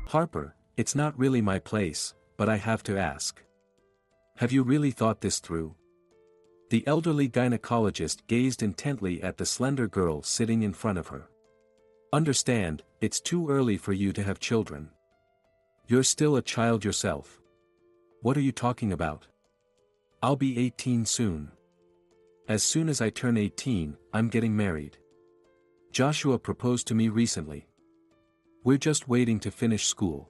Harper, it's not really my place, but I have to ask. Have you really thought this through? The elderly gynecologist gazed intently at the slender girl sitting in front of her. Understand, it's too early for you to have children. You're still a child yourself. What are you talking about? I'll be 18 soon. As soon as I turn 18, I'm getting married. Joshua proposed to me recently. We're just waiting to finish school.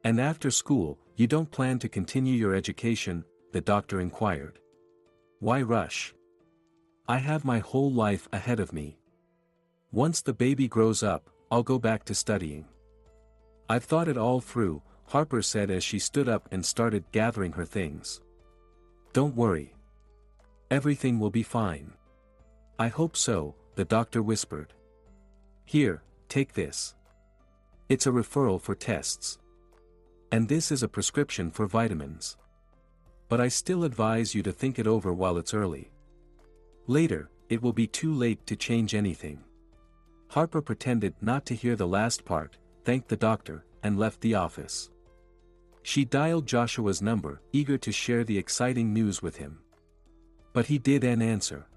And after school, you don't plan to continue your education? The doctor inquired. Why rush? I have my whole life ahead of me. Once the baby grows up, I'll go back to studying. I've thought it all through, Harper said as she stood up and started gathering her things. Don't worry. Everything will be fine. I hope so, the doctor whispered. Here, take this. It's a referral for tests. And this is a prescription for vitamins. But I still advise you to think it over while it's early. Later, it will be too late to change anything. Harper pretended not to hear the last part, thanked the doctor, and left the office. She dialed Joshua's number, eager to share the exciting news with him. But he didn't answer.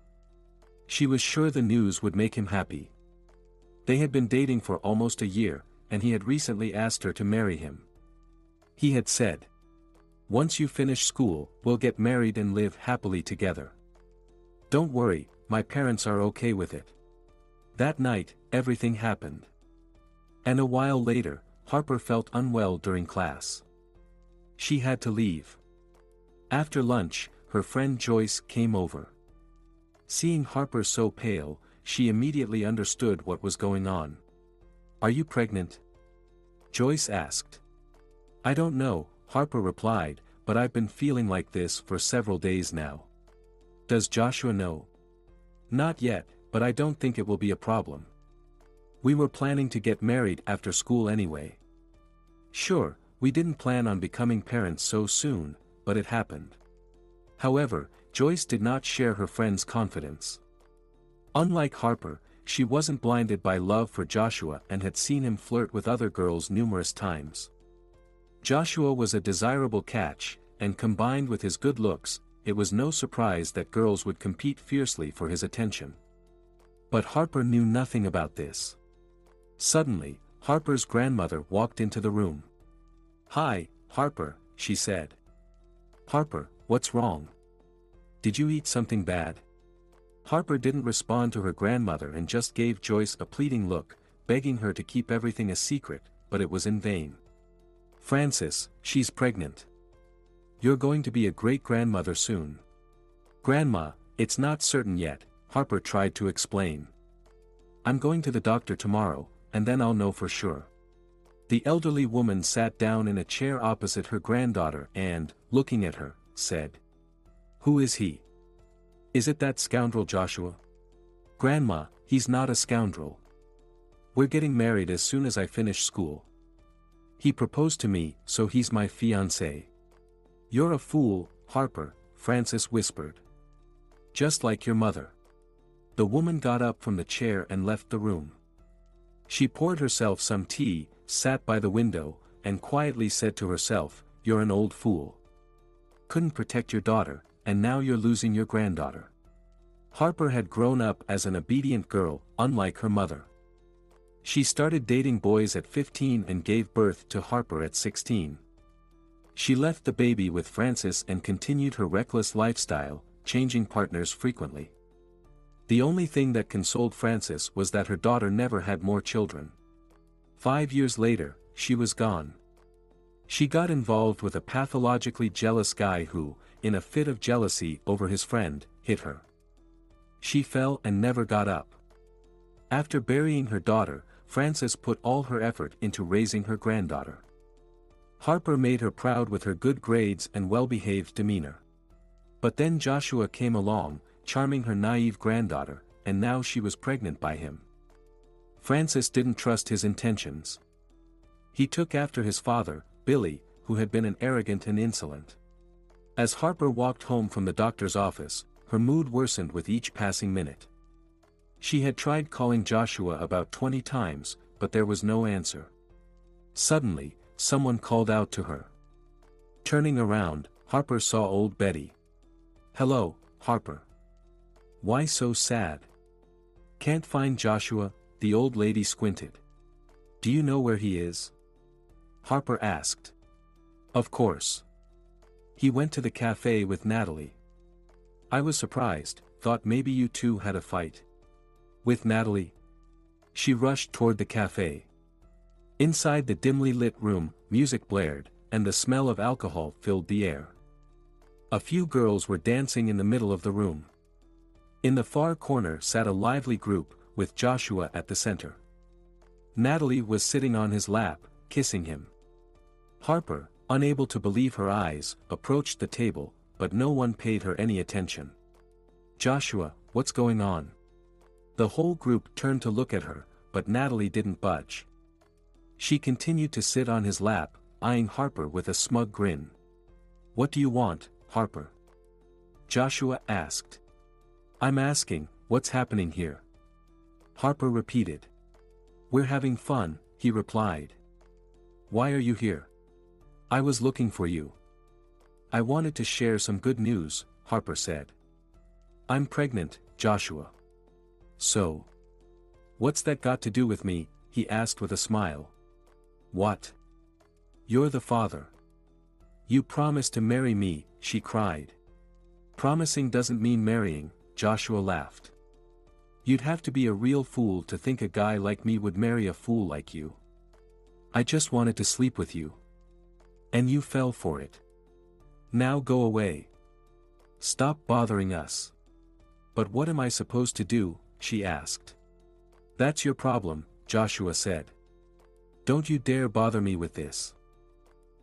She was sure the news would make him happy. They had been dating for almost a year, and he had recently asked her to marry him. He had said, "Once you finish school, we'll get married and live happily together. Don't worry, my parents are okay with it." That night, everything happened. And a while later, Harper felt unwell during class. She had to leave. After lunch, her friend Joyce came over. Seeing Harper so pale, she immediately understood what was going on. "Are you pregnant?" Joyce asked. "I don't know," Harper replied, "but I've been feeling like this for several days now." "Does Joshua know?" "Not yet, but I don't think it will be a problem. We were planning to get married after school anyway." Sure, we didn't plan on becoming parents so soon, but it happened. However, Joyce did not share her friend's confidence. Unlike Harper, she wasn't blinded by love for Joshua and had seen him flirt with other girls numerous times. Joshua was a desirable catch, and combined with his good looks, it was no surprise that girls would compete fiercely for his attention. But Harper knew nothing about this. Suddenly, Harper's grandmother walked into the room. "Hi, Harper," she said. "Harper, what's wrong? Did you eat something bad?" Harper didn't respond to her grandmother and just gave Joyce a pleading look, begging her to keep everything a secret, but it was in vain. "Frances, she's pregnant. You're going to be a great-grandmother soon." "Grandma, it's not certain yet," Harper tried to explain. "I'm going to the doctor tomorrow, and then I'll know for sure." The elderly woman sat down in a chair opposite her granddaughter and, looking at her, said, "Who is he? Is it that scoundrel Joshua?" "Grandma, he's not a scoundrel. We're getting married as soon as I finish school. He proposed to me, so he's my fiancé." "You're a fool, Harper," Frances whispered. "Just like your mother." The woman got up from the chair and left the room. She poured herself some tea, sat by the window, and quietly said to herself, "You're an old fool. Couldn't protect your daughter, and now you're losing your granddaughter." Harper had grown up as an obedient girl, unlike her mother. She started dating boys at 15 and gave birth to Harper at 16. She left the baby with Frances and continued her reckless lifestyle, changing partners frequently. The only thing that consoled Frances was that her daughter never had more children. 5 years later, she was gone. She got involved with a pathologically jealous guy who, in a fit of jealousy over his friend, hit her. She fell and never got up. After burying her daughter, Frances put all her effort into raising her granddaughter. Harper made her proud with her good grades and well-behaved demeanor. But then Joshua came along, charming her naive granddaughter, and now she was pregnant by him. Frances didn't trust his intentions. He took after his father, Billy, who had been an arrogant and insolent. As Harper walked home from the doctor's office, her mood worsened with each passing minute. She had tried calling Joshua about 20 times, but there was no answer. Suddenly, someone called out to her. Turning around, Harper saw old Betty. "Hello, Harper. Why so sad?" "Can't find Joshua," the old lady squinted. "Do you know where he is?" Harper asked. "Of course. He went to the cafe with Natalie." "I was surprised, thought maybe you two had a fight." "With Natalie?" She rushed toward the cafe. Inside the dimly lit room, music blared, and the smell of alcohol filled the air. A few girls were dancing in the middle of the room. In the far corner sat a lively group, with Joshua at the center. Natalie was sitting on his lap, kissing him. Harper, unable to believe her eyes, approached the table, but no one paid her any attention. "Joshua, what's going on?" The whole group turned to look at her, but Natalie didn't budge. She continued to sit on his lap, eyeing Harper with a smug grin. "What do you want, Harper?" Joshua asked. "I'm asking, what's happening here?" Harper repeated. "We're having fun," he replied. "Why are you here?" "I was looking for you." "I wanted to share some good news," Harper said. "I'm pregnant, Joshua." "So? What's that got to do with me?" he asked with a smile. "What? You're the father." "You promised to marry me," she cried. "Promising doesn't mean marrying," Joshua laughed. "You'd have to be a real fool to think a guy like me would marry a fool like you. I just wanted to sleep with you. And you fell for it. Now go away. Stop bothering us." "But what am I supposed to do?" she asked. "That's your problem," Joshua said. "Don't you dare bother me with this.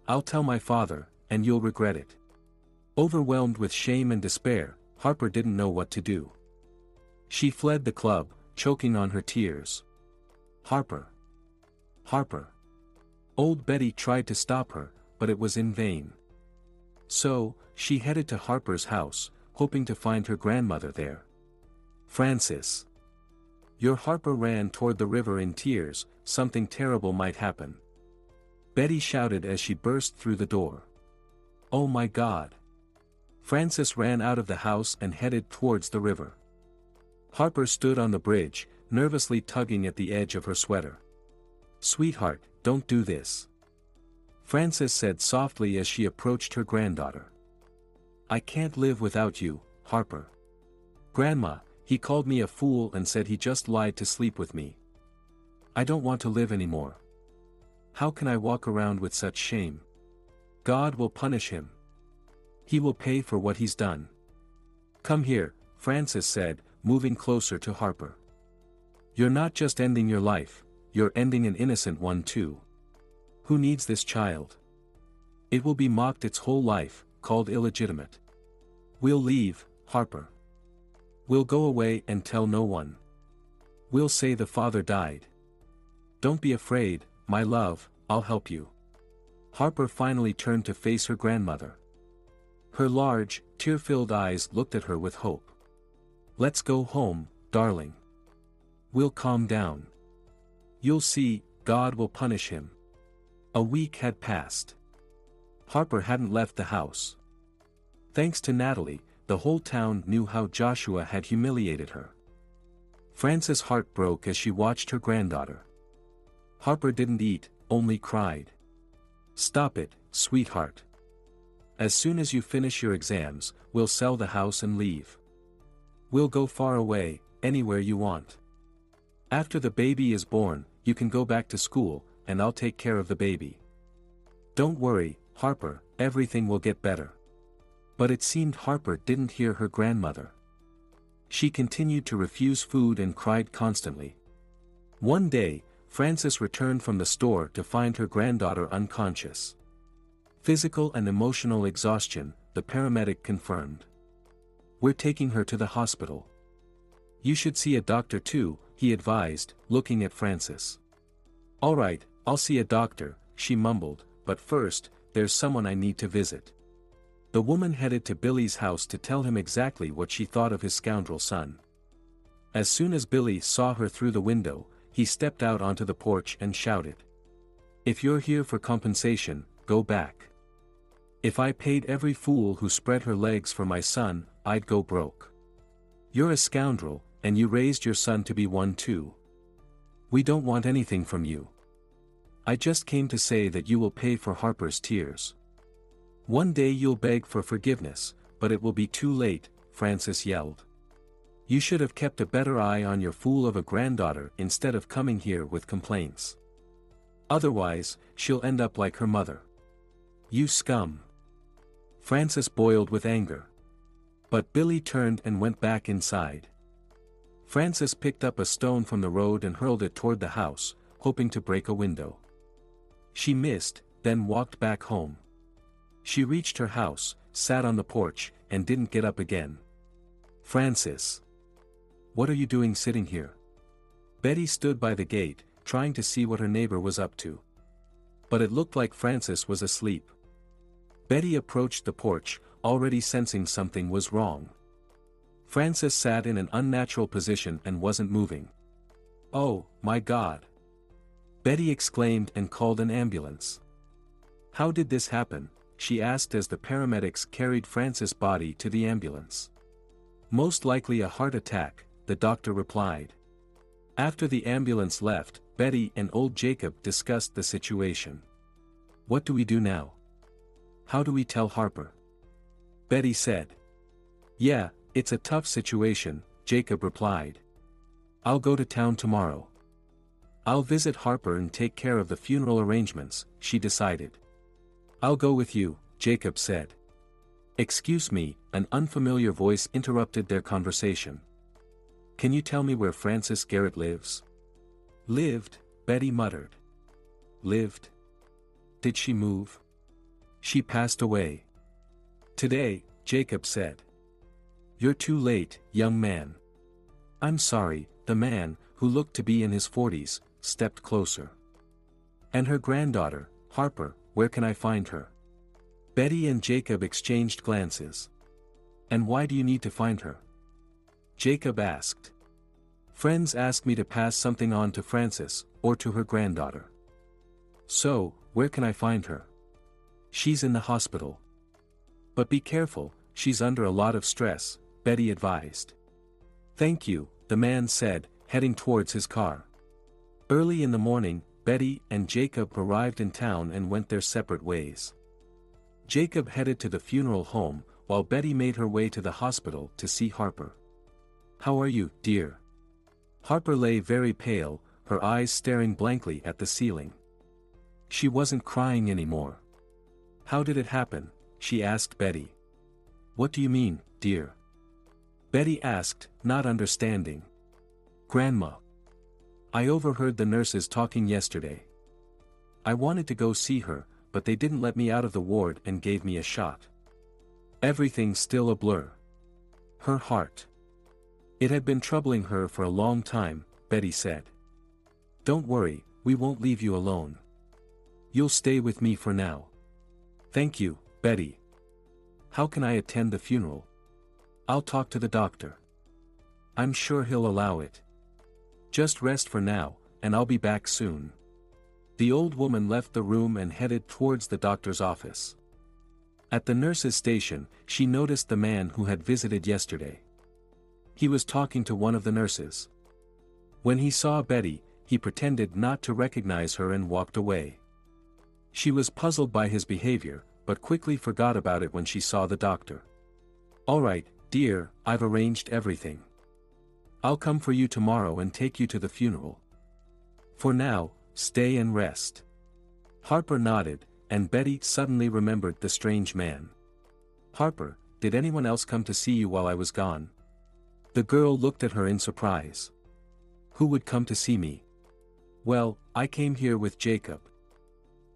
I'll tell my father, and you'll regret it." Overwhelmed with shame and despair, Harper didn't know what to do. She fled the club, choking on her tears. "Harper! Harper!" Old Betty tried to stop her, but it was in vain. So, she headed to Harper's house, hoping to find her grandmother there. "Francis!" Your Harper ran toward the river in tears, something terrible might happen. Betty shouted as she burst through the door. "Oh my God!" Francis ran out of the house and headed towards the river. Harper stood on the bridge, nervously tugging at the edge of her sweater. "Sweetheart, don't do this," Francis said softly as she approached her granddaughter. "I can't live without you, Harper." "Grandma, he called me a fool and said he just lied to sleep with me. I don't want to live anymore. How can I walk around with such shame? God will punish him. He will pay for what he's done." "Come here," Francis said, moving closer to Harper. "You're not just ending your life, you're ending an innocent one too. Who needs this child? It will be mocked its whole life, called illegitimate. We'll leave, Harper. We'll go away and tell no one. We'll say the father died. Don't be afraid, my love, I'll help you." Harper finally turned to face her grandmother. Her large, tear-filled eyes looked at her with hope. "Let's go home, darling. We'll calm down. You'll see, God will punish him." A week had passed. Harper hadn't left the house. Thanks to Natalie, the whole town knew how Joshua had humiliated her. Frances' heart broke as she watched her granddaughter. Harper didn't eat, only cried. "Stop it, sweetheart. As soon as you finish your exams, we'll sell the house and leave. We'll go far away, anywhere you want. After the baby is born, you can go back to school, and I'll take care of the baby. Don't worry, Harper, everything will get better." But it seemed Harper didn't hear her grandmother. She continued to refuse food and cried constantly. One day, Frances returned from the store to find her granddaughter unconscious. Physical and emotional exhaustion, the paramedic confirmed. "We're taking her to the hospital. You should see a doctor too," he advised, looking at Frances. "All right, I'll see a doctor," she mumbled, "but first, there's someone I need to visit." The woman headed to Billy's house to tell him exactly what she thought of his scoundrel son. As soon as Billy saw her through the window, he stepped out onto the porch and shouted. If you're here for compensation, go back. If I paid every fool who spread her legs for my son, I'd go broke. You're a scoundrel, and you raised your son to be one too. We don't want anything from you. I just came to say that you will pay for Harper's tears. One day you'll beg for forgiveness, but it will be too late, Francis yelled. You should have kept a better eye on your fool of a granddaughter instead of coming here with complaints. Otherwise, she'll end up like her mother. You scum. Francis boiled with anger. But Billy turned and went back inside. Francis picked up a stone from the road and hurled it toward the house, hoping to break a window. She missed, then walked back home. She reached her house, sat on the porch, and didn't get up again. Francis. What are you doing sitting here? Betty stood by the gate, trying to see what her neighbor was up to. But it looked like Francis was asleep. Betty approached the porch, already sensing something was wrong. Francis sat in an unnatural position and wasn't moving. Oh, my God! Betty exclaimed and called an ambulance. How did this happen? She asked as the paramedics carried Francis' body to the ambulance. Most likely a heart attack, the doctor replied. After the ambulance left, Betty and old Jacob discussed the situation. What do we do now? How do we tell Harper? Betty said. Yeah, it's a tough situation, Jacob replied. I'll go to town tomorrow. I'll visit Harper and take care of the funeral arrangements, she decided. I'll go with you, Jacob said. Excuse me, an unfamiliar voice interrupted their conversation. Can you tell me where Frances Garrett lives? Lived, Betty muttered. Lived? Did she move? She passed away. Today, Jacob said. You're too late, young man. I'm sorry, the man, who looked to be in his 40s, stepped closer. And her granddaughter, Harper, where can I find her? Betty and Jacob exchanged glances. And why do you need to find her? Jacob asked. Friends asked me to pass something on to Frances, or to her granddaughter. So, where can I find her? She's in the hospital. But be careful, she's under a lot of stress, Betty advised. Thank you, the man said, heading towards his car. Early in the morning, Betty and Jacob arrived in town and went their separate ways. Jacob headed to the funeral home, while Betty made her way to the hospital to see Harper. How are you, dear? Harper lay very pale, her eyes staring blankly at the ceiling. She wasn't crying anymore. How did it happen? She asked Betty. What do you mean, dear? Betty asked, not understanding. Grandma. I overheard the nurses talking yesterday. I wanted to go see her, but they didn't let me out of the ward and gave me a shot. Everything's still a blur. Her heart. It had been troubling her for a long time, Betty said. Don't worry, we won't leave you alone. You'll stay with me for now. Thank you, Betty. How can I attend the funeral? I'll talk to the doctor. I'm sure he'll allow it. Just rest for now, and I'll be back soon. The old woman left the room and headed towards the doctor's office. At the nurse's station, she noticed the man who had visited yesterday. He was talking to one of the nurses. When he saw Betty, he pretended not to recognize her and walked away. She was puzzled by his behavior, but quickly forgot about it when she saw the doctor. All right, dear, I've arranged everything. I'll come for you tomorrow and take you to the funeral. For now, stay and rest. Harper nodded, and Betty suddenly remembered the strange man. Harper, did anyone else come to see you while I was gone? The girl looked at her in surprise. Who would come to see me? Well, I came here with Jacob.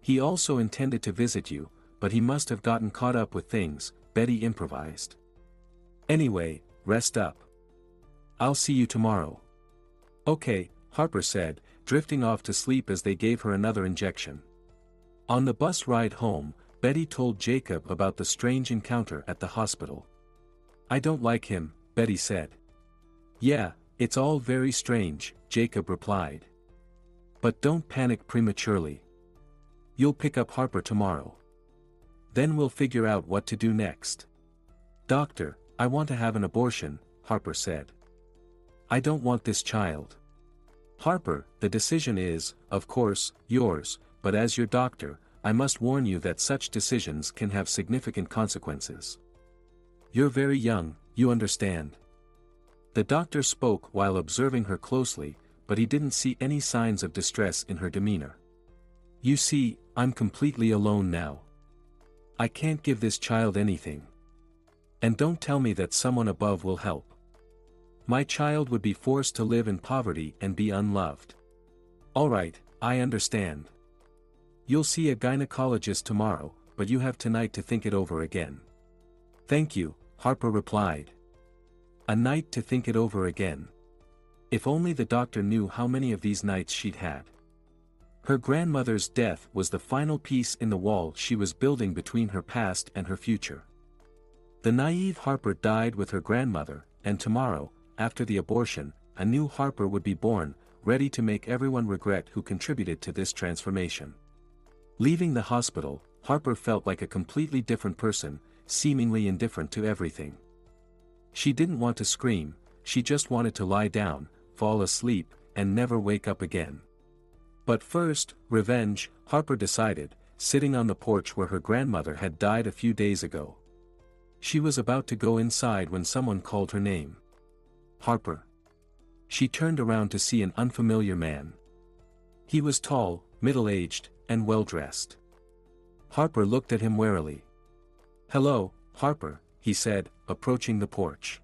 He also intended to visit you, but he must have gotten caught up with things, Betty improvised. Anyway, rest up. I'll see you tomorrow. Okay, Harper said, drifting off to sleep as they gave her another injection. On the bus ride home, Betty told Jacob about the strange encounter at the hospital. I don't like him, Betty said. Yeah, it's all very strange, Jacob replied. But don't panic prematurely. You'll pick up Harper tomorrow. Then we'll figure out what to do next. Doctor, I want to have an abortion, Harper said. I don't want this child. Harper, the decision is, of course, yours, but as your doctor, I must warn you that such decisions can have significant consequences. You're very young, you understand. The doctor spoke while observing her closely, but he didn't see any signs of distress in her demeanor. You see, I'm completely alone now. I can't give this child anything. And don't tell me that someone above will help. My child would be forced to live in poverty and be unloved. All right, I understand. You'll see a gynecologist tomorrow, but you have tonight to think it over again. Thank you, Harper replied. A night to think it over again. If only the doctor knew how many of these nights she'd had. Her grandmother's death was the final piece in the wall she was building between her past and her future. The naive Harper died with her grandmother, and tomorrow, after the abortion, a new Harper would be born, ready to make everyone regret who contributed to this transformation. Leaving the hospital, Harper felt like a completely different person, seemingly indifferent to everything. She didn't want to scream, she just wanted to lie down, fall asleep, and never wake up again. But first, revenge, Harper decided, sitting on the porch where her grandmother had died a few days ago. She was about to go inside when someone called her name. Harper. She turned around to see an unfamiliar man. He was tall, middle-aged, and well-dressed. Harper looked at him warily. Hello, Harper, he said, approaching the porch.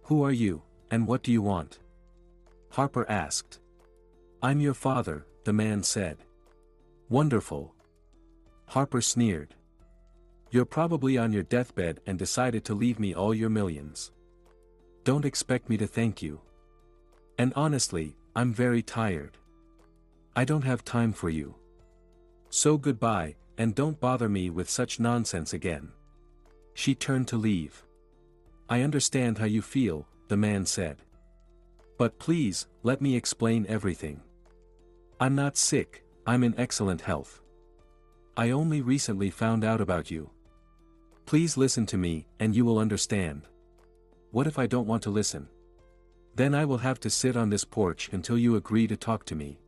Who are you, and what do you want? Harper asked. I'm your father, the man said. Wonderful. Harper sneered. You're probably on your deathbed and decided to leave me all your millions. Don't expect me to thank you. And honestly, I'm very tired. I don't have time for you. So goodbye, and don't bother me with such nonsense again. She turned to leave. I understand how you feel, the man said. But please, let me explain everything. I'm not sick, I'm in excellent health. I only recently found out about you. Please listen to me, and you will understand. What if I don't want to listen? Then I will have to sit on this porch until you agree to talk to me.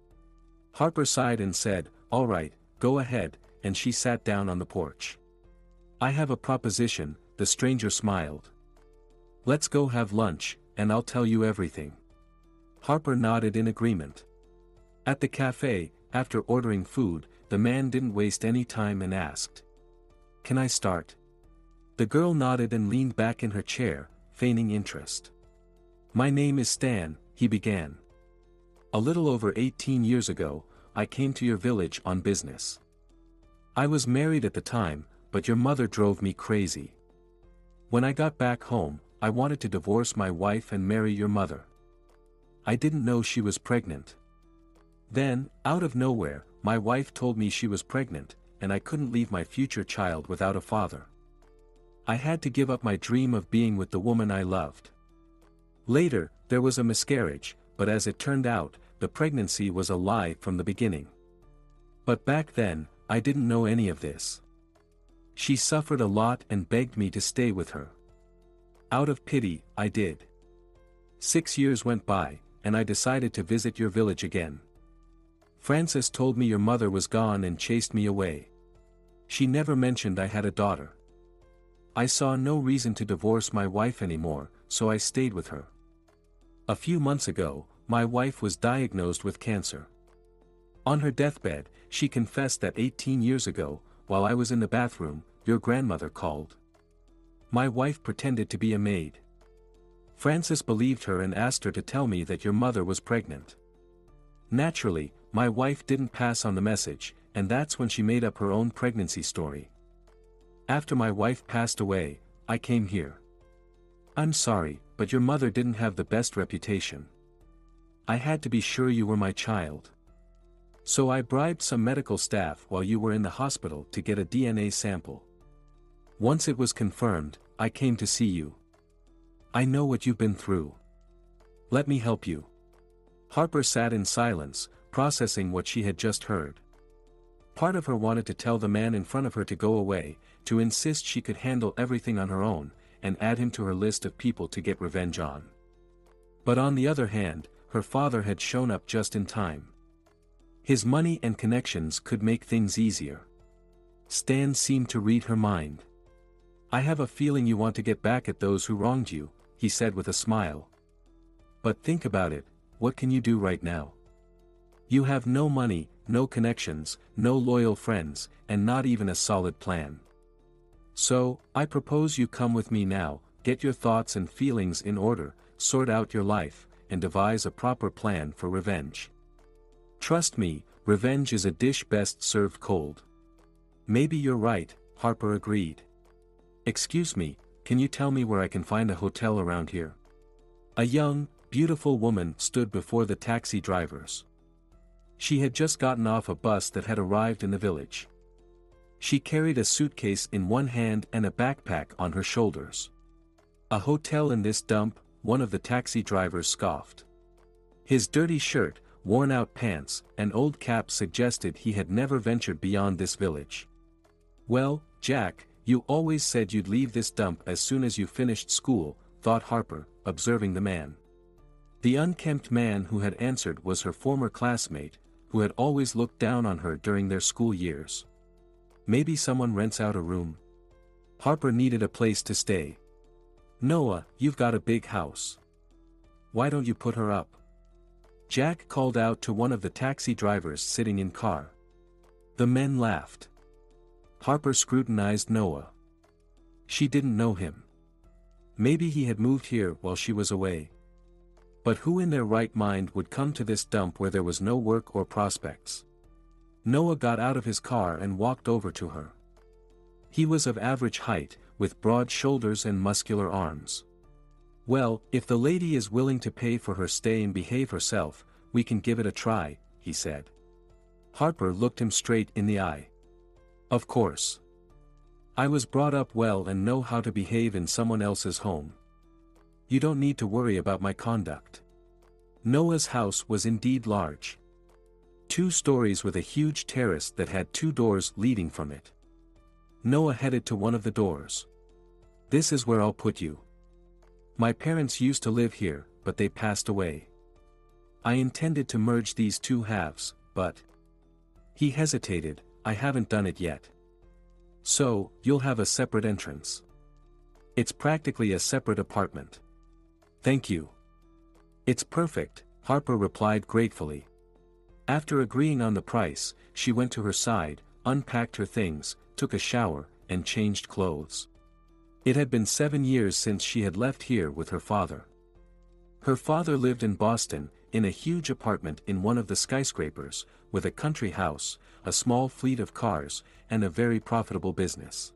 Harper sighed and said, all right, go ahead, and she sat down on the porch. I have a proposition, the stranger smiled. Let's go have lunch, and I'll tell you everything. Harper nodded in agreement. At the cafe, after ordering food, the man didn't waste any time and asked. Can I start? The girl nodded and leaned back in her chair, feigning interest. My name is Stan, he began. A little over 18 years ago, I came to your village on business. I was married at the time, but your mother drove me crazy. When I got back home, I wanted to divorce my wife and marry your mother. I didn't know she was pregnant. Then, out of nowhere, my wife told me she was pregnant, and I couldn't leave my future child without a father. I had to give up my dream of being with the woman I loved. Later, there was a miscarriage, but as it turned out, the pregnancy was a lie from the beginning. But back then, I didn't know any of this. She suffered a lot and begged me to stay with her. Out of pity, I did. 6 years went by, and I decided to visit your village again. Frances told me your mother was gone and chased me away. She never mentioned I had a daughter. I saw no reason to divorce my wife anymore, so I stayed with her. A few months ago, my wife was diagnosed with cancer. On her deathbed, she confessed that 18 years ago, while I was in the bathroom, your grandmother called. My wife pretended to be a maid. Frances believed her and asked her to tell me that your mother was pregnant. Naturally, my wife didn't pass on the message, and that's when she made up her own pregnancy story. After my wife passed away, I came here. I'm sorry, but your mother didn't have the best reputation. I had to be sure you were my child. So I bribed some medical staff while you were in the hospital to get a DNA sample. Once it was confirmed, I came to see you. I know what you've been through. Let me help you. Harper sat in silence, processing what she had just heard. Part of her wanted to tell the man in front of her to go away, to insist she could handle everything on her own, and add him to her list of people to get revenge on. But on the other hand, her father had shown up just in time. His money and connections could make things easier. Stan seemed to read her mind. "I have a feeling you want to get back at those who wronged you," he said with a smile. "But think about it, what can you do right now? You have no money, no connections, no loyal friends, and not even a solid plan. So, I propose you come with me now, get your thoughts and feelings in order, sort out your life, and devise a proper plan for revenge. Trust me, revenge is a dish best served cold." "Maybe you're right," Harper agreed. "Excuse me, can you tell me where I can find a hotel around here?" A young, beautiful woman stood before the taxi drivers. She had just gotten off a bus that had arrived in the village. She carried a suitcase in one hand and a backpack on her shoulders. "A hotel in this dump?" one of the taxi drivers scoffed. His dirty shirt, worn-out pants, and old cap suggested he had never ventured beyond this village. "Well, Jack, you always said you'd leave this dump as soon as you finished school," thought Harper, observing the man. The unkempt man who had answered was her former classmate, who had always looked down on her during their school years. Maybe someone rents out a room. Harper needed a place to stay. "Noah, you've got a big house. Why don't you put her up?" Jack called out to one of the taxi drivers sitting in car. The men laughed. Harper scrutinized Noah. She didn't know him. Maybe he had moved here while she was away. But who in their right mind would come to this dump where there was no work or prospects? Noah got out of his car and walked over to her. He was of average height, with broad shoulders and muscular arms. "Well, if the lady is willing to pay for her stay and behave herself, we can give it a try," he said. Harper looked him straight in the eye. "Of course. I was brought up well and know how to behave in someone else's home. You don't need to worry about my conduct." Noah's house was indeed large. 2 stories with a huge terrace that had 2 doors leading from it. Noah headed to one of the doors. "This is where I'll put you. My parents used to live here, but they passed away. I intended to merge these 2 halves, but..." He hesitated. "I haven't done it yet. So, you'll have a separate entrance. It's practically a separate apartment." "Thank you." "It's perfect," Harper replied gratefully. After agreeing on the price, she went to her side, unpacked her things, took a shower, and changed clothes. It had been 7 years since she had left here with her father. Her father lived in Boston, in a huge apartment in one of the skyscrapers, with a country house, a small fleet of cars, and a very profitable business.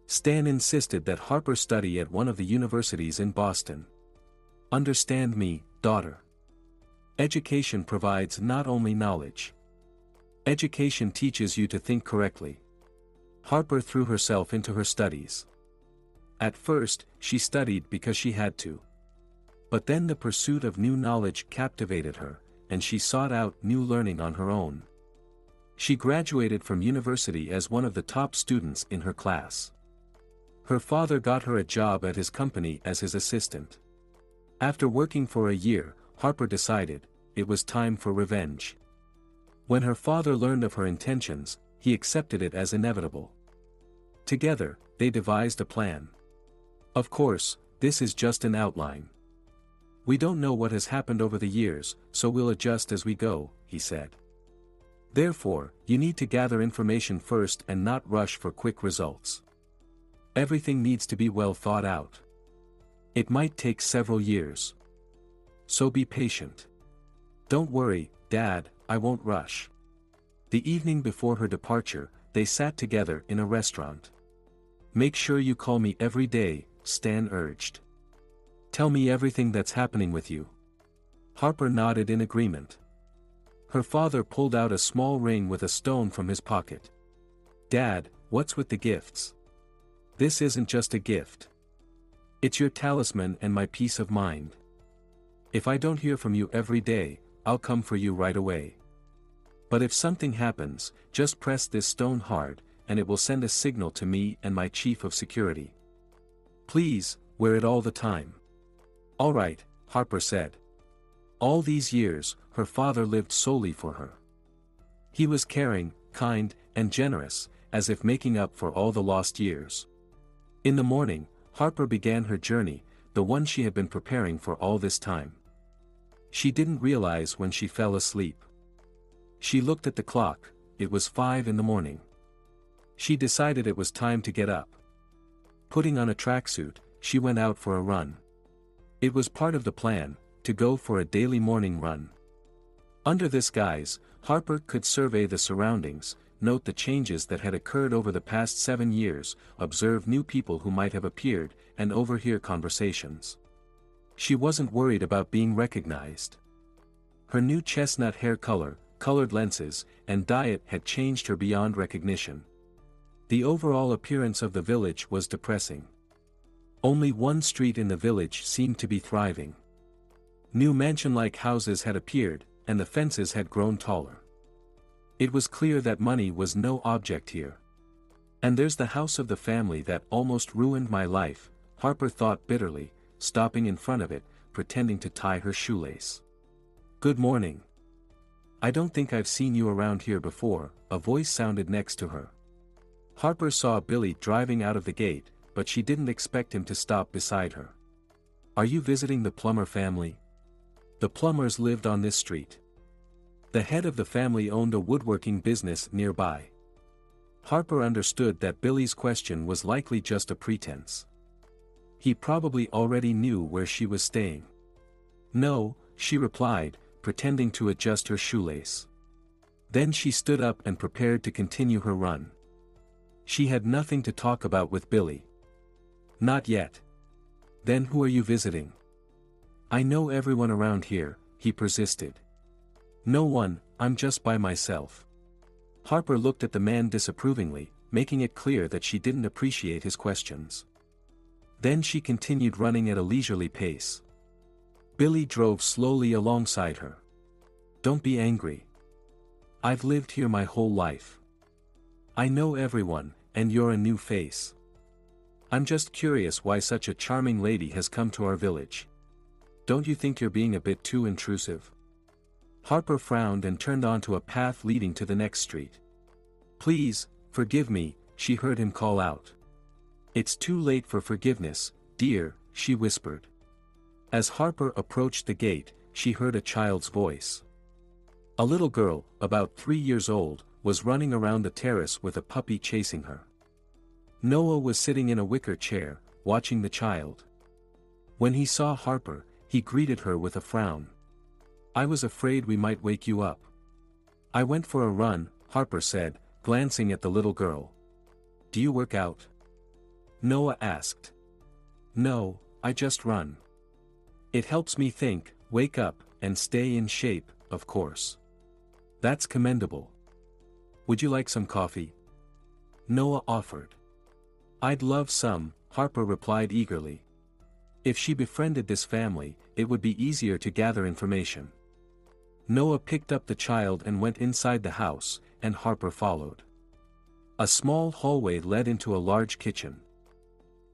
Stan insisted that Harper study at one of the universities in Boston. "Understand me, daughter. Education provides not only knowledge. Education teaches you to think correctly." Harper threw herself into her studies. At first, she studied because she had to. But then the pursuit of new knowledge captivated her, and she sought out new learning on her own. She graduated from university as one of the top students in her class. Her father got her a job at his company as his assistant. After working for a year, Harper decided it was time for revenge. When her father learned of her intentions, he accepted it as inevitable. Together, they devised a plan. Of course, this is just an outline. "We don't know what has happened over the years, so we'll adjust as we go," he said. "Therefore, you need to gather information first and not rush for quick results. Everything needs to be well thought out. It might take several years. So be patient. Don't worry, Dad, I won't rush." The evening before her departure, they sat together in a restaurant. "Make sure you call me every day," Stan urged. "Tell me everything that's happening with you." Harper nodded in agreement. Her father pulled out a small ring with a stone from his pocket. "Dad, what's with the gifts? This isn't just a gift. It's your talisman and my peace of mind. If I don't hear from you every day, I'll come for you right away." But if something happens, just press this stone hard, and it will send a signal to me and my chief of security. Please, wear it all the time. All right, Harper said. All these years, her father lived solely for her. He was caring, kind, and generous, as if making up for all the lost years. In the morning, Harper began her journey, the one she had been preparing for all this time. She didn't realize when she fell asleep. She looked at the clock, it was 5 in the morning. She decided it was time to get up. Putting on a tracksuit, she went out for a run. It was part of the plan, to go for a daily morning run. Under this guise, Harper could survey the surroundings, note the changes that had occurred over the past 7 years, observe new people who might have appeared, and overhear conversations. She wasn't worried about being recognized. Her new chestnut hair color, colored lenses, and diet had changed her beyond recognition. The overall appearance of the village was depressing. Only one street in the village seemed to be thriving. New mansion-like houses had appeared, and the fences had grown taller. It was clear that money was no object here. And there's the house of the family that almost ruined my life, Harper thought bitterly, stopping in front of it, pretending to tie her shoelace. Good morning. I don't think I've seen you around here before, a voice sounded next to her. Harper saw Billy driving out of the gate, but she didn't expect him to stop beside her. Are you visiting the Plummer family? The Plumbers lived on this street. The head of the family owned a woodworking business nearby. Harper understood that Billy's question was likely just a pretense. He probably already knew where she was staying. No, she replied, pretending to adjust her shoelace. Then she stood up and prepared to continue her run. She had nothing to talk about with Billy. Not yet. Then who are you visiting? I know everyone around here, he persisted. No one, I'm just by myself. Harper looked at the man disapprovingly, making it clear that she didn't appreciate his questions. Then she continued running at a leisurely pace. Billy drove slowly alongside her. Don't be angry. I've lived here my whole life. I know everyone, and you're a new face. I'm just curious why such a charming lady has come to our village. Don't you think you're being a bit too intrusive? Harper frowned and turned onto a path leading to the next street. Please, forgive me, she heard him call out. It's too late for forgiveness, dear, she whispered. As Harper approached the gate, she heard a child's voice. A little girl, about 3 years old, was running around the terrace with a puppy chasing her. Noah was sitting in a wicker chair, watching the child. When he saw Harper, he greeted her with a frown. I was afraid we might wake you up. I went for a run, Harper said, glancing at the little girl. Do you work out? Noah asked. No, I just run. It helps me think, wake up, and stay in shape, of course. That's commendable. Would you like some coffee? Noah offered. I'd love some, Harper replied eagerly. If she befriended this family, it would be easier to gather information. Noah picked up the child and went inside the house, and Harper followed. A small hallway led into a large kitchen.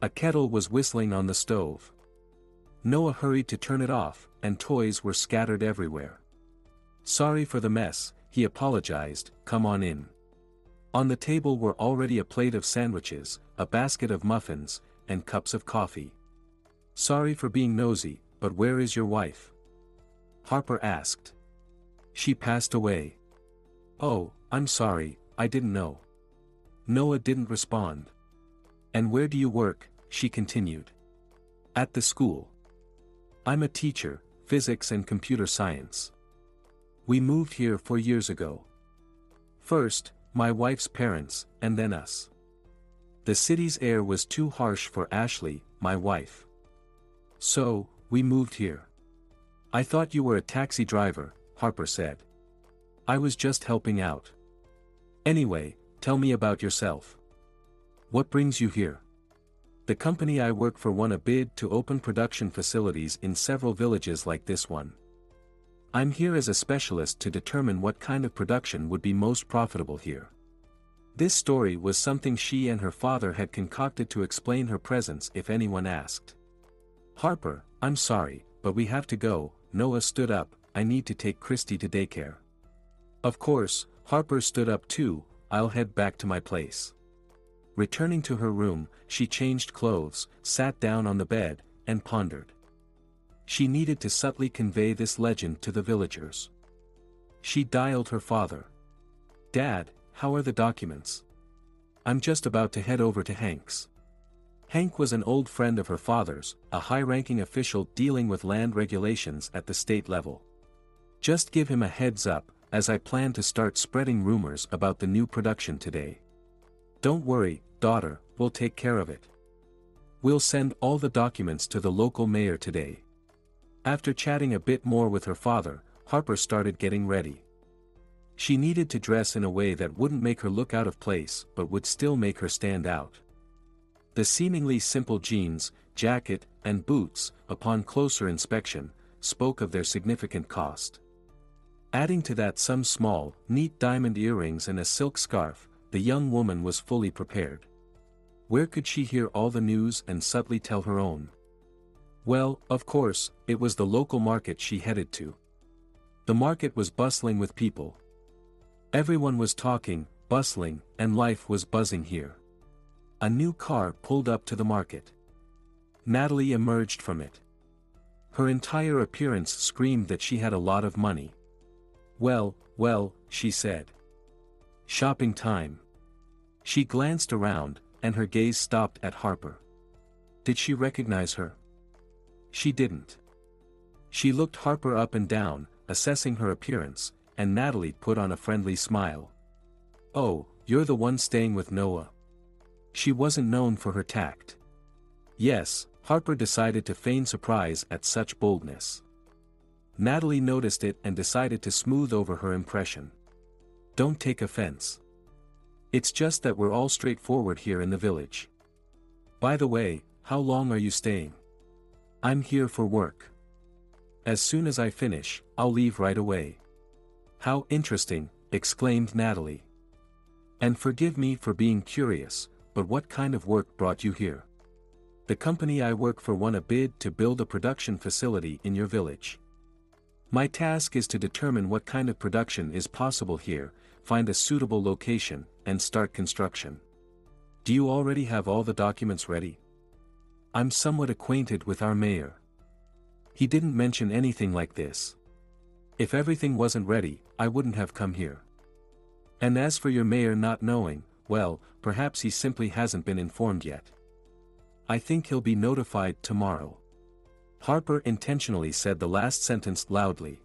A kettle was whistling on the stove. Noah hurried to turn it off, and toys were scattered everywhere. Sorry for the mess, he apologized, come on in. On the table were already a plate of sandwiches, a basket of muffins, and cups of coffee. Sorry for being nosy, but where is your wife? Harper asked. She passed away. Oh, I'm sorry, I didn't know. Noah didn't respond. And where do you work? She continued. At the school. I'm a teacher, physics and computer science. We moved here 4 years ago. First, my wife's parents, and then us. The city's air was too harsh for Ashley, my wife. So, we moved here. I thought you were a taxi driver, Harper said. I was just helping out. Anyway, tell me about yourself. What brings you here? The company I work for won a bid to open production facilities in several villages like this one. I'm here as a specialist to determine what kind of production would be most profitable here. This story was something she and her father had concocted to explain her presence if anyone asked. Harper, I'm sorry, but we have to go. Noah stood up. I need to take Christy to daycare. Of course, Harper stood up too. I'll head back to my place. Returning to her room, she changed clothes, sat down on the bed, and pondered. She needed to subtly convey this legend to the villagers. She dialed her father. Dad, how are the documents? I'm just about to head over to Hank's. Hank was an old friend of her father's, a high-ranking official dealing with land regulations at the state level. Just give him a heads up, as I plan to start spreading rumors about the new production today. Don't worry, daughter, we'll take care of it. We'll send all the documents to the local mayor today. After chatting a bit more with her father, Harper started getting ready. She needed to dress in a way that wouldn't make her look out of place but would still make her stand out. The seemingly simple jeans, jacket, and boots, upon closer inspection, spoke of their significant cost. Adding to that some small, neat diamond earrings and a silk scarf, the young woman was fully prepared. Where could she hear all the news and subtly tell her own? Well, of course, it was the local market she headed to. The market was bustling with people. Everyone was talking, bustling, and life was buzzing here. A new car pulled up to the market. Natalie emerged from it. Her entire appearance screamed that she had a lot of money. Well, she said. Shopping time. She glanced around, and her gaze stopped at Harper. Did she recognize her? She didn't. She looked Harper up and down, assessing her appearance, and Natalie put on a friendly smile. Oh, you're the one staying with Noah. She wasn't known for her tact. Yes, Harper decided to feign surprise at such boldness. Natalie noticed it and decided to smooth over her impression. Don't take offense. It's just that we're all straightforward here in the village. By the way, how long are you staying? I'm here for work. As soon as I finish, I'll leave right away. How interesting, exclaimed Natalie. And forgive me for being curious, but what kind of work brought you here? The company I work for won a bid to build a production facility in your village. My task is to determine what kind of production is possible here, find a suitable location, and start construction. Do you already have all the documents ready? I'm somewhat acquainted with our mayor. He didn't mention anything like this. If everything wasn't ready, I wouldn't have come here. And as for your mayor not knowing, well, perhaps he simply hasn't been informed yet. I think he'll be notified tomorrow. Harper intentionally said the last sentence loudly.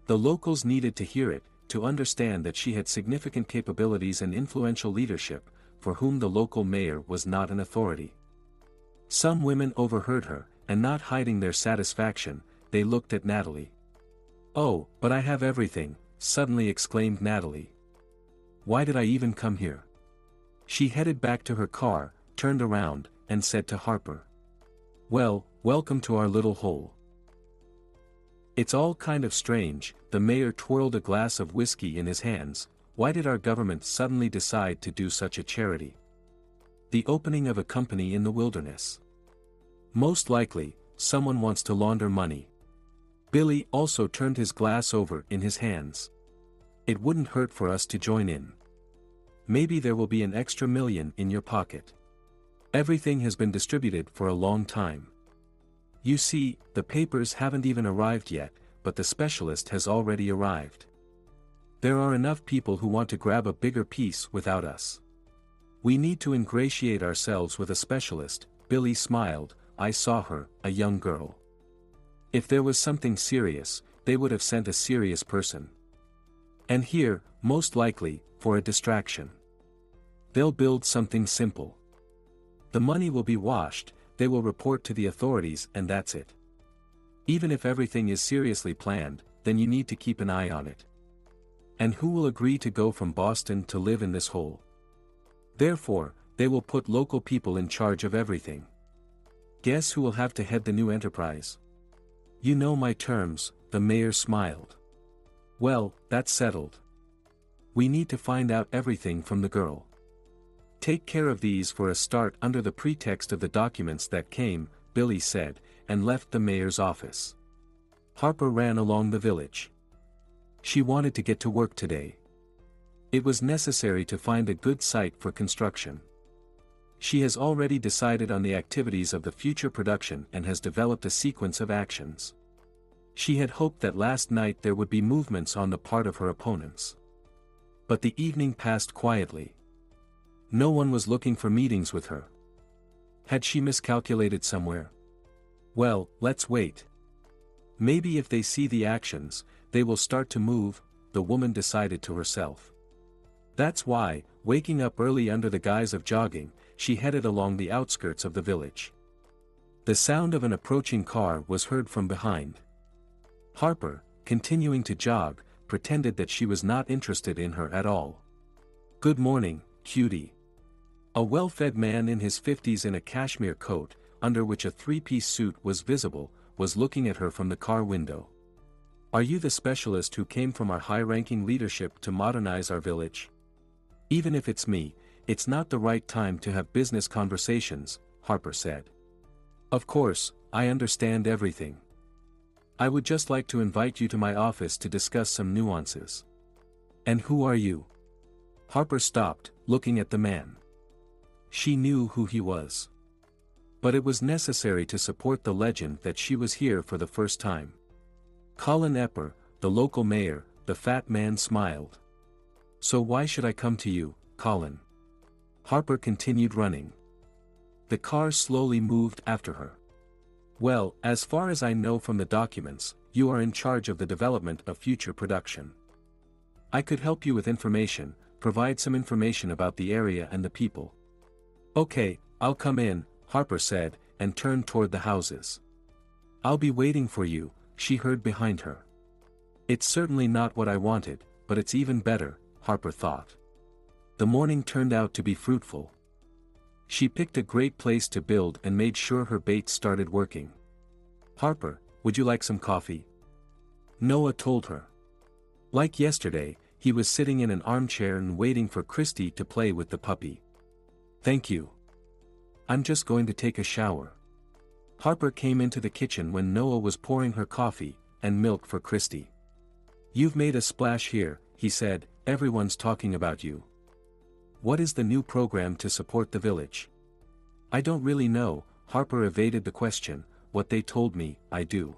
The locals needed to hear it, to understand that she had significant capabilities and influential leadership, for whom the local mayor was not an authority. Some women overheard her, and not hiding their satisfaction, they looked at Natalie. Oh, but I have everything, suddenly exclaimed Natalie. Why did I even come here? She headed back to her car, turned around, and said to Harper. Well, welcome to our little hole. It's all kind of strange, the mayor twirled a glass of whiskey in his hands. Why did our government suddenly decide to do such a charity? The opening of a company in the wilderness. Most likely, someone wants to launder money. Billy also turned his glass over in his hands. It wouldn't hurt for us to join in. Maybe there will be an extra $1 million in your pocket. Everything has been distributed for a long time. You see, the papers haven't even arrived yet, but the specialist has already arrived. There are enough people who want to grab a bigger piece without us. We need to ingratiate ourselves with a specialist. Billy smiled. I saw her, a young girl. If there was something serious, they would have sent a serious person. And here, most likely, for a distraction. They'll build something simple. The money will be washed, they will report to the authorities, and that's it. Even if everything is seriously planned, then you need to keep an eye on it. And who will agree to go from Boston to live in this hole? Therefore, they will put local people in charge of everything. Guess who will have to head the new enterprise? You know my terms, the mayor smiled. Well, that's settled. We need to find out everything from the girl. Take care of these for a start under the pretext of the documents that came, Billy said, and left the mayor's office. Harper ran along the village. She wanted to get to work today. It was necessary to find a good site for construction. She has already decided on the activities of the future production and has developed a sequence of actions. She had hoped that last night there would be movements on the part of her opponents. But the evening passed quietly. No one was looking for meetings with her. Had she miscalculated somewhere? Well, let's wait. Maybe if they see the actions, they will start to move, the woman decided to herself. That's why, waking up early under the guise of jogging, she headed along the outskirts of the village. The sound of an approaching car was heard from behind. Harper, continuing to jog, pretended that she was not interested in her at all. Good morning, cutie. A well-fed man in his 50s in a cashmere coat, under which a three-piece suit was visible, was looking at her from the car window. Are you the specialist who came from our high-ranking leadership to modernize our village? Even if it's me, it's not the right time to have business conversations, Harper said. Of course, I understand everything. I would just like to invite you to my office to discuss some nuances. And who are you? Harper stopped, looking at the man. She knew who he was. But it was necessary to support the legend that she was here for the first time. Colin Epper, the local mayor, the fat man smiled. So why should I come to you, Colin? Harper continued running. The car slowly moved after her. Well, as far as I know from the documents, you are in charge of the development of future production. I could help you with information, provide some information about the area and the people. Okay, I'll come in, Harper said, and turned toward the houses. I'll be waiting for you, she heard behind her. It's certainly not what I wanted, but it's even better, Harper thought. The morning turned out to be fruitful. She picked a great place to build and made sure her bait started working. Harper, would you like some coffee? Noah told her. Like yesterday, he was sitting in an armchair and waiting for Christy to play with the puppy. Thank you. I'm just going to take a shower. Harper came into the kitchen when Noah was pouring her coffee and milk for Christy. You've made a splash here, he said, everyone's talking about you. What is the new program to support the village? I don't really know, Harper evaded the question, what they told me, I do.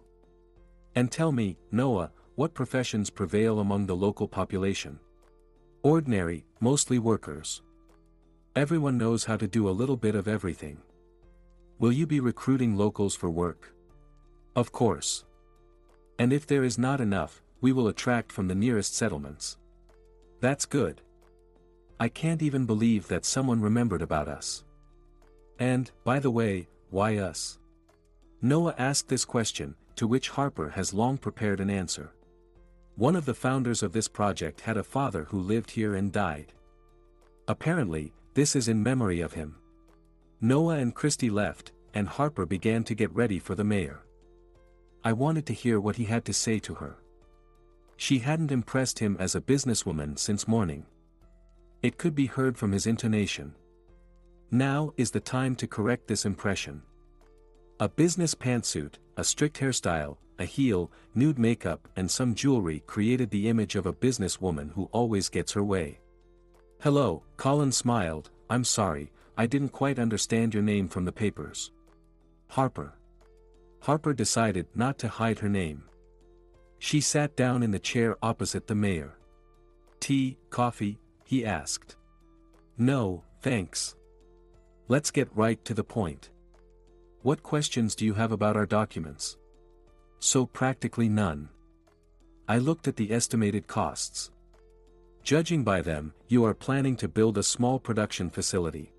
And tell me, Noah, what professions prevail among the local population? Ordinary, mostly workers. Everyone knows how to do a little bit of everything. Will you be recruiting locals for work? Of course. And if there is not enough, we will attract from the nearest settlements. That's good. I can't even believe that someone remembered about us. And, by the way, why us? Noah asked this question, to which Harper has long prepared an answer. One of the founders of this project had a father who lived here and died. Apparently, this is in memory of him. Noah and Christy left, and Harper began to get ready for the mayor. I wanted to hear what he had to say to her. She hadn't impressed him as a businesswoman since morning. It could be heard from his intonation. Now is the time to correct this impression. A business pantsuit, a strict hairstyle, a heel, nude makeup and some jewelry created the image of a businesswoman who always gets her way. Hello, Colin smiled, I'm sorry, I didn't quite understand your name from the papers. Harper. Harper decided not to hide her name. She sat down in the chair opposite the mayor. Tea, coffee, he asked. No, thanks. Let's get right to the point. What questions do you have about our documents? So practically none. I looked at the estimated costs. Judging by them, you are planning to build a small production facility.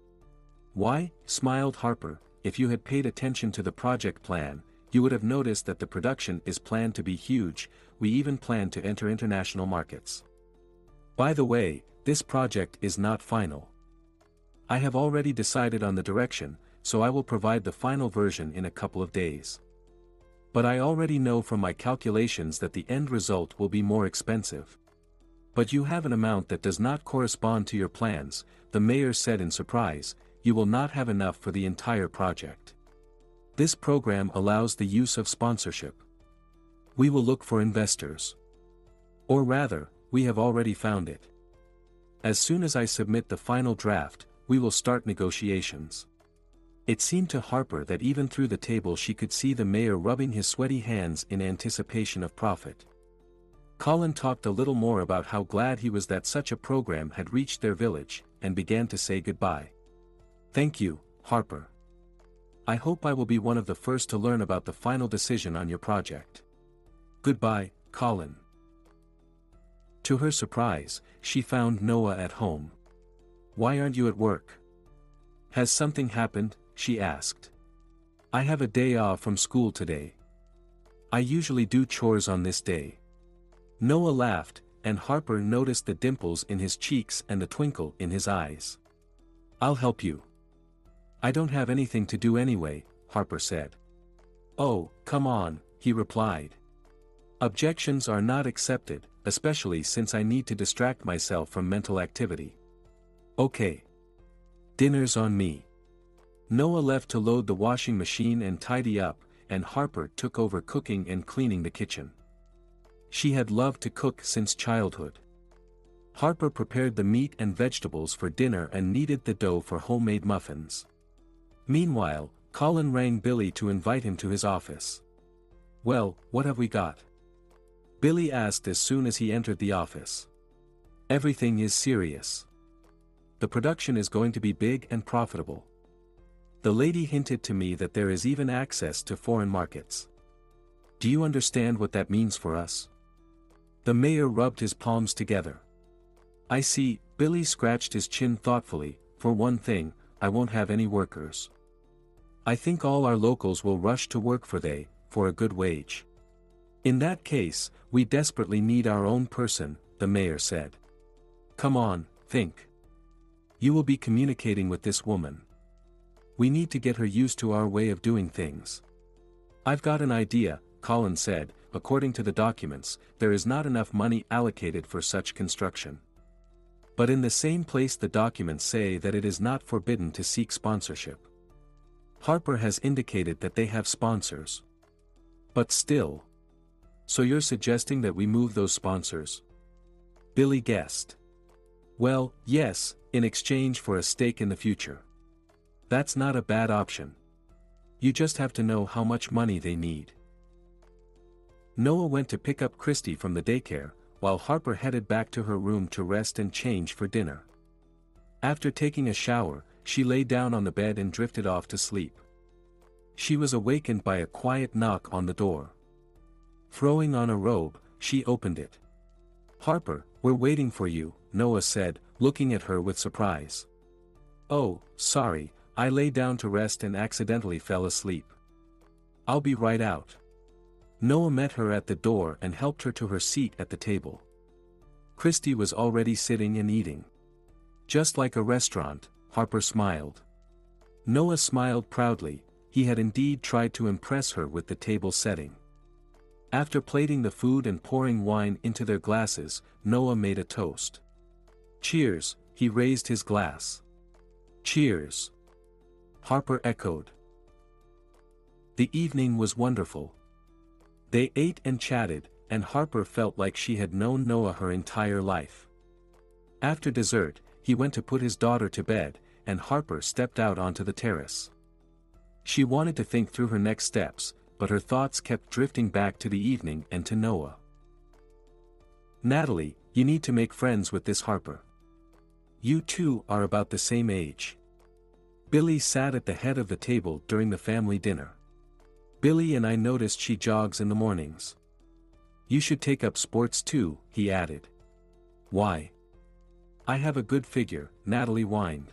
Why? Smiled Harper, if you had paid attention to the project plan, you would have noticed that the production is planned to be huge, we even plan to enter international markets. By the way, this project is not final. I have already decided on the direction, so I will provide the final version in a couple of days. But I already know from my calculations that the end result will be more expensive. But you have an amount that does not correspond to your plans, the mayor said in surprise. You will not have enough for the entire project. This program allows the use of sponsorship. We will look for investors. Or rather, we have already found it. As soon as I submit the final draft, we will start negotiations. It seemed to Harper that even through the table she could see the mayor rubbing his sweaty hands in anticipation of profit. Colin talked a little more about how glad he was that such a program had reached their village, and began to say goodbye. Thank you, Harper. I hope I will be one of the first to learn about the final decision on your project. Goodbye, Colin. To her surprise, she found Noah at home. Why aren't you at work? Has something happened? She asked. I have a day off from school today. I usually do chores on this day. Noah laughed, and Harper noticed the dimples in his cheeks and the twinkle in his eyes. I'll help you. I don't have anything to do anyway, Harper said. Oh, come on, he replied. Objections are not accepted, especially since I need to distract myself from mental activity. Okay. Dinner's on me. Noah left to load the washing machine and tidy up, and Harper took over cooking and cleaning the kitchen. She had loved to cook since childhood. Harper prepared the meat and vegetables for dinner and kneaded the dough for homemade muffins. Meanwhile, Colin rang Billy to invite him to his office. Well, what have we got? Billy asked as soon as he entered the office. Everything is serious. The production is going to be big and profitable. The lady hinted to me that there is even access to foreign markets. Do you understand what that means for us? The mayor rubbed his palms together. I see, Billy scratched his chin thoughtfully. For one thing, I won't have any workers. I think all our locals will rush to work for a good wage. In that case, we desperately need our own person, the mayor said. Come on, think. You will be communicating with this woman. We need to get her used to our way of doing things. I've got an idea, Colin said. According to the documents, there is not enough money allocated for such construction. But in the same place the documents say that it is not forbidden to seek sponsorship. Harper has indicated that they have sponsors. But still. So you're suggesting that we move those sponsors? Billy guessed. Well, yes, in exchange for a stake in the future. That's not a bad option. You just have to know how much money they need. Noah went to pick up Christy from the daycare, while Harper headed back to her room to rest and change for dinner. After taking a shower, she lay down on the bed and drifted off to sleep. She was awakened by a quiet knock on the door. Throwing on a robe, she opened it. Harper, we're waiting for you, Noah said, looking at her with surprise. Oh, sorry, I lay down to rest and accidentally fell asleep. I'll be right out. Noah met her at the door and helped her to her seat at the table. Christy was already sitting and eating. Just like a restaurant, Harper smiled. Noah smiled proudly. He had indeed tried to impress her with the table setting. After plating the food and pouring wine into their glasses, Noah made a toast. Cheers, he raised his glass. Cheers. Harper echoed. The evening was wonderful. They ate and chatted, and Harper felt like she had known Noah her entire life. After dessert, he went to put his daughter to bed, and Harper stepped out onto the terrace. She wanted to think through her next steps, but her thoughts kept drifting back to the evening and to Noah. Natalie, you need to make friends with this Harper. You two are about the same age. Billy sat at the head of the table during the family dinner. Billy and I noticed she jogs in the mornings. You should take up sports too, he added. Why? I have a good figure, Natalie whined.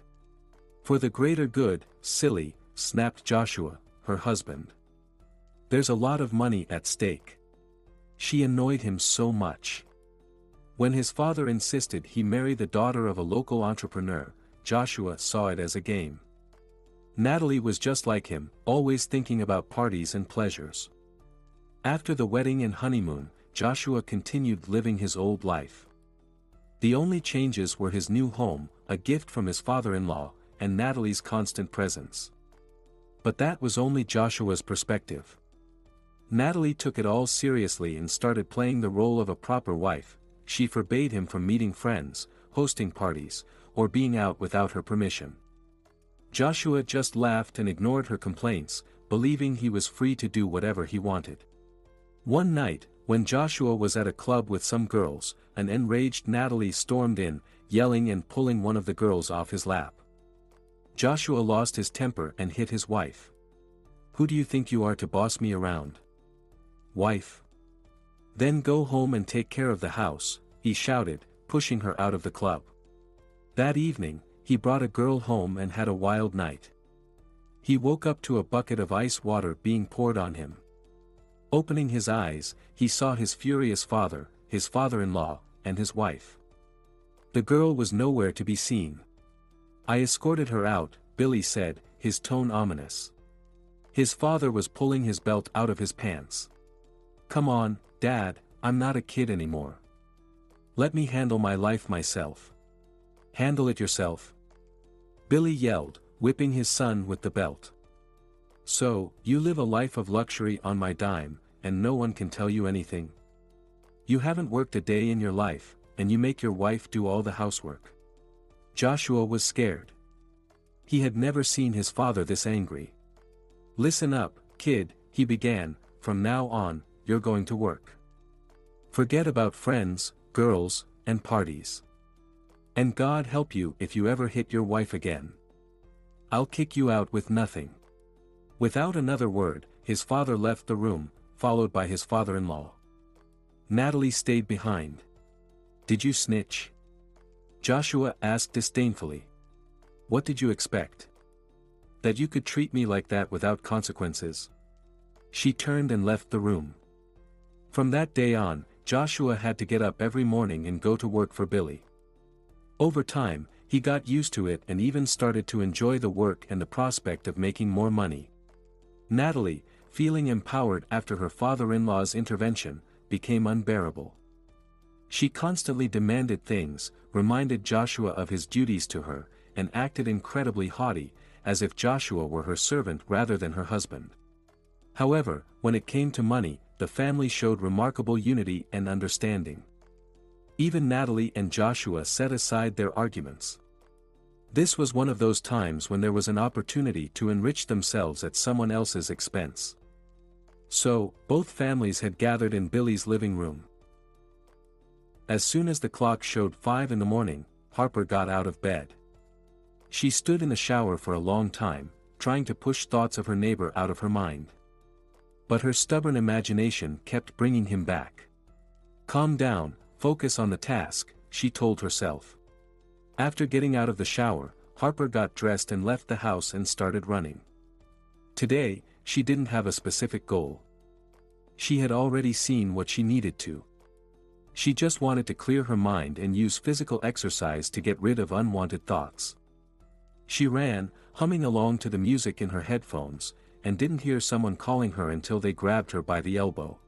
For the greater good, silly, snapped Joshua, her husband. There's a lot of money at stake. She annoyed him so much. When his father insisted he marry the daughter of a local entrepreneur, Joshua saw it as a game. Natalie was just like him, always thinking about parties and pleasures. After the wedding and honeymoon, Joshua continued living his old life. The only changes were his new home, a gift from his father-in-law, and Natalie's constant presence. But that was only Joshua's perspective. Natalie took it all seriously and started playing the role of a proper wife. She forbade him from meeting friends, hosting parties, or being out without her permission. Joshua just laughed and ignored her complaints, believing he was free to do whatever he wanted. One night, when Joshua was at a club with some girls, an enraged Natalie stormed in, yelling and pulling one of the girls off his lap. Joshua lost his temper and hit his wife. "Who do you think you are to boss me around? Wife? Then go home and take care of the house," he shouted, pushing her out of the club. That evening, he brought a girl home and had a wild night. He woke up to a bucket of ice water being poured on him. Opening his eyes, he saw his furious father, his father-in-law, and his wife. The girl was nowhere to be seen. "I escorted her out," Billy said, his tone ominous. His father was pulling his belt out of his pants. "Come on, Dad, I'm not a kid anymore. Let me handle my life myself." "Handle it yourself," Billy yelled, whipping his son with the belt. "So, you live a life of luxury on my dime, and no one can tell you anything? You haven't worked a day in your life, and you make your wife do all the housework." Joshua was scared. He had never seen his father this angry. "Listen up, kid," he began, "from now on, you're going to work. Forget about friends, girls, and parties. And God help you if you ever hit your wife again. I'll kick you out with nothing." Without another word, his father left the room, followed by his father-in-law. Natalie stayed behind. "Did you snitch?" Joshua asked disdainfully. "What did you expect? That you could treat me like that without consequences?" She turned and left the room. From that day on, Joshua had to get up every morning and go to work for Billy. Over time, he got used to it and even started to enjoy the work and the prospect of making more money. Natalie, feeling empowered after her father-in-law's intervention, became unbearable. She constantly demanded things, reminded Joshua of his duties to her, and acted incredibly haughty, as if Joshua were her servant rather than her husband. However, when it came to money, the family showed remarkable unity and understanding. Even Natalie and Joshua set aside their arguments. This was one of those times when there was an opportunity to enrich themselves at someone else's expense. So, both families had gathered in Billy's living room. As soon as the clock showed 5 in the morning, Harper got out of bed. She stood in the shower for a long time, trying to push thoughts of her neighbor out of her mind. But her stubborn imagination kept bringing him back. "Calm down, focus on the task," she told herself. After getting out of the shower, Harper got dressed and left the house and started running. Today, she didn't have a specific goal. She had already seen what she needed to. She just wanted to clear her mind and use physical exercise to get rid of unwanted thoughts. She ran, humming along to the music in her headphones, and didn't hear someone calling her until they grabbed her by the elbow.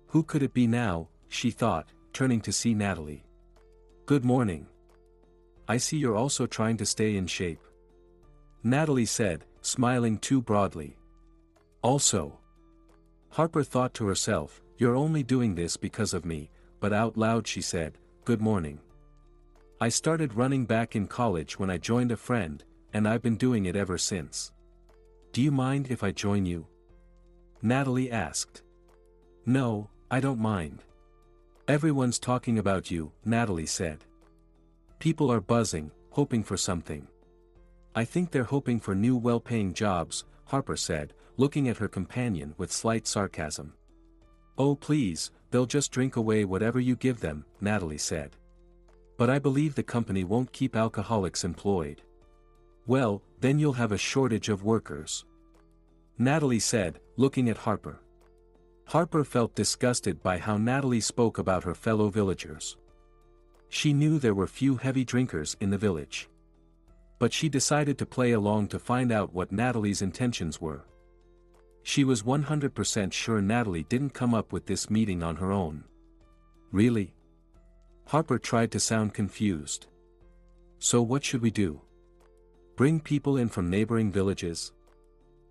Who could it be now, she thought, turning to see Natalie. "Good morning. I see you're also trying to stay in shape," Natalie said, smiling too broadly. "Also," Harper thought to herself, "you're only doing this because of me," but out loud she said, "Good morning. I started running back in college when I joined a friend, and I've been doing it ever since. Do you mind if I join you?" Natalie asked. "No, I don't mind. Everyone's talking about you," Natalie said. "People are buzzing, hoping for something." "I think they're hoping for new well-paying jobs," Harper said, looking at her companion with slight sarcasm. "Oh please, they'll just drink away whatever you give them," Natalie said. "But I believe the company won't keep alcoholics employed." "Well, then you'll have a shortage of workers," Natalie said, looking at Harper. Harper felt disgusted by how Natalie spoke about her fellow villagers. She knew there were few heavy drinkers in the village. But she decided to play along to find out what Natalie's intentions were. She was 100% sure Natalie didn't come up with this meeting on her own. Really? Harper tried to sound confused. So what should we do? Bring people in from neighboring villages?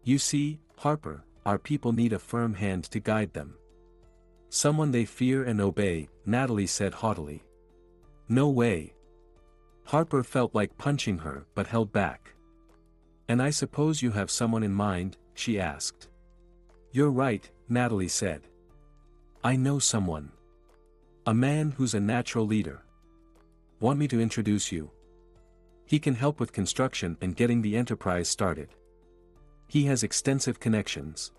You see, Harper, our people need a firm hand to guide them. Someone they fear and obey, Natalie said haughtily. No way. Harper felt like punching her but held back. And I suppose you have someone in mind, she asked. You're right, Natalie said. I know someone. A man who's a natural leader. Want me to introduce you? He can help with construction and getting the enterprise started. He has extensive connections.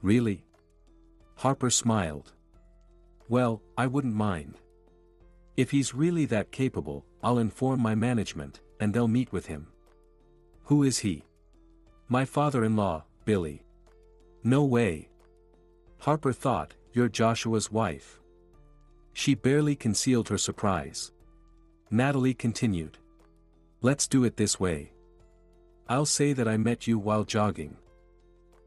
Really? Harper smiled. Well, I wouldn't mind. If he's really that capable, I'll inform my management, and they'll meet with him. Who is he? My father-in-law, Billy. No way. Harper thought, you're Joshua's wife. She barely concealed her surprise. Natalie continued. Let's do it this way. I'll say that I met you while jogging.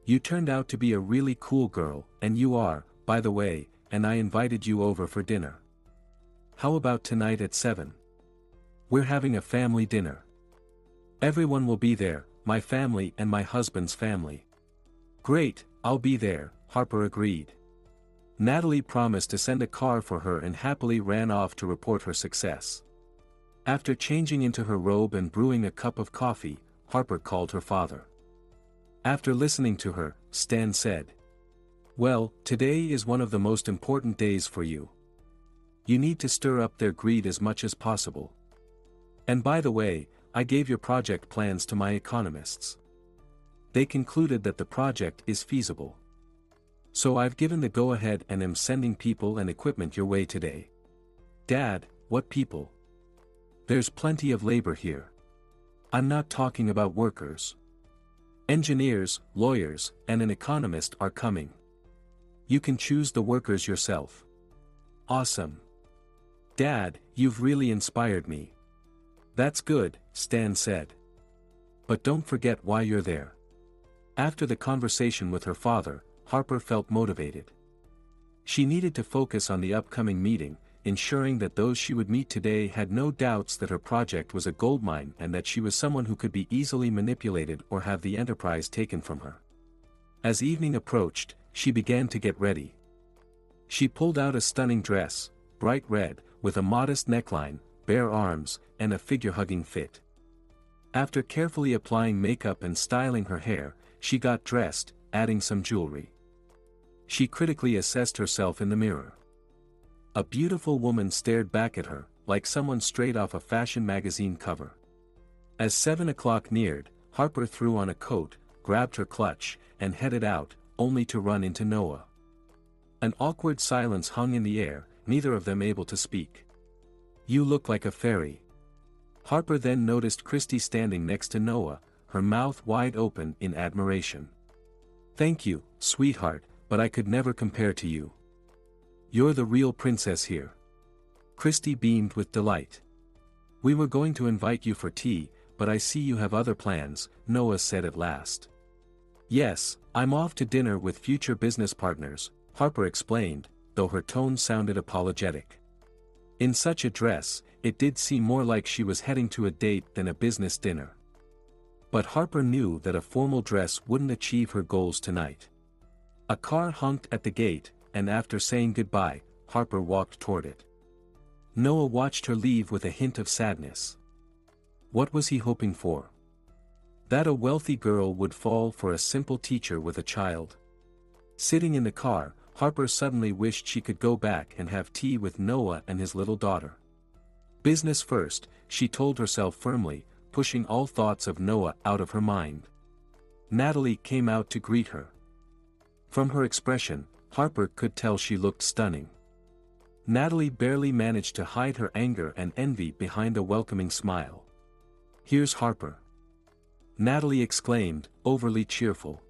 You turned out to be a really cool girl, and you are, by the way, and I invited you over for dinner. How about tonight at 7? We're having a family dinner. Everyone will be there, my family and my husband's family. Great, I'll be there, Harper agreed. Natalie promised to send a car for her and happily ran off to report her success. After changing into her robe and brewing a cup of coffee, Harper called her father. After listening to her, Stan said, well, today is one of the most important days for you. You need to stir up their greed as much as possible. And by the way, I gave your project plans to my economists. They concluded that the project is feasible. So I've given the go-ahead and am sending people and equipment your way today. Dad, what people? There's plenty of labor here. I'm not talking about workers. Engineers, lawyers, and an economist are coming. You can choose the workers yourself. Awesome. Dad, you've really inspired me. That's good, Stan said. But don't forget why you're there. After the conversation with her father, Harper felt motivated. She needed to focus on the upcoming meeting, ensuring that those she would meet today had no doubts that her project was a goldmine and that she was someone who could be easily manipulated or have the enterprise taken from her. As evening approached, she began to get ready. She pulled out a stunning dress, bright red, with a modest neckline, bare arms, and a figure-hugging fit. After carefully applying makeup and styling her hair, she got dressed, adding some jewelry. She critically assessed herself in the mirror. A beautiful woman stared back at her, like someone straight off a fashion magazine cover. As 7 o'clock neared, Harper threw on a coat, grabbed her clutch, and headed out, only to run into Noah. An awkward silence hung in the air, neither of them able to speak. You look like a fairy. Harper then noticed Christy standing next to Noah, her mouth wide open in admiration. Thank you, sweetheart, but I could never compare to you. You're the real princess here. Christy beamed with delight. We were going to invite you for tea, but I see you have other plans, Noah said at last. Yes, I'm off to dinner with future business partners, Harper explained, though her tone sounded apologetic. In such a dress, it did seem more like she was heading to a date than a business dinner. But Harper knew that a formal dress wouldn't achieve her goals tonight. A car honked at the gate, and after saying goodbye, Harper walked toward it. Noah watched her leave with a hint of sadness. What was he hoping for? That a wealthy girl would fall for a simple teacher with a child? Sitting in the car, Harper suddenly wished she could go back and have tea with Noah and his little daughter. Business first, she told herself firmly, pushing all thoughts of Noah out of her mind. Natalie came out to greet her. From her expression, Harper could tell she looked stunning. Natalie barely managed to hide her anger and envy behind a welcoming smile. Here's Harper. Natalie exclaimed, overly cheerful.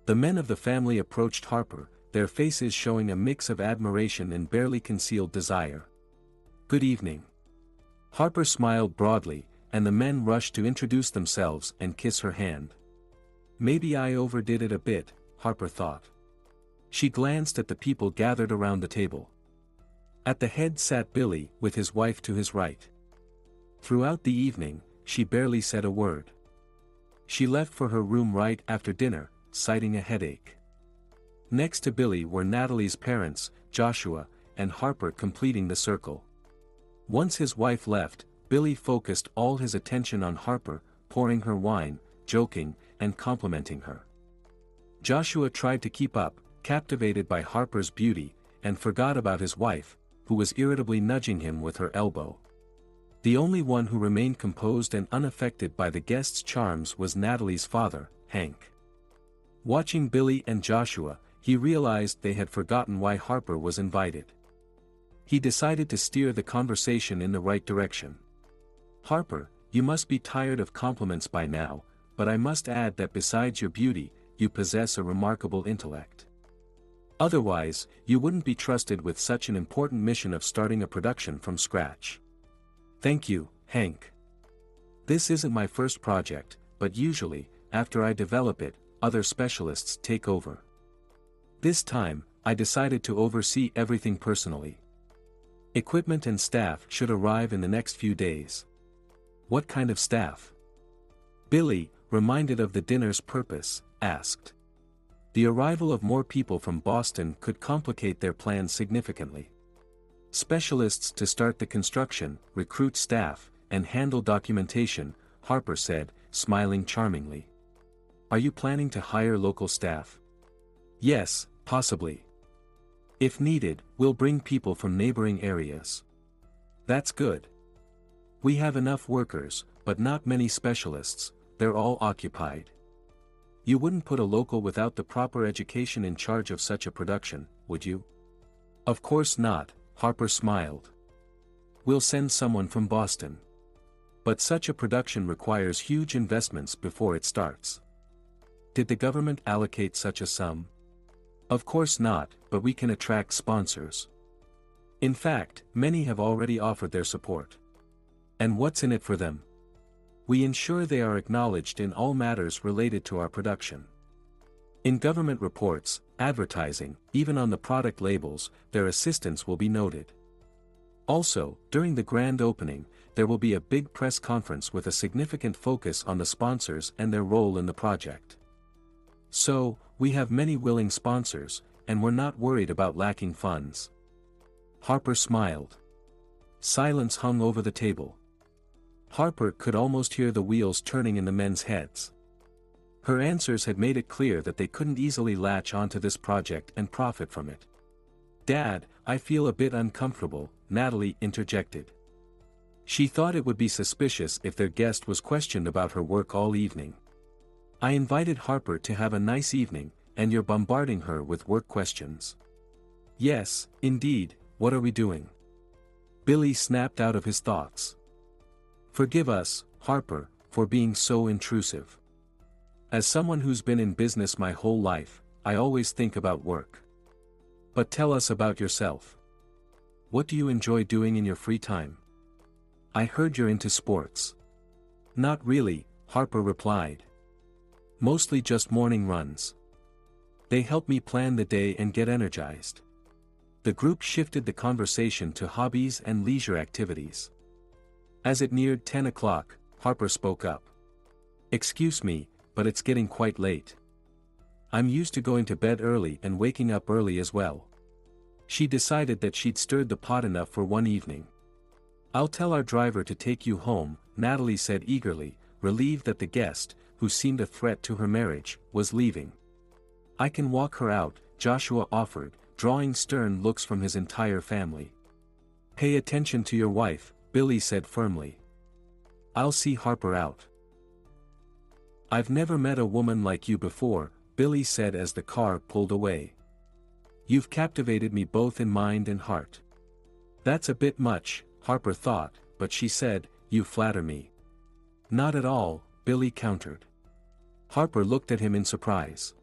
The men of the family approached Harper, their faces showing a mix of admiration and barely concealed desire. Good evening. Harper smiled broadly, and the men rushed to introduce themselves and kiss her hand. Maybe I overdid it a bit, Harper thought. She glanced at the people gathered around the table. At the head sat Billy, with his wife to his right. Throughout the evening, she barely said a word. She left for her room right after dinner, citing a headache. Next to Billy were Natalie's parents, Joshua, and Harper completing the circle. Once his wife left, Billy focused all his attention on Harper, pouring her wine, joking, and complimenting her. Joshua tried to keep up, captivated by Harper's beauty, and forgot about his wife, who was irritably nudging him with her elbow. The only one who remained composed and unaffected by the guests' charms was Natalie's father, Hank. Watching Billy and Joshua, he realized they had forgotten why Harper was invited. He decided to steer the conversation in the right direction. "Harper, you must be tired of compliments by now, but I must add that besides your beauty, you possess a remarkable intellect. Otherwise, you wouldn't be trusted with such an important mission of starting a production from scratch." "Thank you, Hank. This isn't my first project, but usually, after I develop it, other specialists take over. This time, I decided to oversee everything personally. Equipment and staff should arrive in the next few days." "What kind of staff?" Billy, reminded of the dinner's purpose, asked. The arrival of more people from Boston could complicate their plans significantly. "Specialists to start the construction, recruit staff, and handle documentation," Harper said, smiling charmingly. "Are you planning to hire local staff?" "Yes, possibly. If needed, we'll bring people from neighboring areas." "That's good. We have enough workers, but not many specialists, they're all occupied." "You wouldn't put a local without the proper education in charge of such a production, would you?" "Of course not," Harper smiled. "We'll send someone from Boston. But such a production requires huge investments before it starts." "Did the government allocate such a sum?" "Of course not, but we can attract sponsors. In fact, many have already offered their support." "And what's in it for them?" "We ensure they are acknowledged in all matters related to our production. In government reports, advertising, even on the product labels, their assistance will be noted. Also, during the grand opening, there will be a big press conference with a significant focus on the sponsors and their role in the project. So, we have many willing sponsors, and we're not worried about lacking funds." Harper smiled. Silence hung over the table. Harper could almost hear the wheels turning in the men's heads. Her answers had made it clear that they couldn't easily latch onto this project and profit from it. "Dad, I feel a bit uncomfortable," Natalie interjected. She thought it would be suspicious if their guest was questioned about her work all evening. "I invited Harper to have a nice evening, and you're bombarding her with work questions." "Yes, indeed, what are we doing?" Billy snapped out of his thoughts. "Forgive us, Harper, for being so intrusive. As someone who's been in business my whole life, I always think about work. But tell us about yourself. What do you enjoy doing in your free time?" "I heard you're into sports." "Not really," Harper replied. "Mostly just morning runs. They help me plan the day and get energized." The group shifted the conversation to hobbies and leisure activities. As it neared 10 o'clock, Harper spoke up. "Excuse me, but it's getting quite late. I'm used to going to bed early and waking up early as well." She decided that she'd stirred the pot enough for one evening. "I'll tell our driver to take you home," Natalie said eagerly, relieved that the guest, who seemed a threat to her marriage, was leaving. "I can walk her out," Joshua offered, drawing stern looks from his entire family. "Pay attention to your wife," Billy said firmly. "I'll see Harper out." "I've never met a woman like you before," Billy said as the car pulled away. "You've captivated me both in mind and heart." "That's a bit much," Harper thought, but she said, "You flatter me." "Not at all," Billy countered. Harper looked at him in surprise.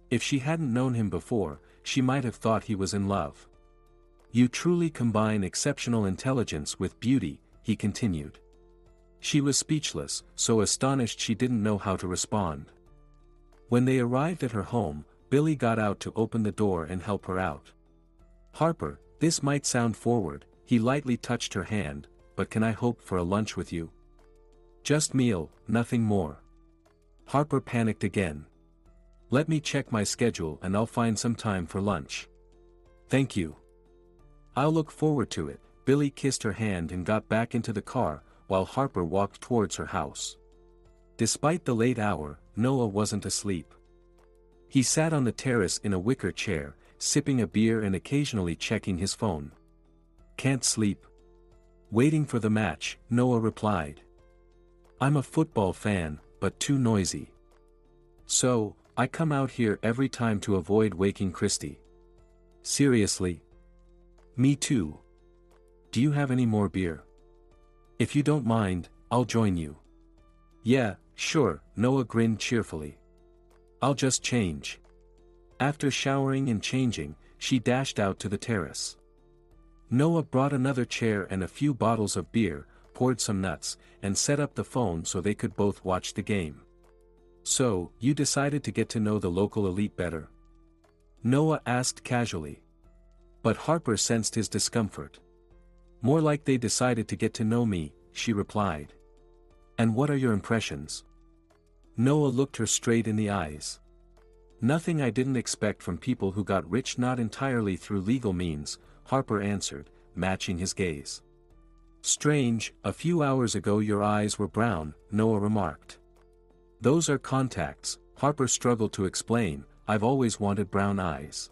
If she hadn't known him before, she might have thought he was in love. "You truly combine exceptional intelligence with beauty," he continued. She was speechless, so astonished she didn't know how to respond. When they arrived at her home, Billy got out to open the door and help her out. "Harper, this might sound forward," he lightly touched her hand, "but can I hope for a lunch with you?" "Just meal, nothing more." Harper panicked again. "Let me check my schedule and I'll find some time for lunch." "Thank you. I'll look forward to it." Billy kissed her hand and got back into the car, while Harper walked towards her house. Despite the late hour, Noah wasn't asleep. He sat on the terrace in a wicker chair, sipping a beer and occasionally checking his phone. "Can't sleep." "Waiting for the match," Noah replied. "I'm a football fan, but too noisy. So, I come out here every time to avoid waking Christy." "Seriously?" "Me too. Do you have any more beer?" "If you don't mind, I'll join you." "Yeah, sure," Noah grinned cheerfully. "I'll just change." After showering and changing, she dashed out to the terrace. Noah brought another chair and a few bottles of beer, poured some nuts, and set up the phone so they could both watch the game. "So, you decided to get to know the local elite better?" Noah asked casually. But Harper sensed his discomfort. "More like they decided to get to know me," she replied. "And what are your impressions?" Noah looked her straight in the eyes. "Nothing I didn't expect from people who got rich not entirely through legal means," Harper answered, matching his gaze. "Strange, a few hours ago your eyes were brown," Noah remarked. "Those are contacts," Harper struggled to explain. "I've always wanted brown eyes."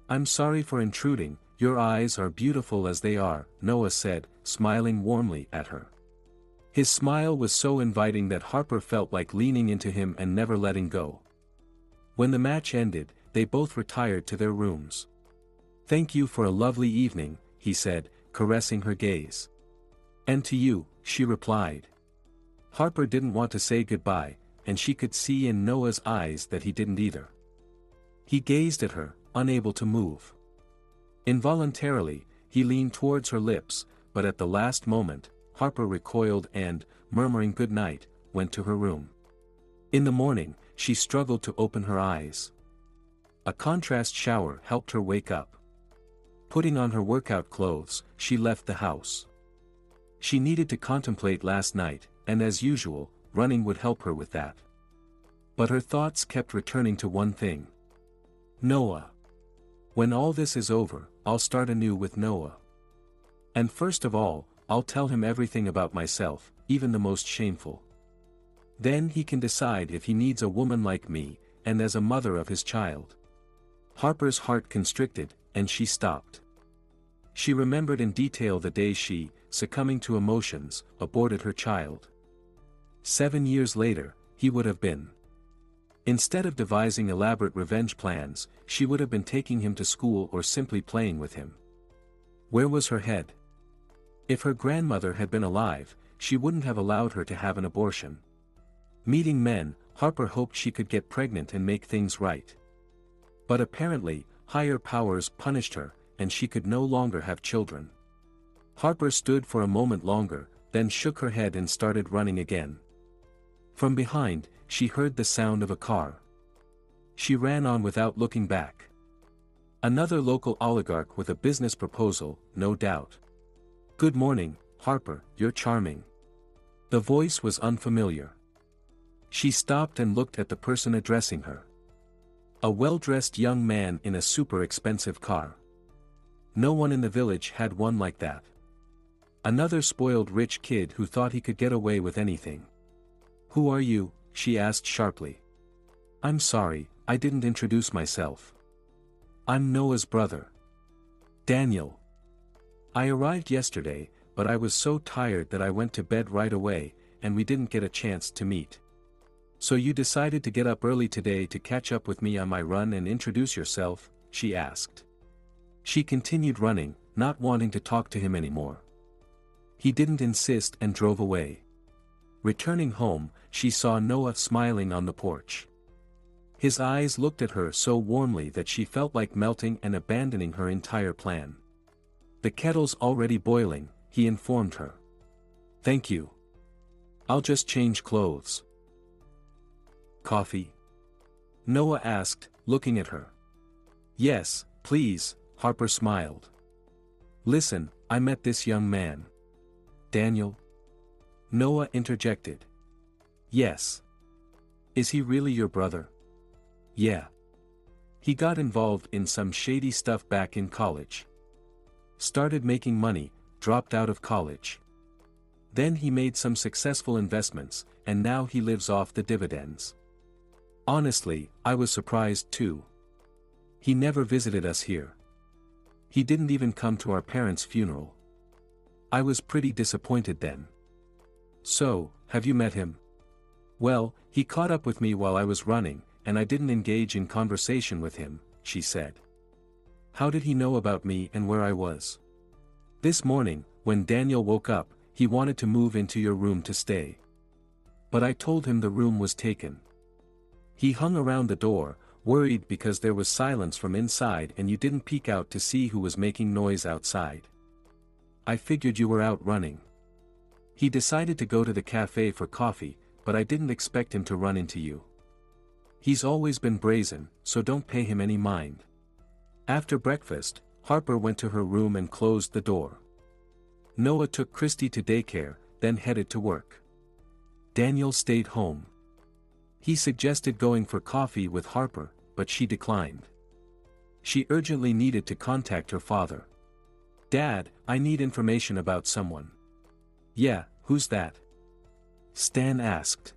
"I'm sorry for intruding, your eyes are beautiful as they are," Noah said, smiling warmly at her. His smile was so inviting that Harper felt like leaning into him and never letting go. When the match ended, they both retired to their rooms. "Thank you for a lovely evening," he said, caressing her gaze. "And to you," she replied. Harper didn't want to say goodbye, and she could see in Noah's eyes that he didn't either. He gazed at her, unable to move. Involuntarily, he leaned towards her lips, but at the last moment, Harper recoiled and, murmuring good night, went to her room. In the morning, she struggled to open her eyes. A contrast shower helped her wake up. Putting on her workout clothes, she left the house. She needed to contemplate last night, and as usual, running would help her with that. But her thoughts kept returning to one thing. Noah. When all this is over, I'll start anew with Noah. And first of all, I'll tell him everything about myself, even the most shameful. Then he can decide if he needs a woman like me, and as a mother of his child. Harper's heart constricted, and she stopped. She remembered in detail the day she, succumbing to emotions, aborted her child. 7 years later, he would have been. Instead of devising elaborate revenge plans, she would have been taking him to school or simply playing with him. Where was her head? If her grandmother had been alive, she wouldn't have allowed her to have an abortion. Meeting men, Harper hoped she could get pregnant and make things right. But apparently, higher powers punished her, and she could no longer have children. Harper stood for a moment longer, then shook her head and started running again. From behind, she heard the sound of a car. She ran on without looking back. Another local oligarch with a business proposal, no doubt. "Good morning, Harper, you're charming." The voice was unfamiliar. She stopped and looked at the person addressing her. A well-dressed young man in a super expensive car. No one in the village had one like that. Another spoiled rich kid who thought he could get away with anything. "Who are you?" she asked sharply. "I'm sorry, I didn't introduce myself. I'm Noah's brother. Daniel. I arrived yesterday, but I was so tired that I went to bed right away, and we didn't get a chance to meet. So you decided to get up early today to catch up with me on my run and introduce yourself?" she asked. She continued running, not wanting to talk to him anymore. He didn't insist and drove away. Returning home, she saw Noah smiling on the porch. His eyes looked at her so warmly that she felt like melting and abandoning her entire plan. "The kettle's already boiling," he informed her. "Thank you. I'll just change clothes." "Coffee?" Noah asked, looking at her. Yes, please, Harper smiled. Listen, I met this young man. Daniel? Noah interjected. Yes. Is he really your brother? Yeah. He got involved in some shady stuff back in college. Started making money, dropped out of college. Then he made some successful investments, and now he lives off the dividends. Honestly, I was surprised too. He never visited us here. He didn't even come to our parents' funeral. I was pretty disappointed then. So, have you met him? Well, he caught up with me while I was running, and I didn't engage in conversation with him, she said. How did he know about me and where I was? This morning, when Daniel woke up, he wanted to move into your room to stay. But I told him the room was taken. He hung around the door, worried because there was silence from inside and you didn't peek out to see who was making noise outside. I figured you were out running. He decided to go to the cafe for coffee, but I didn't expect him to run into you. He's always been brazen, so don't pay him any mind. After breakfast, Harper went to her room and closed the door. Noah took Christy to daycare, then headed to work. Daniel stayed home. He suggested going for coffee with Harper, but she declined. She urgently needed to contact her father. Dad, I need information about someone. Yeah, who's that? Stan asked.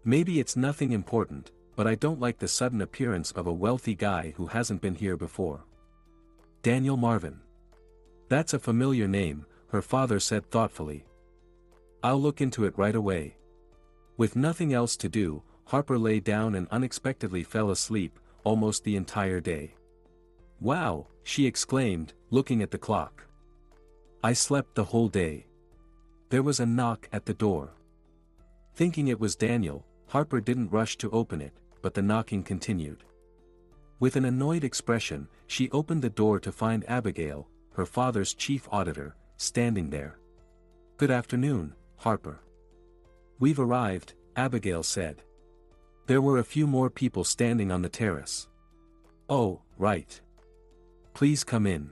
Maybe it's nothing important, but I don't like the sudden appearance of a wealthy guy who hasn't been here before. Daniel Marvin. That's a familiar name, her father said thoughtfully. I'll look into it right away. With nothing else to do, Harper lay down and unexpectedly fell asleep, almost the entire day. Wow, she exclaimed, looking at the clock. I slept the whole day. There was a knock at the door. Thinking it was Daniel, Harper didn't rush to open it, but the knocking continued. With an annoyed expression, she opened the door to find Abigail, her father's chief auditor, standing there. Good afternoon, Harper. We've arrived, Abigail said. There were a few more people standing on the terrace. Oh, right. Please come in.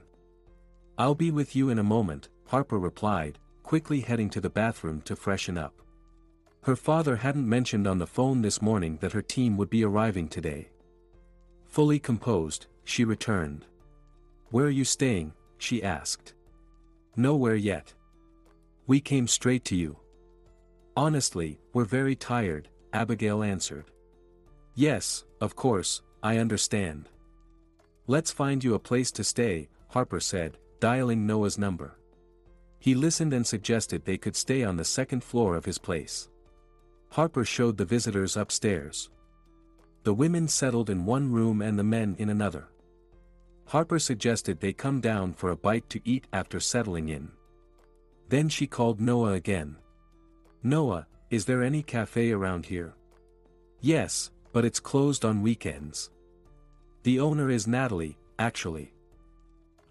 I'll be with you in a moment, Harper replied, quickly heading to the bathroom to freshen up. Her father hadn't mentioned on the phone this morning that her team would be arriving today. Fully composed, she returned. Where are you staying? She asked. Nowhere yet. We came straight to you. Honestly, we're very tired, Abigail answered. Yes, of course, I understand. Let's find you a place to stay, Harper said, dialing Noah's number. He listened and suggested they could stay on the second floor of his place. Harper showed the visitors upstairs. The women settled in one room and the men in another. Harper suggested they come down for a bite to eat after settling in. Then she called Noah again. Noah, is there any cafe around here? Yes, but it's closed on weekends. The owner is Natalie, actually.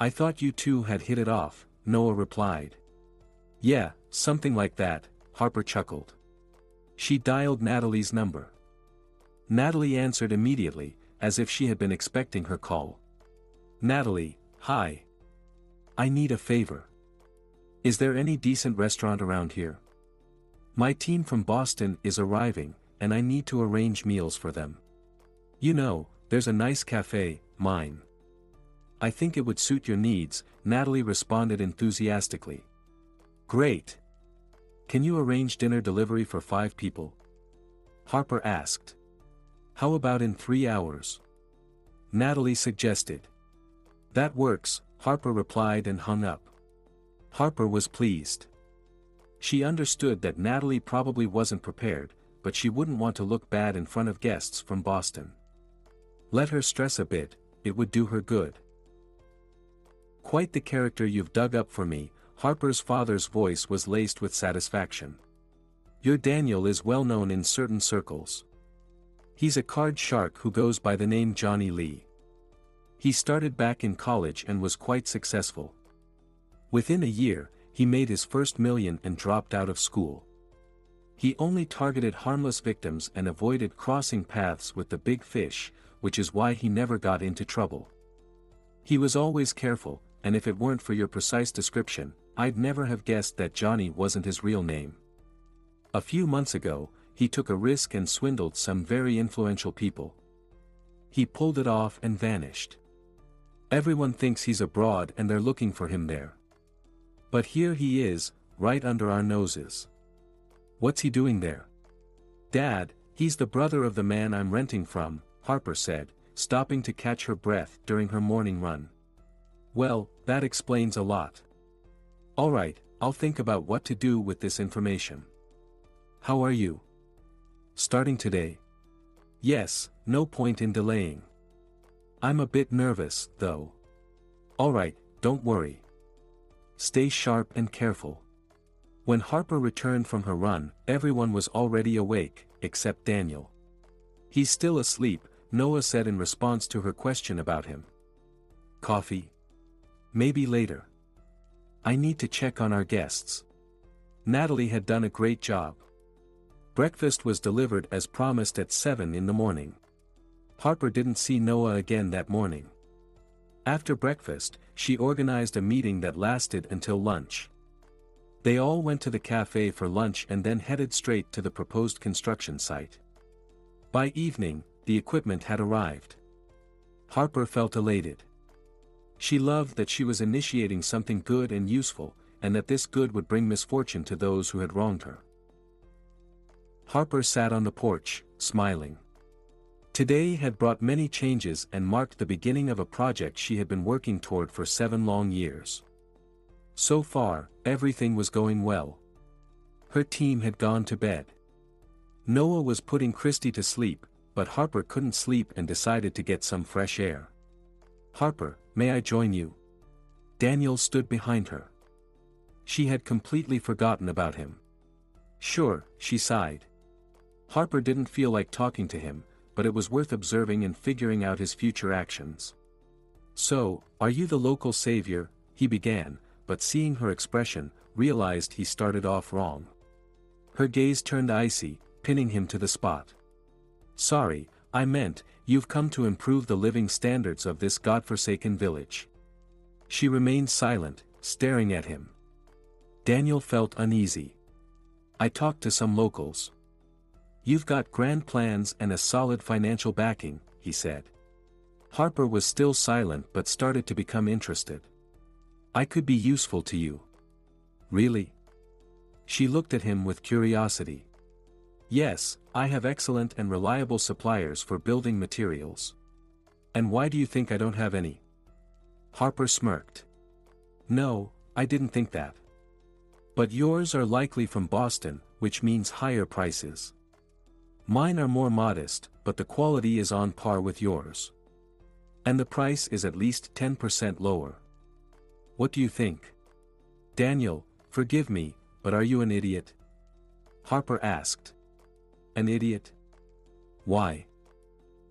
I thought you two had hit it off, Noah replied. Yeah, something like that, Harper chuckled. She dialed Natalie's number. Natalie answered immediately, as if she had been expecting her call. Natalie, hi. I need a favor. Is there any decent restaurant around here? My team from Boston is arriving, and I need to arrange meals for them. You know, there's a nice cafe, mine. I think it would suit your needs, Natalie responded enthusiastically. Great. Can you arrange dinner delivery for 5 people? Harper asked. How about in 3 hours? Natalie suggested. That works, Harper replied and hung up. Harper was pleased. She understood that Natalie probably wasn't prepared, but she wouldn't want to look bad in front of guests from Boston. Let her stress a bit, it would do her good. Quite the character you've dug up for me, Harper's father's voice was laced with satisfaction. Your Daniel is well known in certain circles. He's a card shark who goes by the name Johnny Lee. He started back in college and was quite successful. Within a year, he made his first million and dropped out of school. He only targeted harmless victims and avoided crossing paths with the big fish, which is why he never got into trouble. He was always careful, and if it weren't for your precise description, I'd never have guessed that Johnny wasn't his real name. A few months ago, he took a risk and swindled some very influential people. He pulled it off and vanished. Everyone thinks he's abroad and they're looking for him there. But here he is, right under our noses. What's he doing there? Dad, he's the brother of the man I'm renting from, Harper said, stopping to catch her breath during her morning run. Well, that explains a lot. All right, I'll think about what to do with this information. How are you? Starting today? Yes, no point in delaying. I'm a bit nervous, though. All right, don't worry. Stay sharp and careful. When Harper returned from her run, everyone was already awake, except Daniel. He's still asleep, Noah said in response to her question about him. Coffee? Maybe later. I need to check on our guests. Natalie had done a great job. Breakfast was delivered as promised at 7 in the morning. Harper didn't see Noah again that morning. After breakfast, she organized a meeting that lasted until lunch. They all went to the cafe for lunch and then headed straight to the proposed construction site. By evening, the equipment had arrived. Harper felt elated. She loved that she was initiating something good and useful, and that this good would bring misfortune to those who had wronged her. Harper sat on the porch, smiling. Today had brought many changes and marked the beginning of a project she had been working toward for 7 long years. So far, everything was going well. Her team had gone to bed. Noah was putting Christy to sleep, but Harper couldn't sleep and decided to get some fresh air. Harper, may I join you? Daniel stood behind her. She had completely forgotten about him. Sure, she sighed. Harper didn't feel like talking to him, but it was worth observing and figuring out his future actions. So, are you the local savior? He began, but seeing her expression, realized he started off wrong. Her gaze turned icy, pinning him to the spot. Sorry, I meant, you've come to improve the living standards of this godforsaken village. She remained silent, staring at him. Daniel felt uneasy. I talked to some locals. You've got grand plans and a solid financial backing, he said. Harper was still silent but started to become interested. I could be useful to you. Really? She looked at him with curiosity. Yes, I have excellent and reliable suppliers for building materials. And why do you think I don't have any? Harper smirked. No, I didn't think that. But yours are likely from Boston, which means higher prices. Mine are more modest, but the quality is on par with yours. And the price is at least 10% lower. What do you think? Daniel, forgive me, but are you an idiot? Harper asked. An idiot? Why?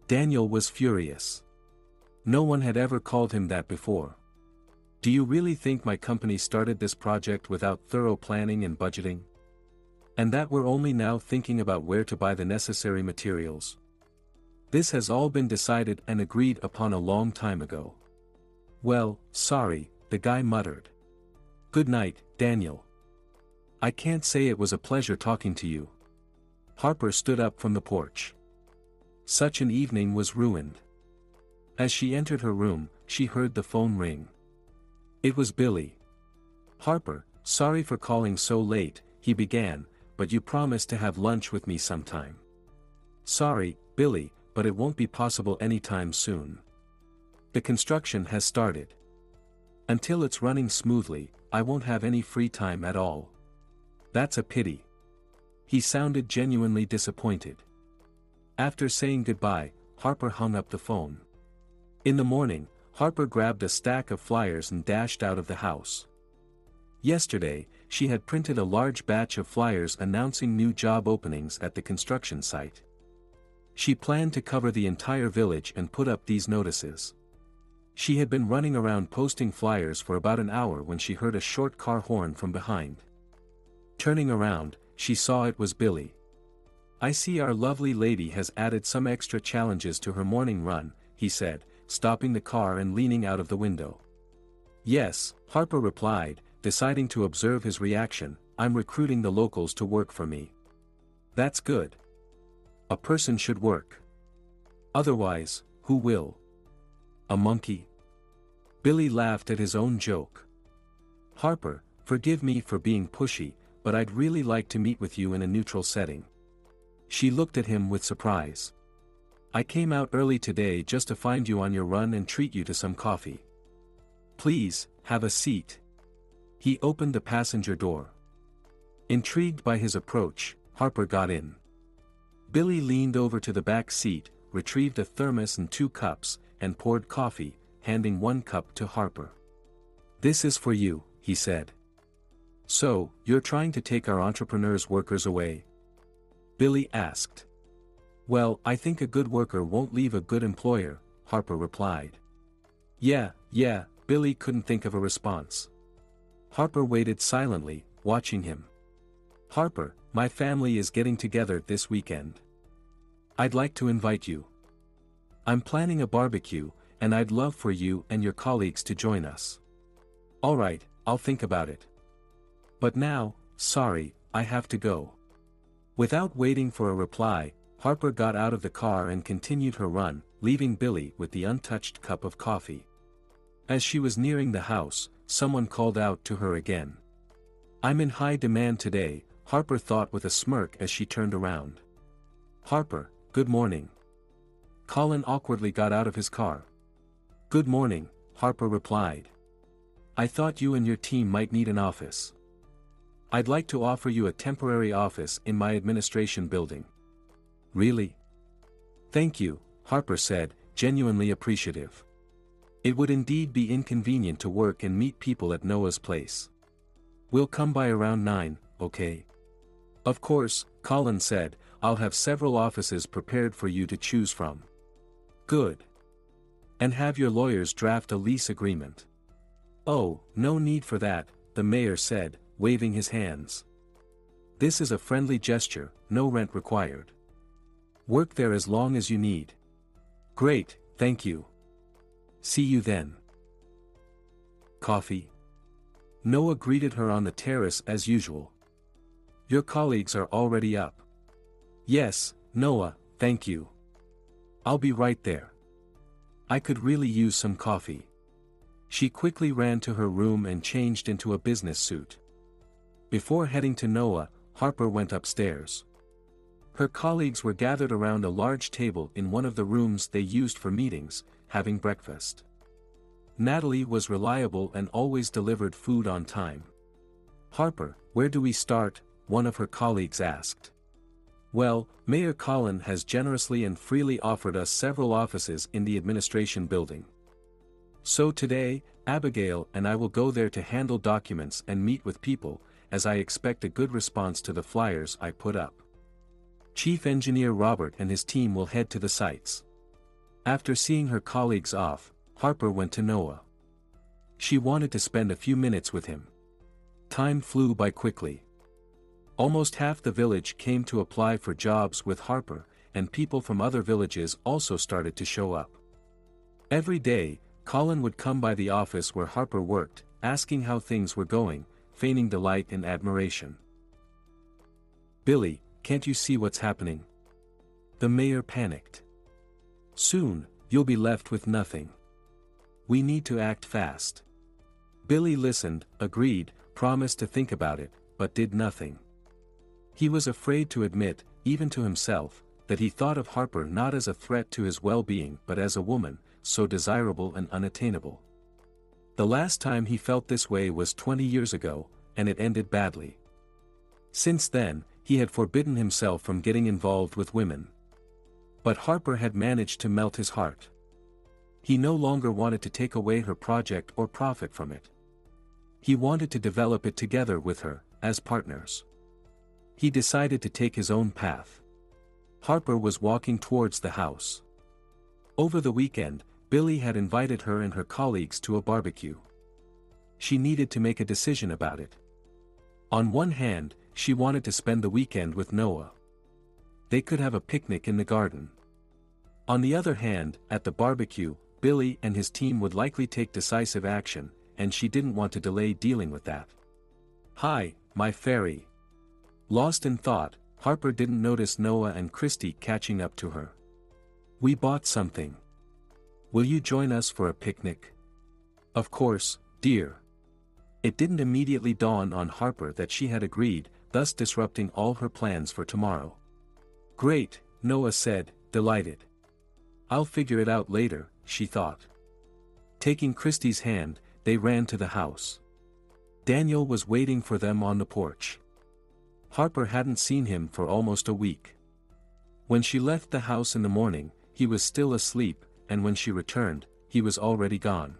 Daniel was furious. No one had ever called him that before. Do you really think my company started this project without thorough planning and budgeting? And that we're only now thinking about where to buy the necessary materials? This has all been decided and agreed upon a long time ago. Well, sorry, the guy muttered. Good night, Daniel. I can't say it was a pleasure talking to you. Harper stood up from the porch. Such an evening was ruined. As she entered her room, she heard the phone ring. It was Billy. Harper, sorry for calling so late, he began, but you promised to have lunch with me sometime. Sorry, Billy, but it won't be possible anytime soon. The construction has started. Until it's running smoothly, I won't have any free time at all. That's a pity. He sounded genuinely disappointed. After saying goodbye, Harper hung up the phone. In the morning, Harper grabbed a stack of flyers and dashed out of the house. Yesterday, she had printed a large batch of flyers announcing new job openings at the construction site. She planned to cover the entire village and put up these notices. She had been running around posting flyers for about an hour when she heard a short car horn from behind. Turning around, she saw it was Billy. I see our lovely lady has added some extra challenges to her morning run, he said, stopping the car and leaning out of the window. Yes, Harper replied, deciding to observe his reaction, I'm recruiting the locals to work for me. That's good. A person should work. Otherwise, who will? A monkey? Billy laughed at his own joke. Harper, forgive me for being pushy, but I'd really like to meet with you in a neutral setting. She looked at him with surprise. I came out early today just to find you on your run and treat you to some coffee. Please, have a seat. He opened the passenger door. Intrigued by his approach, Harper got in. Billy leaned over to the back seat, retrieved a thermos and 2 cups, and poured coffee, handing 1 cup to Harper. This is for you, he said. So, you're trying to take our entrepreneurs' workers away? Billy asked. Well, I think a good worker won't leave a good employer, Harper replied. Yeah, Billy couldn't think of a response. Harper waited silently, watching him. Harper, my family is getting together this weekend. I'd like to invite you. I'm planning a barbecue, and I'd love for you and your colleagues to join us. Alright, I'll think about it. But now, sorry, I have to go. Without waiting for a reply, Harper got out of the car and continued her run, leaving Billy with the untouched cup of coffee. As she was nearing the house, someone called out to her again. I'm in high demand today, Harper thought with a smirk as she turned around. Harper, good morning. Colin awkwardly got out of his car. Good morning, Harper replied. I thought you and your team might need an office. I'd like to offer you a temporary office in my administration building. Really? Thank you, Harper said, genuinely appreciative. It would indeed be inconvenient to work and meet people at Noah's place. We'll come by around 9, okay? Of course, Colin said, I'll have several offices prepared for you to choose from. Good. And have your lawyers draft a lease agreement. Oh, no need for that, the mayor said, waving his hands. This is a friendly gesture, no rent required. Work there as long as you need. Great, thank you. See you then. Coffee? Noah greeted her on the terrace as usual. Your colleagues are already up. Yes, Noah, thank you. I'll be right there. I could really use some coffee. She quickly ran to her room and changed into a business suit. Before heading to Noah, Harper went upstairs. Her colleagues were gathered around a large table in one of the rooms they used for meetings, having breakfast. Natalie was reliable and always delivered food on time. Harper, where do we start? One of her colleagues asked. Well, Mayor Colin has generously and freely offered us several offices in the administration building. So today, Abigail and I will go there to handle documents and meet with people, as I expect a good response to the flyers I put up. Chief Engineer Robert and his team will head to the sites. After seeing her colleagues off, Harper went to Noah. She wanted to spend a few minutes with him. Time flew by quickly. Almost half the village came to apply for jobs with Harper, and people from other villages also started to show up. Every day, Colin would come by the office where Harper worked, asking how things were going, feigning delight and admiration. Billy, can't you see what's happening? The mayor panicked. Soon, you'll be left with nothing. We need to act fast. Billy listened, agreed, promised to think about it, but did nothing. He was afraid to admit, even to himself, that he thought of Harper not as a threat to his well-being but as a woman, so desirable and unattainable. The last time he felt this way was 20 years ago, and it ended badly. Since then, he had forbidden himself from getting involved with women. But Harper had managed to melt his heart. He no longer wanted to take away her project or profit from it. He wanted to develop it together with her, as partners. He decided to take his own path. Harper was walking towards the house. Over the weekend, Billy had invited her and her colleagues to a barbecue. She needed to make a decision about it. On one hand, she wanted to spend the weekend with Noah. They could have a picnic in the garden. On the other hand, at the barbecue, Billy and his team would likely take decisive action, and she didn't want to delay dealing with that. "Hi, my fairy." Lost in thought, Harper didn't notice Noah and Christy catching up to her. "We bought something. Will you join us for a picnic?" "Of course, dear." It didn't immediately dawn on Harper that she had agreed, thus disrupting all her plans for tomorrow. "Great," Noah said, delighted. "I'll figure it out later," she thought. Taking Christy's hand, they ran to the house. Daniel was waiting for them on the porch. Harper hadn't seen him for almost a week. When she left the house in the morning, he was still asleep, and when she returned, he was already gone.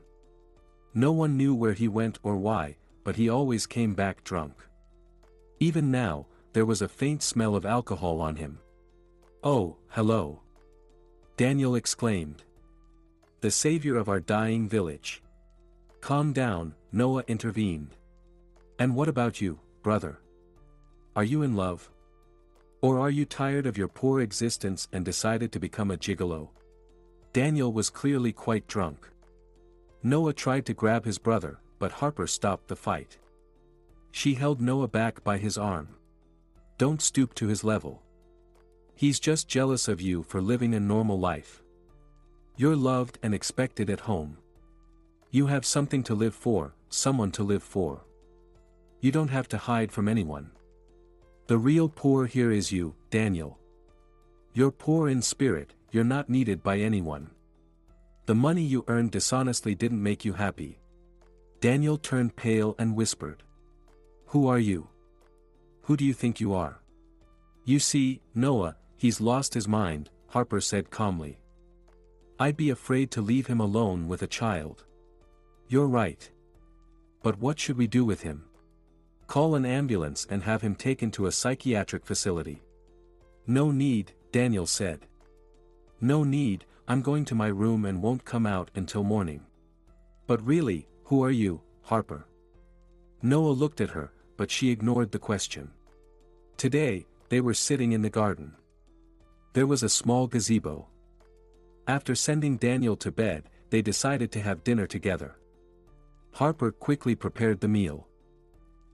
No one knew where he went or why, but he always came back drunk. Even now, there was a faint smell of alcohol on him. "Oh, hello!" Daniel exclaimed. "The savior of our dying village." "Calm down," Noah intervened. "And what about you, brother? Are you in love? Or are you tired of your poor existence and decided to become a gigolo?" Daniel was clearly quite drunk. Noah tried to grab his brother, but Harper stopped the fight. She held Noah back by his arm. "Don't stoop to his level. He's just jealous of you for living a normal life. You're loved and expected at home. You have something to live for, someone to live for. You don't have to hide from anyone. The real poor here is you, Daniel. You're poor in spirit, you're not needed by anyone. The money you earned dishonestly didn't make you happy." Daniel turned pale and whispered. "Who are you? Who do you think you are?" "You see, Noah, he's lost his mind," Harper said calmly. "I'd be afraid to leave him alone with a child." "You're right. But what should we do with him?" "Call an ambulance and have him taken to a psychiatric facility." "No need," Daniel said. "No need, I'm going to my room and won't come out until morning." "But really, who are you, Harper?" Noah looked at her, but she ignored the question. Today, they were sitting in the garden. There was a small gazebo. After sending Daniel to bed, they decided to have dinner together. Harper quickly prepared the meal.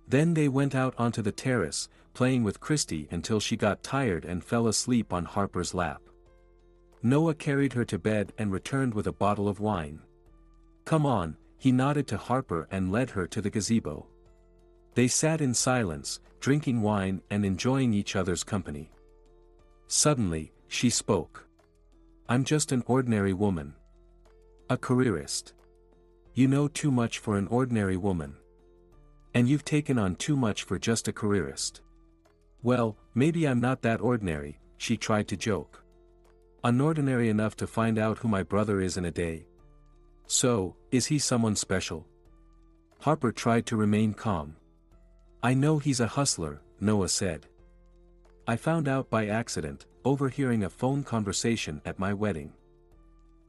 Then they went out onto the terrace, playing with Christy until she got tired and fell asleep on Harper's lap. Noah carried her to bed and returned with a bottle of wine. "Come on," he nodded to Harper and led her to the gazebo. They sat in silence, drinking wine and enjoying each other's company. Suddenly, she spoke. "I'm just an ordinary woman. A careerist. You know too much for an ordinary woman. And you've taken on too much for just a careerist." "Well, maybe I'm not that ordinary," she tried to joke. "Unordinary enough to find out who my brother is in a day. So, is he someone special?" Harper tried to remain calm. "I know he's a hustler," Noah said. "I found out by accident, overhearing a phone conversation at my wedding.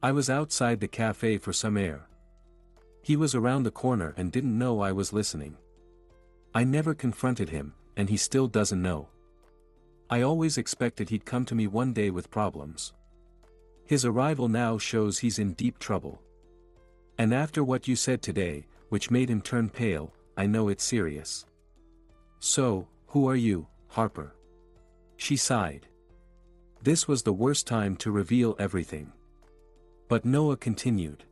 I was outside the cafe for some air. He was around the corner and didn't know I was listening. I never confronted him, and he still doesn't know. I always expected he'd come to me one day with problems. His arrival now shows he's in deep trouble. And after what you said today, which made him turn pale, I know it's serious. So, who are you, Harper?" She sighed. This was the worst time to reveal everything. But Noah continued.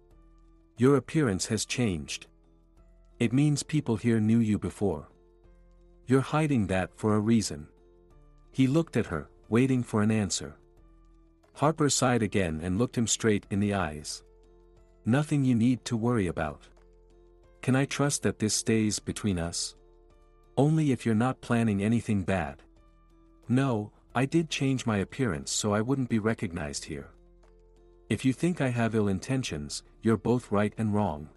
"Your appearance has changed. It means people here knew you before. You're hiding that for a reason." He looked at her, waiting for an answer. Harper sighed again and looked him straight in the eyes. "Nothing you need to worry about. Can I trust that this stays between us? Only if you're not planning anything bad. No, I did change my appearance so I wouldn't be recognized here. If you think I have ill intentions, you're both right and wrong.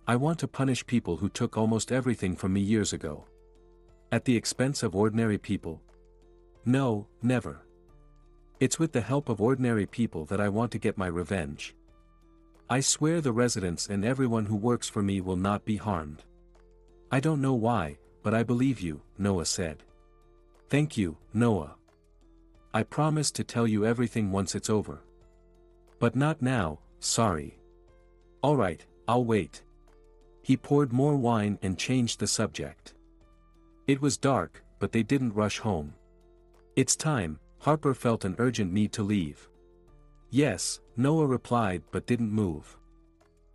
I want to punish people who took almost everything from me years ago. At the expense of ordinary people? No, never. It's with the help of ordinary people that I want to get my revenge. I swear the residents and everyone who works for me will not be harmed." "I don't know why, but I believe you," Noah said. "Thank you, Noah. I promise to tell you everything once it's over. But not now, sorry. Alright, I'll wait. He poured more wine and changed the subject. It was dark, but they didn't rush home. It's time, Harper felt an urgent need to leave. Yes, Noah replied but didn't move.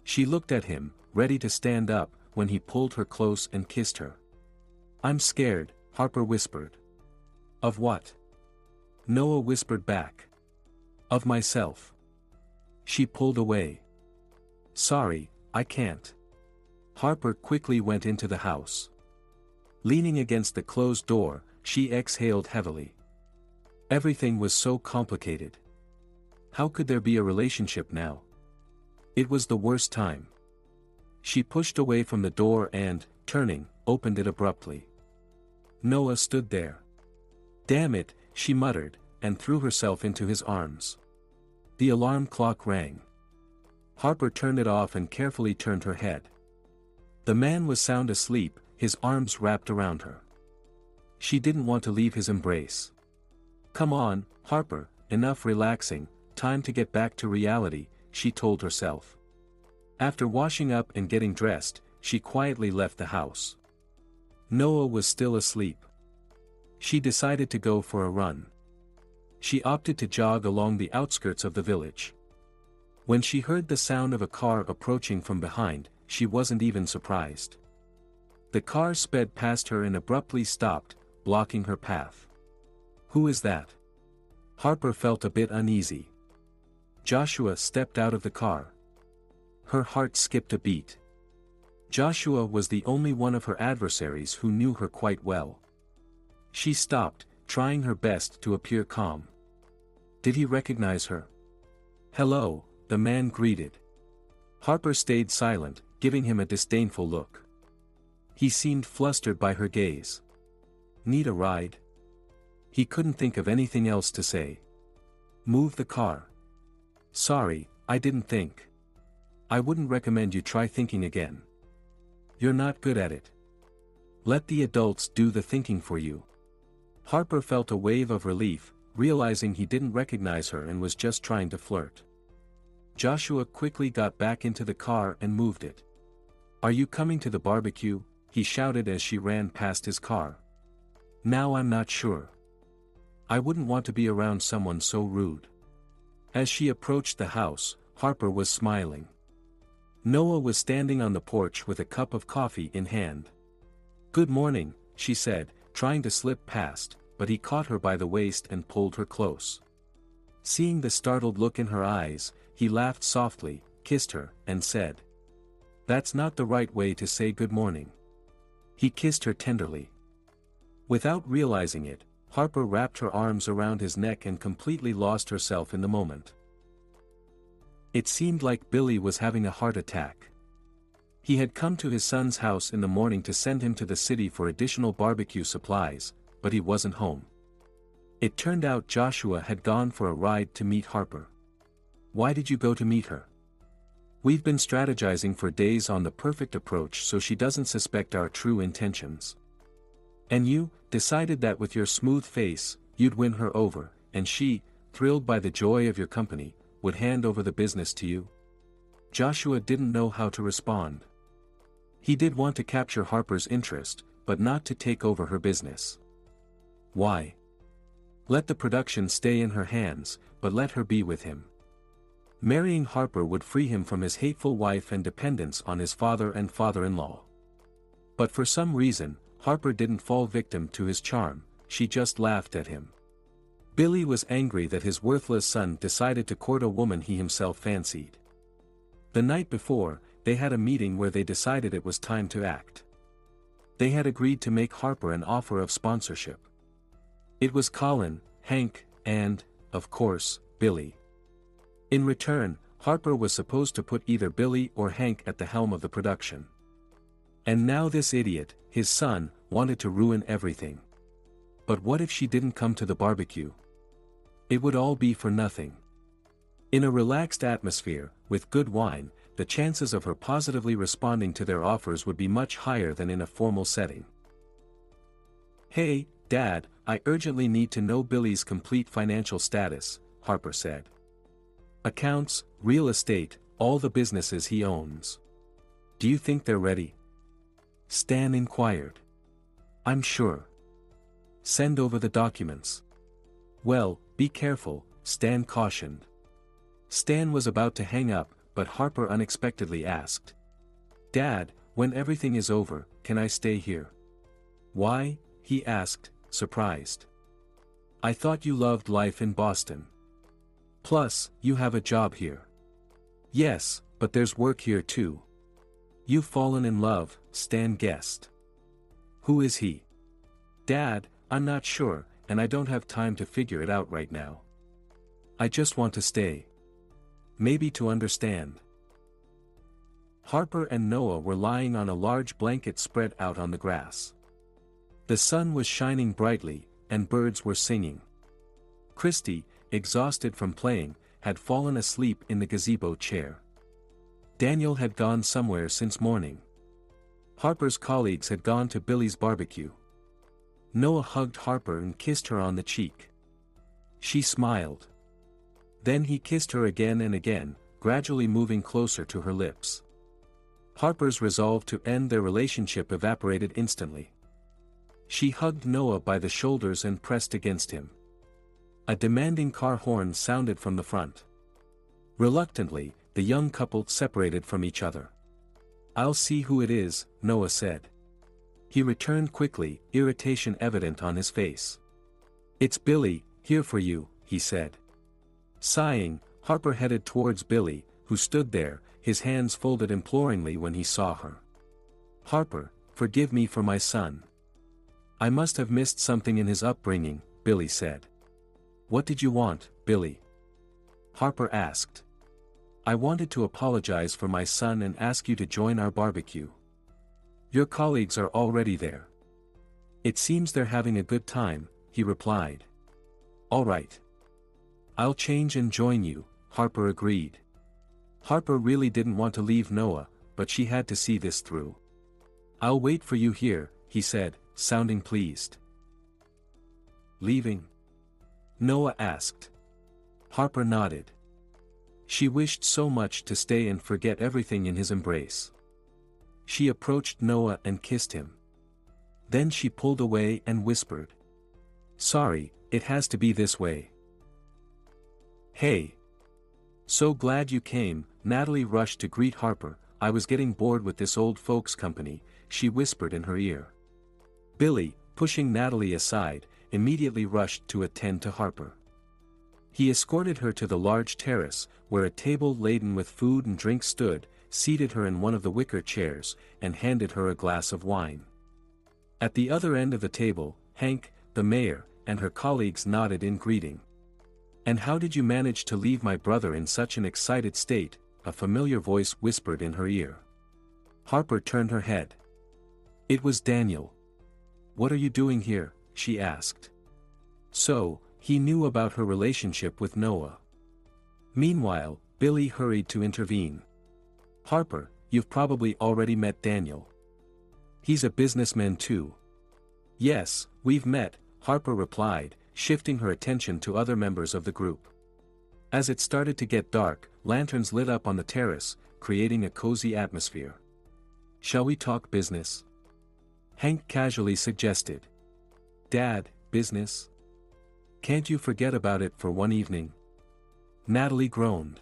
She looked at him, ready to stand up, when he pulled her close and kissed her. I'm scared, Harper whispered. Of what? Noah whispered back. Of myself. She pulled away. Sorry, I can't. Harper quickly went into the house. Leaning against the closed door, she exhaled heavily. Everything was so complicated. How could there be a relationship now? It was the worst time. She pushed away from the door and, turning, opened it abruptly. Noah stood there. Damn it, she muttered, and threw herself into his arms. The alarm clock rang. Harper turned it off and carefully turned her head. The man was sound asleep, his arms wrapped around her. She didn't want to leave his embrace. Come on, Harper, enough relaxing, time to get back to reality, she told herself. After washing up and getting dressed, she quietly left the house. Noah was still asleep. She decided to go for a run. She opted to jog along the outskirts of the village. When she heard the sound of a car approaching from behind, she wasn't even surprised. The car sped past her and abruptly stopped, blocking her path. Who is that? Harper felt a bit uneasy. Joshua stepped out of the car. Her heart skipped a beat. Joshua was the only one of her adversaries who knew her quite well. She stopped, trying her best to appear calm. Did he recognize her? Hello, the man greeted. Harper stayed silent, giving him a disdainful look. He seemed flustered by her gaze. Need a ride? He couldn't think of anything else to say. Move the car. Sorry, I didn't think. I wouldn't recommend you try thinking again. You're not good at it. Let the adults do the thinking for you. Harper felt a wave of relief, realizing he didn't recognize her and was just trying to flirt. Joshua quickly got back into the car and moved it. Are you coming to the barbecue? He shouted as she ran past his car. Now I'm not sure. I wouldn't want to be around someone so rude. As she approached the house, Harper was smiling. Noah was standing on the porch with a cup of coffee in hand. Good morning, she said, trying to slip past, but he caught her by the waist and pulled her close. Seeing the startled look in her eyes, he laughed softly, kissed her, and said, That's not the right way to say good morning. He kissed her tenderly. Without realizing it, Harper wrapped her arms around his neck and completely lost herself in the moment. It seemed like Billy was having a heart attack. He had come to his son's house in the morning to send him to the city for additional barbecue supplies, but he wasn't home. It turned out Joshua had gone for a ride to meet Harper. Why did you go to meet her? We've been strategizing for days on the perfect approach so she doesn't suspect our true intentions. And you decided that with your smooth face, you'd win her over, and she, thrilled by the joy of your company, would hand over the business to you? Joshua didn't know how to respond. He did want to capture Harper's interest, but not to take over her business. Why? Let the production stay in her hands, but let her be with him. Marrying Harper would free him from his hateful wife and dependence on his father and father-in-law. But for some reason, Harper didn't fall victim to his charm, she just laughed at him. Billy was angry that his worthless son decided to court a woman he himself fancied. The night before, they had a meeting where they decided it was time to act. They had agreed to make Harper an offer of sponsorship. It was Colin, Hank, and, of course, Billy. In return, Harper was supposed to put either Billy or Hank at the helm of the production. And now this idiot, his son, wanted to ruin everything. But what if she didn't come to the barbecue? It would all be for nothing. In a relaxed atmosphere, with good wine, the chances of her positively responding to their offers would be much higher than in a formal setting. Hey, Dad, I urgently need to know Billy's complete financial status, Harper said. Accounts, real estate, all the businesses he owns. Do you think they're ready? Stan inquired. I'm sure. Send over the documents. Well, be careful, Stan cautioned. Stan was about to hang up, but Harper unexpectedly asked. Dad, when everything is over, can I stay here? Why? He asked, surprised. I thought you loved life in Boston. Plus, you have a job here. Yes, but there's work here too. You've fallen in love, Stan guessed. Who is he? Dad, I'm not sure, and I don't have time to figure it out right now. I just want to stay. Maybe to understand. Harper and Noah were lying on a large blanket spread out on the grass. The sun was shining brightly, and birds were singing. Christy, exhausted from playing, had fallen asleep in the gazebo chair. Daniel had gone somewhere since morning. Harper's colleagues had gone to Billy's barbecue. Noah hugged Harper and kissed her on the cheek. She smiled. Then he kissed her again and again, gradually moving closer to her lips. Harper's resolve to end their relationship evaporated instantly. She hugged Noah by the shoulders and pressed against him. A demanding car horn sounded from the front. Reluctantly, the young couple separated from each other. I'll see who it is, Noah said. He returned quickly, irritation evident on his face. It's Billy, here for you, he said. Sighing, Harper headed towards Billy, who stood there, his hands folded imploringly when he saw her. Harper, forgive me for my son. I must have missed something in his upbringing, Billy said. What did you want, Billy? Harper asked. I wanted to apologize for my son and ask you to join our barbecue. Your colleagues are already there. It seems they're having a good time, he replied. All right. I'll change and join you, Harper agreed. Harper really didn't want to leave Noah, but she had to see this through. I'll wait for you here, he said, sounding pleased. Leaving? Noah asked. Harper nodded. She wished so much to stay and forget everything in his embrace. She approached Noah and kissed him. Then she pulled away and whispered. Sorry, it has to be this way. Hey. So glad you came, Natalie rushed to greet Harper. I was getting bored with this old folks company, she whispered in her ear. Billy, pushing Natalie aside, immediately rushed to attend to Harper. He escorted her to the large terrace, where a table laden with food and drink stood, seated her in one of the wicker chairs, and handed her a glass of wine. At the other end of the table, Hank, the mayor, and her colleagues nodded in greeting. And how did you manage to leave my brother in such an excited state? A familiar voice whispered in her ear. Harper turned her head. It was Daniel. What are you doing here? She asked. So, he knew about her relationship with Noah. Meanwhile, Billy hurried to intervene. Harper, you've probably already met Daniel. He's a businessman too. Yes, we've met, Harper replied, shifting her attention to other members of the group. As it started to get dark, lanterns lit up on the terrace, creating a cozy atmosphere. Shall we talk business? Hank casually suggested. Dad, business? Can't you forget about it for one evening? Natalie groaned.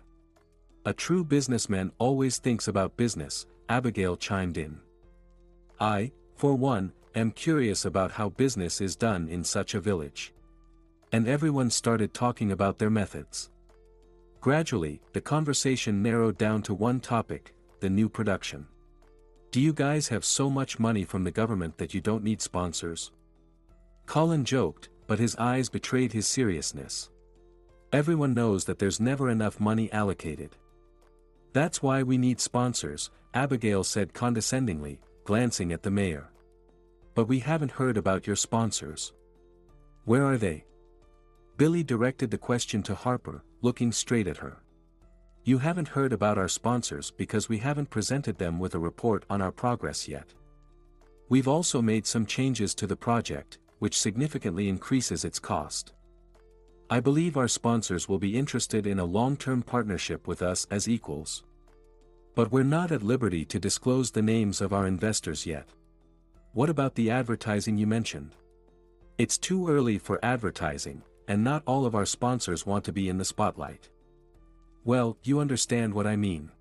A true businessman always thinks about business, Abigail chimed in. I, for one, am curious about how business is done in such a village. And everyone started talking about their methods. Gradually, the conversation narrowed down to one topic, the new production. Do you guys have so much money from the government that you don't need sponsors? Colin joked, but his eyes betrayed his seriousness. Everyone knows that there's never enough money allocated. That's why we need sponsors, Abigail said condescendingly, glancing at the mayor. But we haven't heard about your sponsors. Where are they? Billy directed the question to Harper, looking straight at her. You haven't heard about our sponsors because we haven't presented them with a report on our progress yet. We've also made some changes to the project, which significantly increases its cost. I believe our sponsors will be interested in a long-term partnership with us as equals. But we're not at liberty to disclose the names of our investors yet. What about the advertising you mentioned? It's too early for advertising, and not all of our sponsors want to be in the spotlight. Well, you understand what I mean.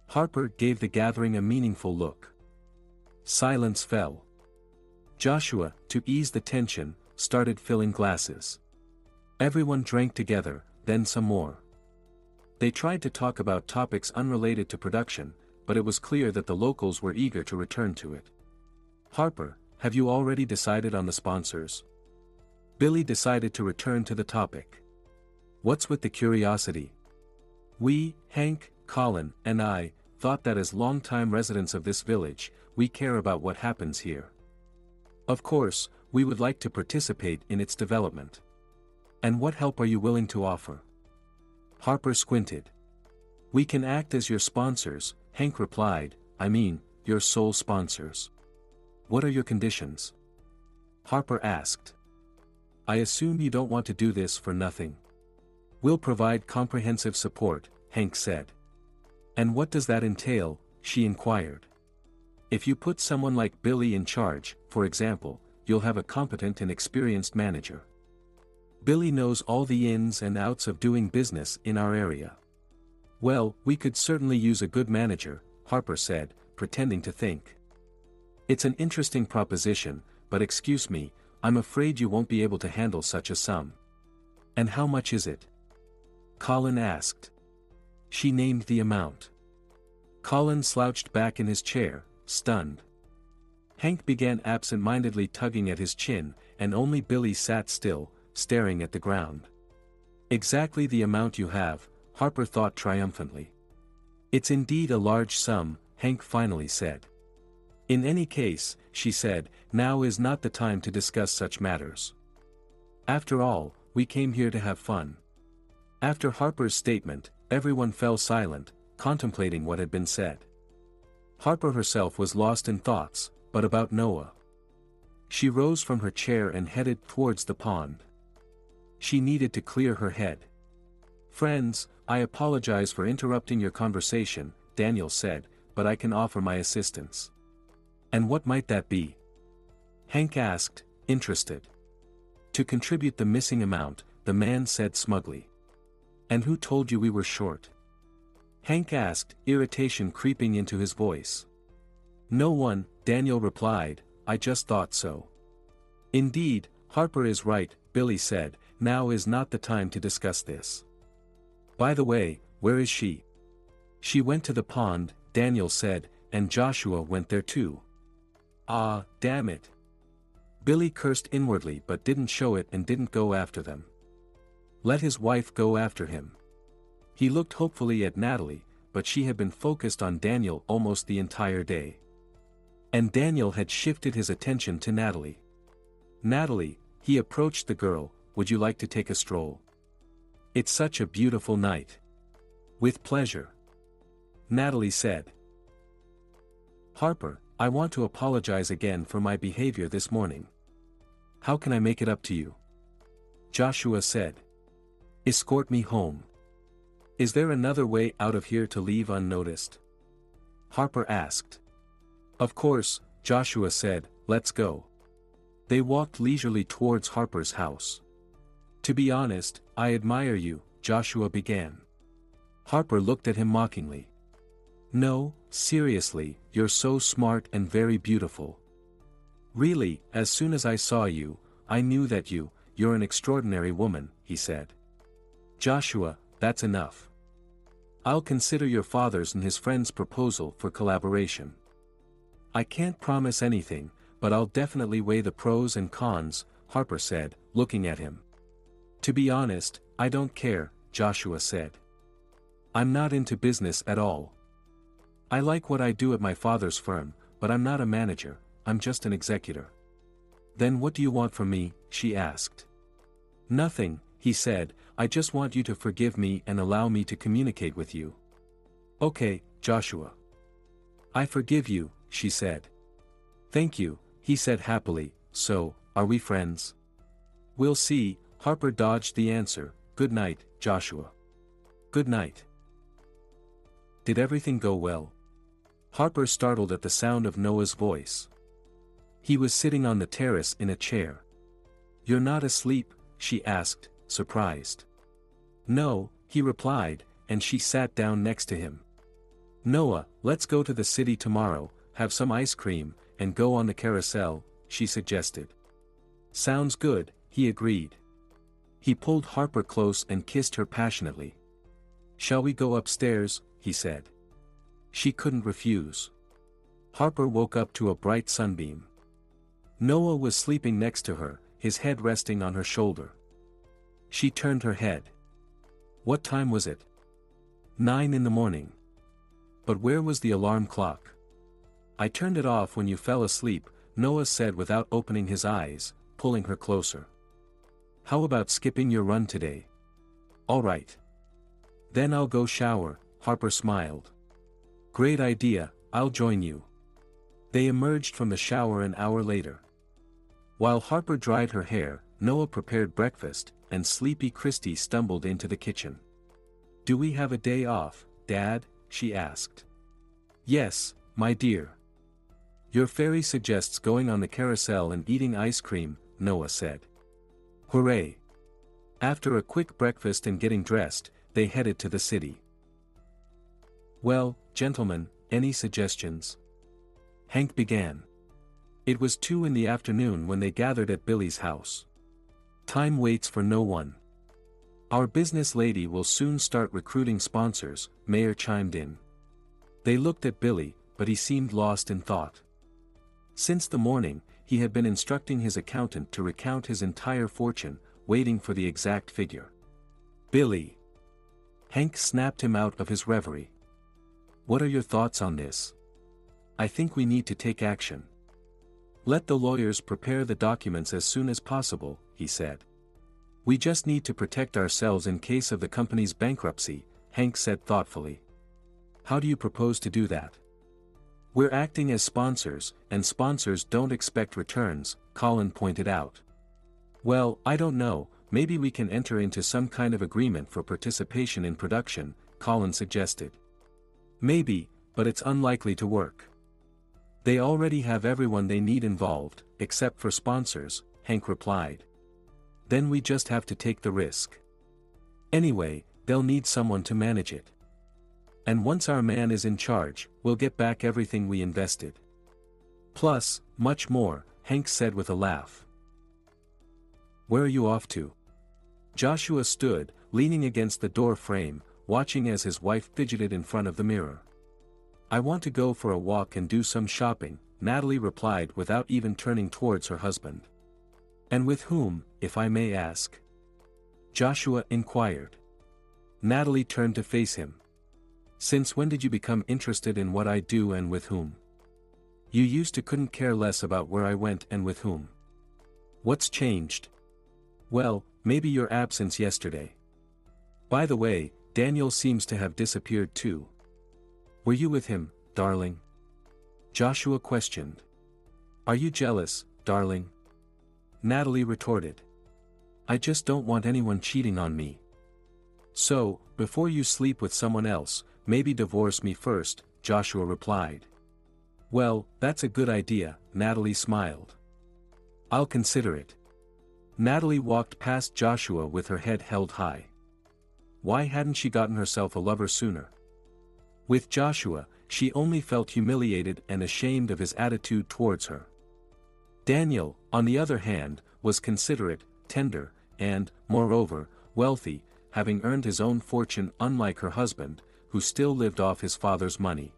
Harper gave the gathering a meaningful look. Silence fell. Joshua, to ease the tension, started filling glasses. Everyone drank together, then some more. They tried to talk about topics unrelated to production, but it was clear that the locals were eager to return to it. Harper, have you already decided on the sponsors? Billy decided to return to the topic. What's with the curiosity? We, Hank, Colin, and I, thought that as longtime residents of this village, we care about what happens here. Of course, we would like to participate in its development. And what help are you willing to offer? Harper squinted. We can act as your sponsors, Hank replied, I mean, your sole sponsors. What are your conditions? Harper asked. I assume you don't want to do this for nothing. We'll provide comprehensive support, Hank said. And what does that entail? She inquired. If you put someone like Billy in charge, for example, you'll have a competent and experienced manager. Billy knows all the ins and outs of doing business in our area. Well, we could certainly use a good manager, Harper said, pretending to think. It's an interesting proposition, but excuse me, I'm afraid you won't be able to handle such a sum. And how much is it? Colin asked. She named the amount. Colin slouched back in his chair, stunned. Hank began absent-mindedly tugging at his chin, and only Billy sat still, staring at the ground. Exactly the amount you have, Harper thought triumphantly. It's indeed a large sum, Hank finally said. In any case, she said, now is not the time to discuss such matters. After all, we came here to have fun. After Harper's statement, everyone fell silent, contemplating what had been said. Harper herself was lost in thoughts, but about Noah. She rose from her chair and headed towards the pond. She needed to clear her head. Friends, I apologize for interrupting your conversation, Daniel said, but I can offer my assistance. And what might that be? Hank asked, interested. To contribute the missing amount, the man said smugly. And who told you we were short? Hank asked, irritation creeping into his voice. No one, Daniel replied, I just thought so. Indeed, Harper is right, Billy said, now is not the time to discuss this. By the way, where is she? She went to the pond, Daniel said, and Joshua went there too. Ah, damn it. Billy cursed inwardly but didn't show it and didn't go after them. Let his wife go after him. He looked hopefully at Natalie, but she had been focused on Daniel almost the entire day. And Daniel had shifted his attention to Natalie. Natalie, he approached the girl, would you like to take a stroll? It's such a beautiful night. With pleasure. Natalie said. Harper, I want to apologize again for my behavior this morning. How can I make it up to you? Joshua said. Escort me home. Is there another way out of here to leave unnoticed? Harper asked. Of course, Joshua said, let's go. They walked leisurely towards Harper's house. To be honest, I admire you, Joshua began. Harper looked at him mockingly. No, seriously, you're so smart and very beautiful. Really, as soon as I saw you, I knew that you're an extraordinary woman, he said. Joshua, that's enough. I'll consider your father's and his friend's proposal for collaboration. I can't promise anything, but I'll definitely weigh the pros and cons, Harper said, looking at him. To be honest, I don't care, Joshua said. I'm not into business at all. I like what I do at my father's firm, but I'm not a manager, I'm just an executor. Then what do you want from me? She asked. Nothing, he said, I just want you to forgive me and allow me to communicate with you. Okay, Joshua. I forgive you, she said. Thank you, he said happily, so, Are we friends? We'll see. Harper dodged the answer. Good night, Joshua. Good night. Did everything go well? Harper startled at the sound of Noah's voice. He was sitting on the terrace in a chair. You're not asleep? She asked, surprised. No, he replied, and she sat down next to him. Noah, let's go to the city tomorrow, have some ice cream, and go on the carousel, she suggested. Sounds good, he agreed. He pulled Harper close and kissed her passionately. Shall we go upstairs? He said. She couldn't refuse. Harper woke up to a bright sunbeam. Noah was sleeping next to her, his head resting on her shoulder. She turned her head. What time was it? 9 in the morning. But where was the alarm clock? I turned it off when you fell asleep, Noah said without opening his eyes, pulling her closer. How about skipping your run today? All right. Then I'll go shower, Harper smiled. Great idea, I'll join you. They emerged from the shower an hour later. While Harper dried her hair, Noah prepared breakfast, and sleepy Christy stumbled into the kitchen. Do we have a day off, Dad? She asked. Yes, my dear. Your fairy suggests going on the carousel and eating ice cream, Noah said. Hooray! After a quick breakfast and getting dressed, they headed to the city. Well, gentlemen, any suggestions? Hank began. It was 2 in the afternoon when they gathered at Billy's house. Time waits for no one. Our business lady will soon start recruiting sponsors, Mayor chimed in. They looked at Billy, but he seemed lost in thought. Since the morning, he had been instructing his accountant to recount his entire fortune, waiting for the exact figure. Billy! Hank snapped him out of his reverie. What are your thoughts on this? I think we need to take action. Let the lawyers prepare the documents as soon as possible, he said. We just need to protect ourselves in case of the company's bankruptcy, Hank said thoughtfully. How do you propose to do that? We're acting as sponsors, and sponsors don't expect returns, Colin pointed out. Well, I don't know, maybe we can enter into some kind of agreement for participation in production, Colin suggested. Maybe, but it's unlikely to work. They already have everyone they need involved, except for sponsors, Hank replied. Then we just have to take the risk. Anyway, they'll need someone to manage it. And once our man is in charge, we'll get back everything we invested. Plus, much more, Hank said with a laugh. Where are you off to? Joshua stood, leaning against the door frame, watching as his wife fidgeted in front of the mirror. I want to go for a walk and do some shopping, Natalie replied without even turning towards her husband. And with whom, if I may ask? Joshua inquired. Natalie turned to face him. Since when did you become interested in what I do and with whom? You used to couldn't care less about where I went and with whom. What's changed? Well, maybe your absence yesterday. By the way, Daniel seems to have disappeared too. Were you with him, darling? Joshua questioned. Are you jealous, darling? Natalie retorted. I just don't want anyone cheating on me. So, before you sleep with someone else, maybe divorce me first, Joshua replied. Well, that's a good idea, Natalie smiled. I'll consider it. Natalie walked past Joshua with her head held high. Why hadn't she gotten herself a lover sooner? With Joshua, she only felt humiliated and ashamed of his attitude towards her. Daniel, on the other hand, was considerate, tender, and, moreover, wealthy, having earned his own fortune unlike her husband, who still lived off his father's money.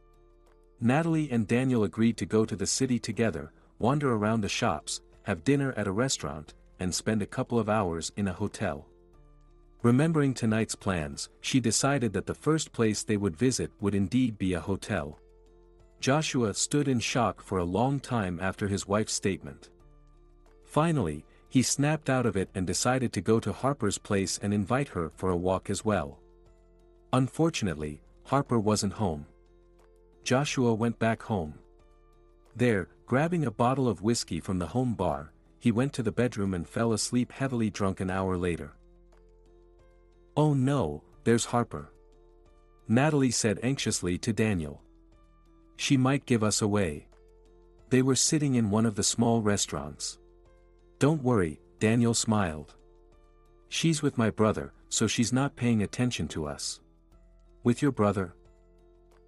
Natalie and Daniel agreed to go to the city together, wander around the shops, have dinner at a restaurant, and spend a couple of hours in a hotel. Remembering tonight's plans, she decided that the first place they would visit would indeed be a hotel. Joshua stood in shock for a long time after his wife's statement. Finally, he snapped out of it and decided to go to Harper's place and invite her for a walk as well. Unfortunately, Harper wasn't home. Joshua went back home. There, grabbing a bottle of whiskey from the home bar, he went to the bedroom and fell asleep heavily drunk an hour later. "Oh no, there's Harper," Natalie said anxiously to Daniel. "She might give us away." They were sitting in one of the small restaurants. "Don't worry," Daniel smiled. "She's with my brother, so she's not paying attention to us." "With your brother?"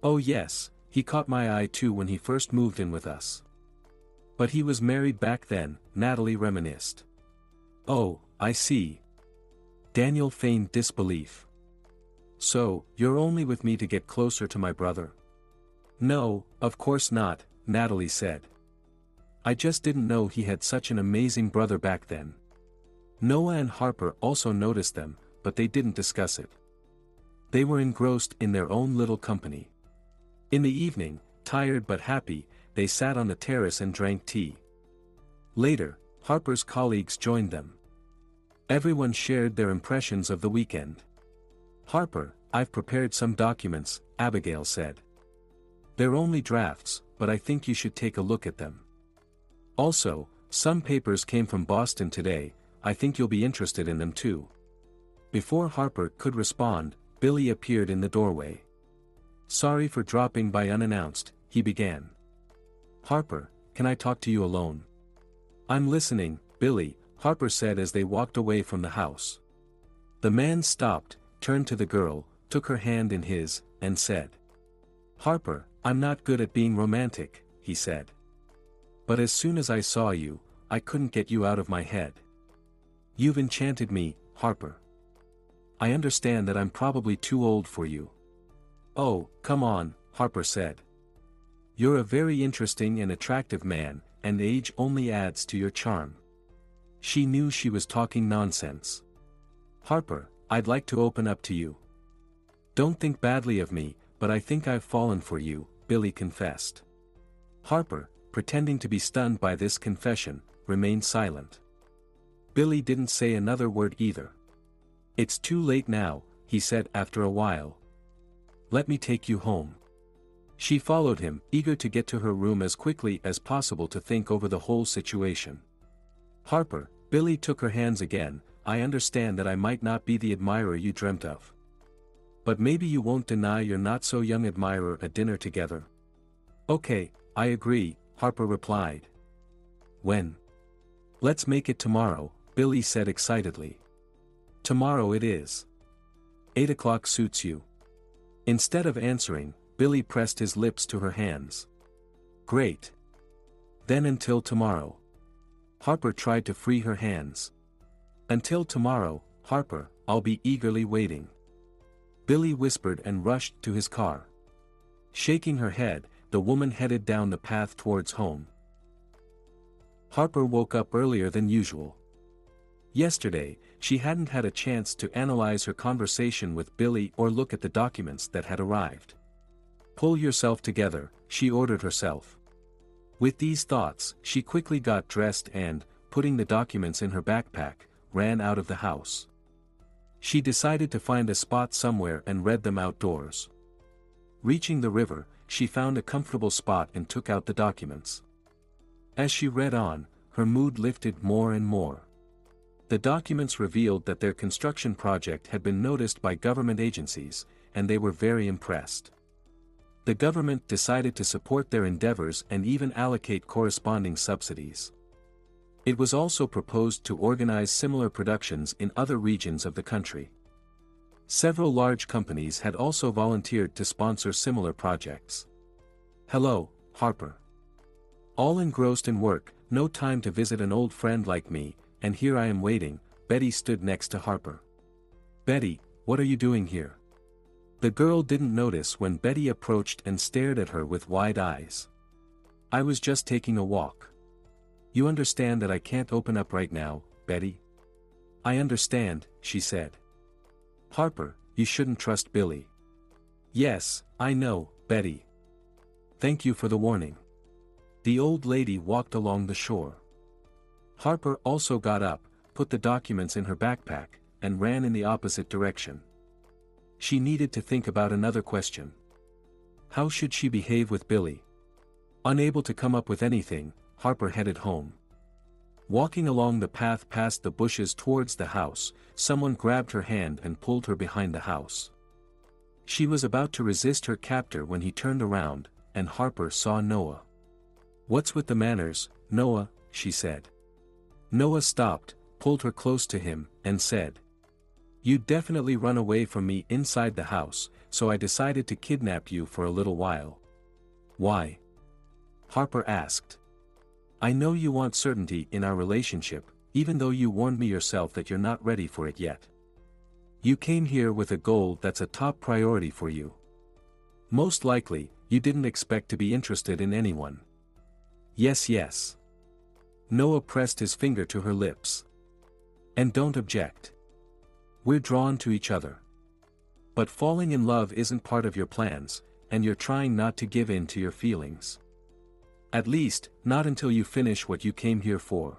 "Oh yes, he caught my eye too when he first moved in with us." "But he was married back then," Natalie reminisced. "Oh, I see." Daniel feigned disbelief. "So, you're only with me to get closer to my brother?" "No, of course not," Natalie said. "I just didn't know he had such an amazing brother back then." Noah and Harper also noticed them, but they didn't discuss it. They were engrossed in their own little company. In the evening, tired but happy, they sat on the terrace and drank tea. Later, Harper's colleagues joined them. Everyone shared their impressions of the weekend. "Harper, I've prepared some documents," Abigail said. "They're only drafts, but I think you should take a look at them. Also, some papers came from Boston today, I think you'll be interested in them too." Before Harper could respond, Billy appeared in the doorway. "Sorry for dropping by unannounced," he began. "Harper, can I talk to you alone?" "I'm listening, Billy," Harper said as they walked away from the house. The man stopped, turned to the girl, took her hand in his, and said, "Harper, I'm not good at being romantic," he said. "But as soon as I saw you, I couldn't get you out of my head. You've enchanted me, Harper. I understand that I'm probably too old for you." "Oh, come on," Harper said. "You're a very interesting and attractive man, and age only adds to your charm." She knew she was talking nonsense. "Harper, I'd like to open up to you." "Don't think badly of me, but I think I've fallen for you," Billy confessed. Harper, pretending to be stunned by this confession, remained silent. Billy didn't say another word either. "It's too late now," he said after a while. "Let me take you home." She followed him, eager to get to her room as quickly as possible to think over the whole situation. "Harper," Billy took her hands again, "I understand that I might not be the admirer you dreamt of. But maybe you won't deny your not-so-young admirer a dinner together." "Okay, I agree," Harper replied. "When?" "Let's make it tomorrow," Billy said excitedly. "Tomorrow it is. 8 o'clock suits you." Instead of answering, Billy pressed his lips to her hands. "Great. Then until tomorrow." Harper tried to free her hands. "Until tomorrow, Harper, I'll be eagerly waiting." Billy whispered and rushed to his car. Shaking her head, the woman headed down the path towards home. Harper woke up earlier than usual. Yesterday, she hadn't had a chance to analyze her conversation with Billy or look at the documents that had arrived. "Pull yourself together," she ordered herself. With these thoughts, she quickly got dressed and, putting the documents in her backpack, ran out of the house. She decided to find a spot somewhere and read them outdoors. Reaching the river, she found a comfortable spot and took out the documents. As she read on, her mood lifted more and more. The documents revealed that their construction project had been noticed by government agencies, and they were very impressed. The government decided to support their endeavors and even allocate corresponding subsidies. It was also proposed to organize similar productions in other regions of the country. Several large companies had also volunteered to sponsor similar projects. "Hello, Harper. All engrossed in work, no time to visit an old friend like me, and here I am waiting." Betty stood next to Harper. "Betty, what are you doing here?" The girl didn't notice when Betty approached and stared at her with wide eyes. "I was just taking a walk." "You understand that I can't open up right now, Betty?" "I understand," she said. "Harper, you shouldn't trust Billy." "Yes, I know, Betty. Thank you for the warning." The old lady walked along the shore. Harper also got up, put the documents in her backpack, and ran in the opposite direction. She needed to think about another question. How should she behave with Billy? Unable to come up with anything, Harper headed home. Walking along the path past the bushes towards the house, someone grabbed her hand and pulled her behind the house. She was about to resist her captor when he turned around, and Harper saw Noah. "What's with the manners, Noah?" she said. Noah stopped, pulled her close to him, and said, "You definitely run away from me inside the house, so I decided to kidnap you for a little while." "Why?" Harper asked. "I know you want certainty in our relationship, even though you warned me yourself that you're not ready for it yet. You came here with a goal that's a top priority for you. Most likely, you didn't expect to be interested in anyone." "Yes, yes." Noah pressed his finger to her lips. "And don't object. We're drawn to each other. But falling in love isn't part of your plans, and you're trying not to give in to your feelings. At least, not until you finish what you came here for.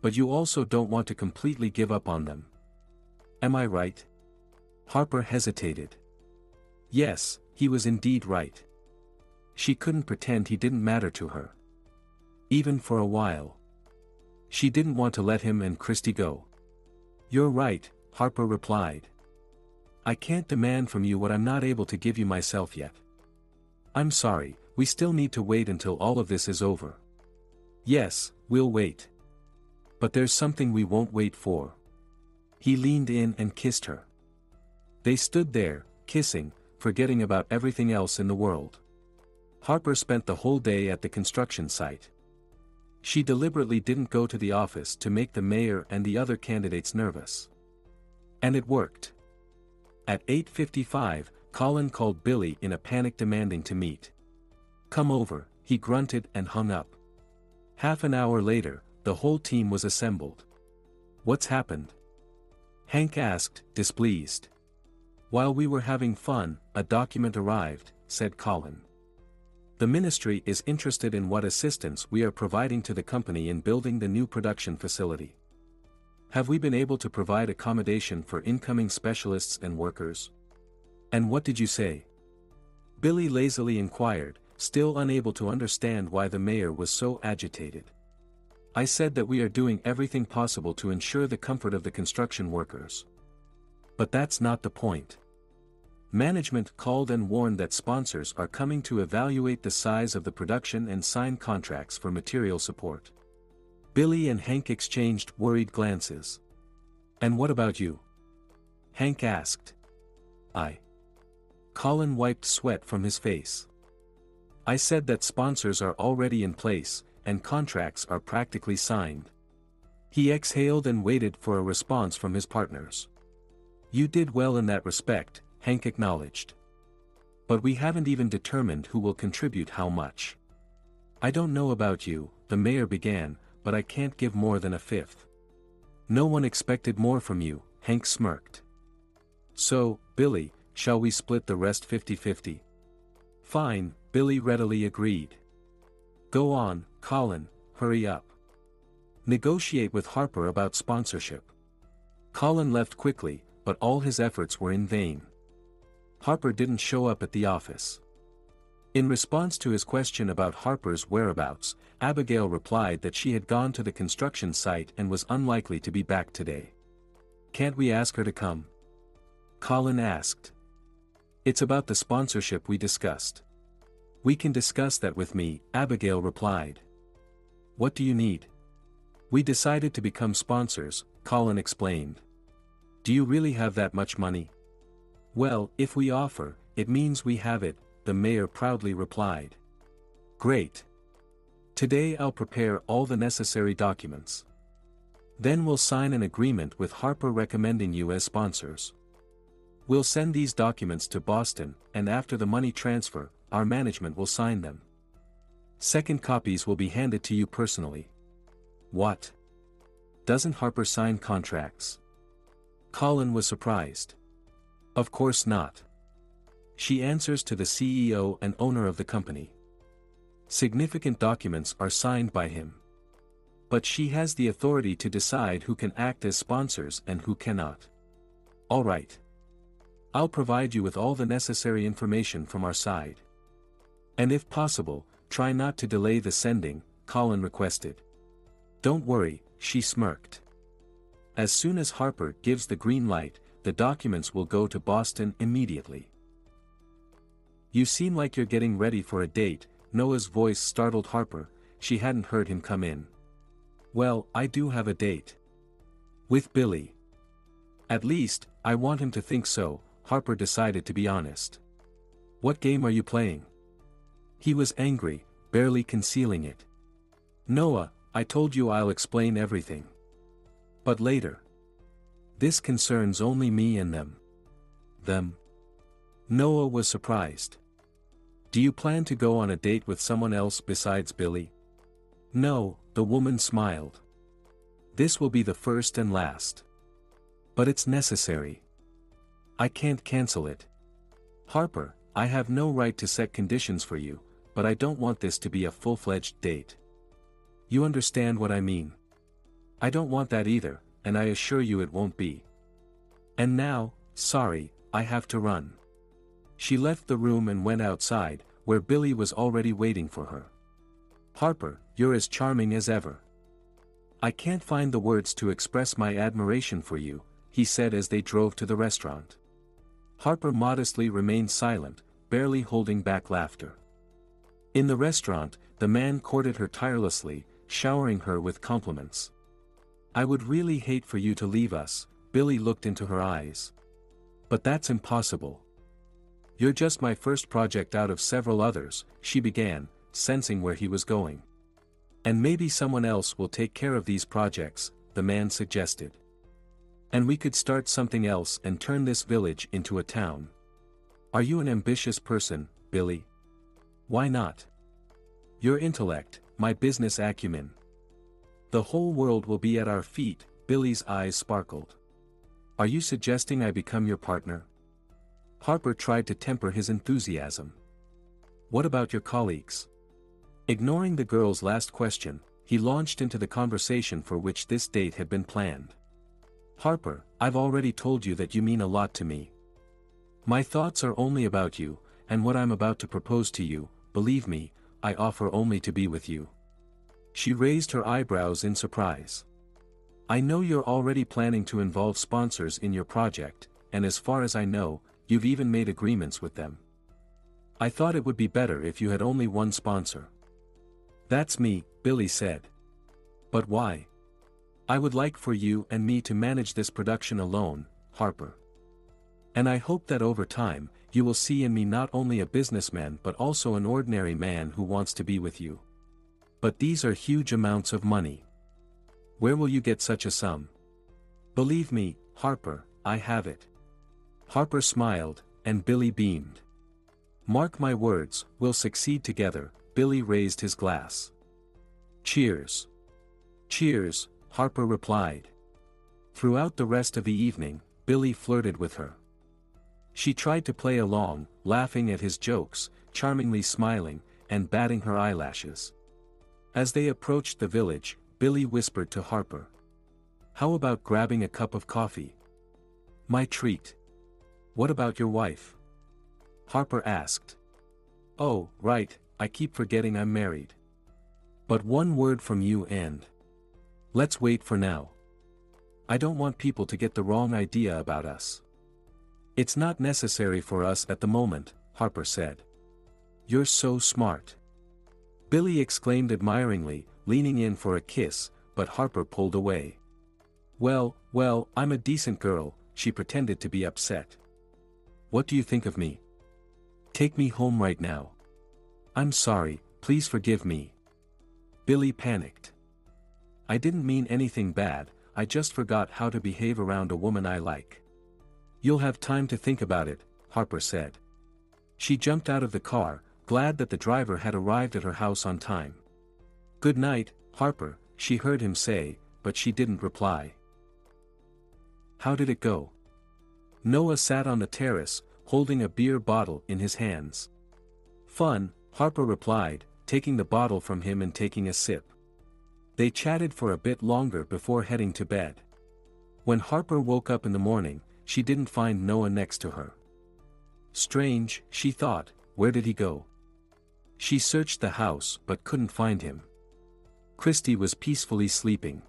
But you also don't want to completely give up on them. Am I right?" Harper hesitated. Yes, he was indeed right. She couldn't pretend he didn't matter to her. Even for a while. She didn't want to let him and Christy go. "You're right," Harper replied. "I can't demand from you what I'm not able to give you myself yet. I'm sorry, we still need to wait until all of this is over." "Yes, we'll wait. But there's something we won't wait for." He leaned in and kissed her. They stood there, kissing, forgetting about everything else in the world. Harper spent the whole day at the construction site. She deliberately didn't go to the office to make the mayor and the other candidates nervous. And it worked. At 8:55, Colin called Billy in a panic demanding to meet. "Come over," he grunted and hung up. Half an hour later, the whole team was assembled. "What's happened?" Hank asked, displeased. "While we were having fun, a document arrived," said Colin. "The ministry is interested in what assistance we are providing to the company in building the new production facility. Have we been able to provide accommodation for incoming specialists and workers?" "And what did you say?" Billy lazily inquired, still unable to understand why the mayor was so agitated. "I said that we are doing everything possible to ensure the comfort of the construction workers. But that's not the point. Management called and warned that sponsors are coming to evaluate the size of the production and sign contracts for material support." Billy and Hank exchanged worried glances. "And what about you?" Hank asked. Colin wiped sweat from his face. "I said that sponsors are already in place, and contracts are practically signed." He exhaled and waited for a response from his partners. "You did well in that respect," Hank acknowledged. "But we haven't even determined who will contribute how much." "I don't know about you," the mayor began, "but I can't give more than a fifth." "No one expected more from you," Hank smirked. "So, Billy, shall we split the rest 50-50? "Fine," Billy readily agreed. "Go on, Colin, hurry up. Negotiate with Harper about sponsorship." Colin left quickly, but all his efforts were in vain. Harper didn't show up at the office. In response to his question about Harper's whereabouts, Abigail replied that she had gone to the construction site and was unlikely to be back today. "Can't we ask her to come?" Colin asked. "It's about the sponsorship we discussed." "We can discuss that with me," Abigail replied. "What do you need?" "We decided to become sponsors," Colin explained. "Do you really have that much money?" "Well, if we offer, it means we have it," the mayor proudly replied. "Great. Today I'll prepare all the necessary documents. Then we'll sign an agreement with Harper recommending you as sponsors. We'll send these documents to Boston, and after the money transfer, our management will sign them. Second copies will be handed to you personally." "What? Doesn't Harper sign contracts?" Colin was surprised. "Of course not. She answers to the CEO and owner of the company. Significant documents are signed by him. But she has the authority to decide who can act as sponsors and who cannot." "All right. I'll provide you with all the necessary information from our side. And if possible, try not to delay the sending," Colin requested. Don't worry, she smirked. As soon as Harper gives the green light, the documents will go to Boston immediately. You seem like you're getting ready for a date. Noah's voice startled Harper. She hadn't heard him come in. Well, I do have a date. With Billy. At least, I want him to think so. Harper decided to be honest. What game are you playing? He was angry, barely concealing it. Noah, I told you I'll explain everything. But later. This concerns only me and them. Them? Noah was surprised. Do you plan to go on a date with someone else besides Billy? No, the woman smiled. This will be the first and last. But it's necessary. I can't cancel it. Harper, I have no right to set conditions for you, but I don't want this to be a full-fledged date. You understand what I mean? I don't want that either, and I assure you it won't be. And now, sorry, I have to run. She left the room and went outside, where Billy was already waiting for her. Harper, you're as charming as ever. I can't find the words to express my admiration for you, he said as they drove to the restaurant. Harper modestly remained silent, barely holding back laughter. In the restaurant, the man courted her tirelessly, showering her with compliments. I would really hate for you to leave us, Billy looked into her eyes. But that's impossible. You're just my first project out of several others, she began, sensing where he was going. And maybe someone else will take care of these projects, the man suggested. And we could start something else and turn this village into a town. Are you an ambitious person, Billy? Why not? Your intellect, my business acumen. The whole world will be at our feet, Billy's eyes sparkled. Are you suggesting I become your partner? Harper tried to temper his enthusiasm. What about your colleagues? Ignoring the girl's last question, he launched into the conversation for which this date had been planned. Harper, I've already told you that you mean a lot to me. My thoughts are only about you, and what I'm about to propose to you, believe me, I offer only to be with you. She raised her eyebrows in surprise. I know you're already planning to involve sponsors in your project, and as far as I know, you've even made agreements with them. I thought it would be better if you had only one sponsor. That's me, Billy said. But why? I would like for you and me to manage this production alone, Harper. And I hope that over time, you will see in me not only a businessman but also an ordinary man who wants to be with you. But these are huge amounts of money. Where will you get such a sum? Believe me, Harper, I have it. Harper smiled, and Billy beamed. Mark my words, we'll succeed together, Billy raised his glass. Cheers. Cheers, Harper replied. Throughout the rest of the evening, Billy flirted with her. She tried to play along, laughing at his jokes, charmingly smiling, and batting her eyelashes. As they approached the village, Billy whispered to Harper. How about grabbing a cup of coffee? My treat. What about your wife? Harper asked. Oh, right, I keep forgetting I'm married. But one word from you and... Let's wait for now. I don't want people to get the wrong idea about us. It's not necessary for us at the moment, Harper said. You're so smart. Billy exclaimed admiringly, leaning in for a kiss, but Harper pulled away. Well, I'm a decent girl, she pretended to be upset. What do you think of me? Take me home right now. I'm sorry, please forgive me. Billy panicked. I didn't mean anything bad, I just forgot how to behave around a woman I like. You'll have time to think about it, Harper said. She jumped out of the car, glad that the driver had arrived at her house on time. Good night, Harper, she heard him say, but she didn't reply. How did it go? Noah sat on the terrace, holding a beer bottle in his hands. Fun, Harper replied, taking the bottle from him and taking a sip. They chatted for a bit longer before heading to bed. When Harper woke up in the morning, she didn't find Noah next to her. Strange, she thought, where did he go? She searched the house but couldn't find him. Christy was peacefully sleeping.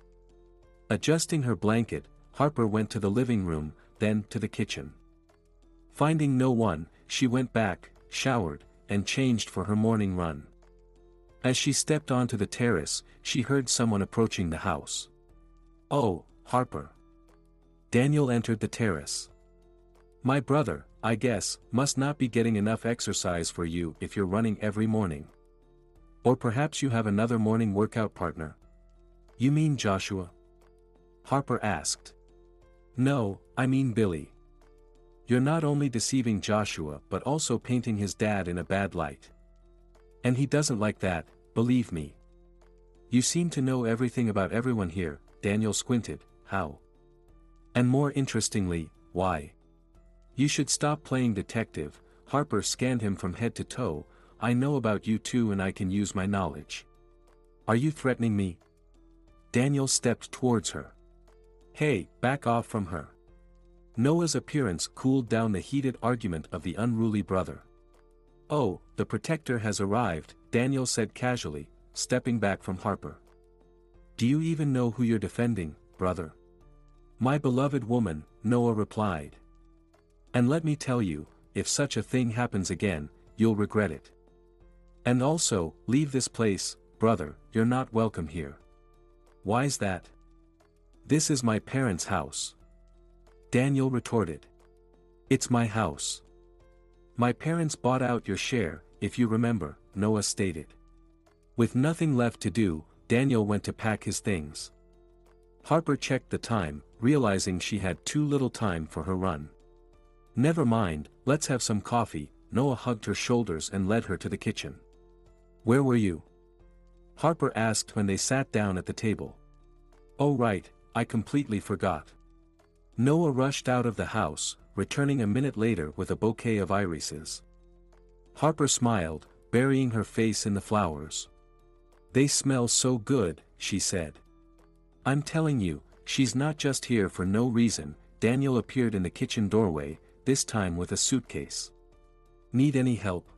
Adjusting her blanket, Harper went to the living room, then to the kitchen. Finding no one, she went back, showered, and changed for her morning run. As she stepped onto the terrace, she heard someone approaching the house. "Oh, Harper." Daniel entered the terrace. "My brother, I guess, must not be getting enough exercise for you if you're running every morning. Or perhaps you have another morning workout partner." "You mean Joshua?" Harper asked. "No, I mean Billy. You're not only deceiving Joshua but also painting his dad in a bad light. And he doesn't like that, believe me. You seem to know everything about everyone here." Daniel squinted. "How? And more interestingly, why?" "You should stop playing detective." Harper scanned him from head to toe. "I know about you too and I can use my knowledge." "Are you threatening me?" Daniel stepped towards her. "Hey, back off from her." Noah's appearance cooled down the heated argument of the unruly brother. "Oh, the protector has arrived," Daniel said casually, stepping back from Harper. "Do you even know who you're defending, brother?" "My beloved woman," Noah replied. "And let me tell you, if such a thing happens again, you'll regret it. And also, leave this place, brother, you're not welcome here." "Why's that?" "This is my parents' house." Daniel retorted. "It's my house. My parents bought out your share, if you remember," Noah stated. With nothing left to do, Daniel went to pack his things. Harper checked the time, realizing she had too little time for her run. "Never mind, let's have some coffee." Noah hugged her shoulders and led her to the kitchen. "Where were you?" Harper asked when they sat down at the table. "Oh right, I completely forgot." Noah rushed out of the house, returning a minute later with a bouquet of irises. Harper smiled, burying her face in the flowers. "They smell so good," she said. "I'm telling you, she's not just here for no reason." Daniel appeared in the kitchen doorway, this time with a suitcase. "Need any help?"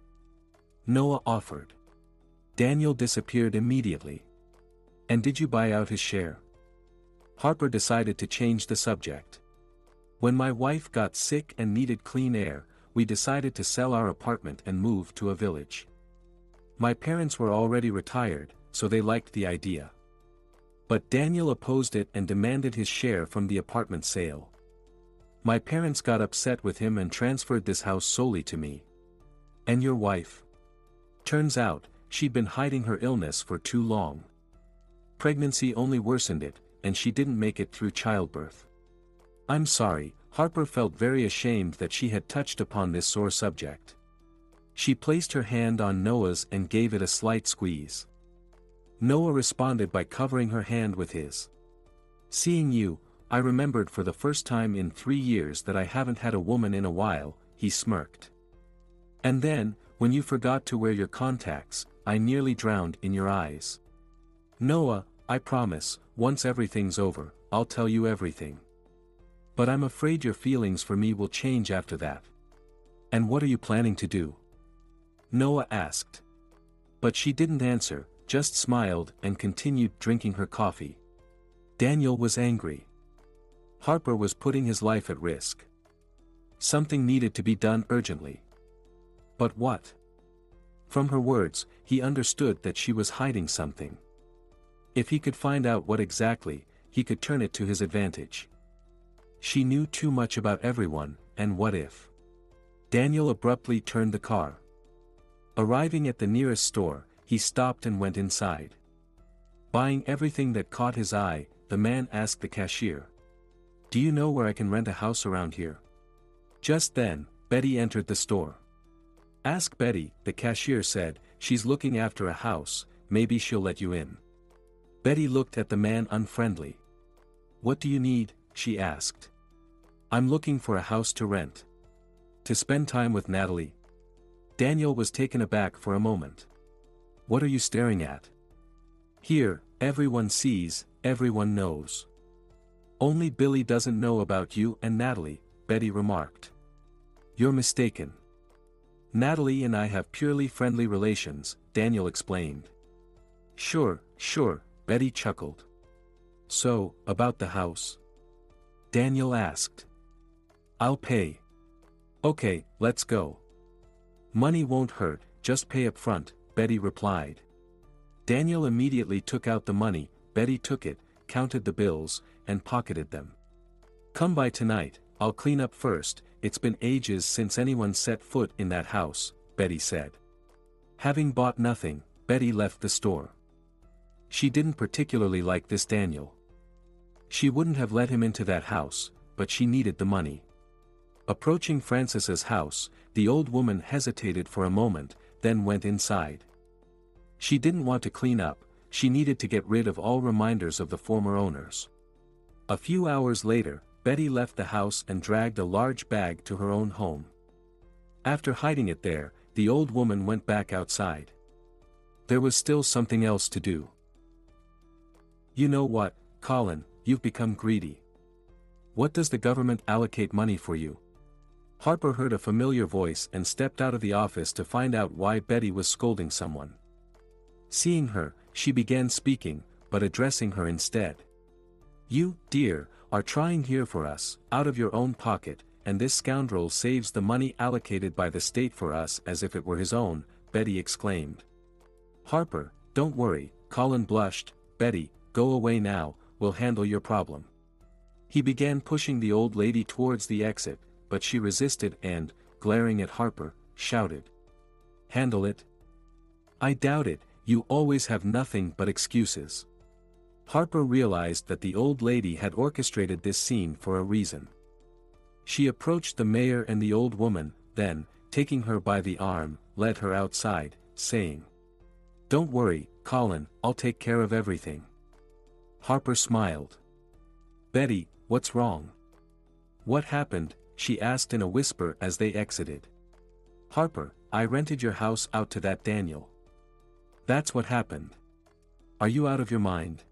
Noah offered. Daniel disappeared immediately. "And did you buy out his share?" Harper decided to change the subject. "When my wife got sick and needed clean air, we decided to sell our apartment and move to a village. My parents were already retired, so they liked the idea. But Daniel opposed it and demanded his share from the apartment sale. My parents got upset with him and transferred this house solely to me." "And your wife?" "Turns out, she'd been hiding her illness for too long. Pregnancy only worsened it, and she didn't make it through childbirth." "I'm sorry." Harper felt very ashamed that she had touched upon this sore subject. She placed her hand on Noah's and gave it a slight squeeze. Noah responded by covering her hand with his. "Seeing you, I remembered for the first time in 3 years that I haven't had a woman in a while," he smirked. "And then, when you forgot to wear your contacts, I nearly drowned in your eyes. Noah, I promise, once everything's over, I'll tell you everything. But I'm afraid your feelings for me will change after that." "And what are you planning to do?" Noah asked. But she didn't answer, just smiled and continued drinking her coffee. Daniel was angry. Harper was putting his life at risk. Something needed to be done urgently. But what? From her words, he understood that she was hiding something. If he could find out what exactly, he could turn it to his advantage. She knew too much about everyone, and what if? Daniel abruptly turned the car. Arriving at the nearest store, he stopped and went inside. Buying everything that caught his eye, the man asked the cashier, "Do you know where I can rent a house around here?" Just then, Betty entered the store. "Ask Betty," the cashier said, "she's looking after a house, maybe she'll let you in." Betty looked at the man unfriendly. "What do you need?" she asked. "I'm looking for a house to rent. To spend time with Natalie." Daniel was taken aback for a moment. "What are you staring at?" "Here, everyone sees, everyone knows." "Only Billy doesn't know about you and Natalie," Betty remarked. "You're mistaken. Natalie and I have purely friendly relations," Daniel explained. Sure, Betty chuckled. So, about the house? Daniel asked. I'll pay. Okay, let's go. Money won't hurt, just pay up front, Betty replied. Daniel immediately took out the money. Betty took it, counted the bills, and pocketed them. Come by tonight, I'll clean up first, it's been ages since anyone set foot in that house, Betty said. Having bought nothing, Betty left the store. She didn't particularly like this Daniel. She wouldn't have let him into that house, but she needed the money. Approaching Frances's house, the old woman hesitated for a moment, then went inside. She didn't want to clean up, she needed to get rid of all reminders of the former owners. A few hours later, Betty left the house and dragged a large bag to her own home. After hiding it there, the old woman went back outside. There was still something else to do. You know what, Colin, you've become greedy. What does the government allocate money for you? Harper heard a familiar voice and stepped out of the office to find out why Betty was scolding someone. Seeing her, she began speaking, but addressing her instead. You, dear, are trying here for us, out of your own pocket, and this scoundrel saves the money allocated by the state for us as if it were his own, Betty exclaimed. Harper, don't worry, Colin blushed. Betty, go away now, we'll handle your problem. He began pushing the old lady towards the exit, but she resisted and, glaring at Harper, shouted. Handle it? I doubt it, you always have nothing but excuses. Harper realized that the old lady had orchestrated this scene for a reason. She approached the mayor and the old woman, then, taking her by the arm, led her outside, saying, Don't worry, Colin, I'll take care of everything. Harper smiled. Betty, what's wrong? What happened? She asked in a whisper as they exited. Harper, I rented your house out to that Daniel. That's what happened. Are you out of your mind?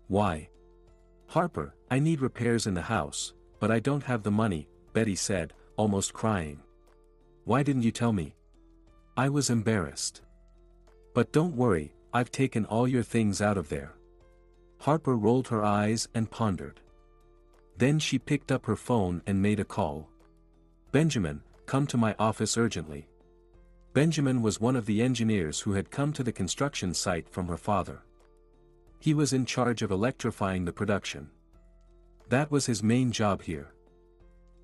Why? Harper, I need repairs in the house, but I don't have the money, Betty said, almost crying. Why didn't you tell me? I was embarrassed. But don't worry, I've taken all your things out of there. Harper rolled her eyes and pondered. Then she picked up her phone and made a call. Benjamin, come to my office urgently. Benjamin was one of the engineers who had come to the construction site from her father. He was in charge of electrifying the production. That was his main job here.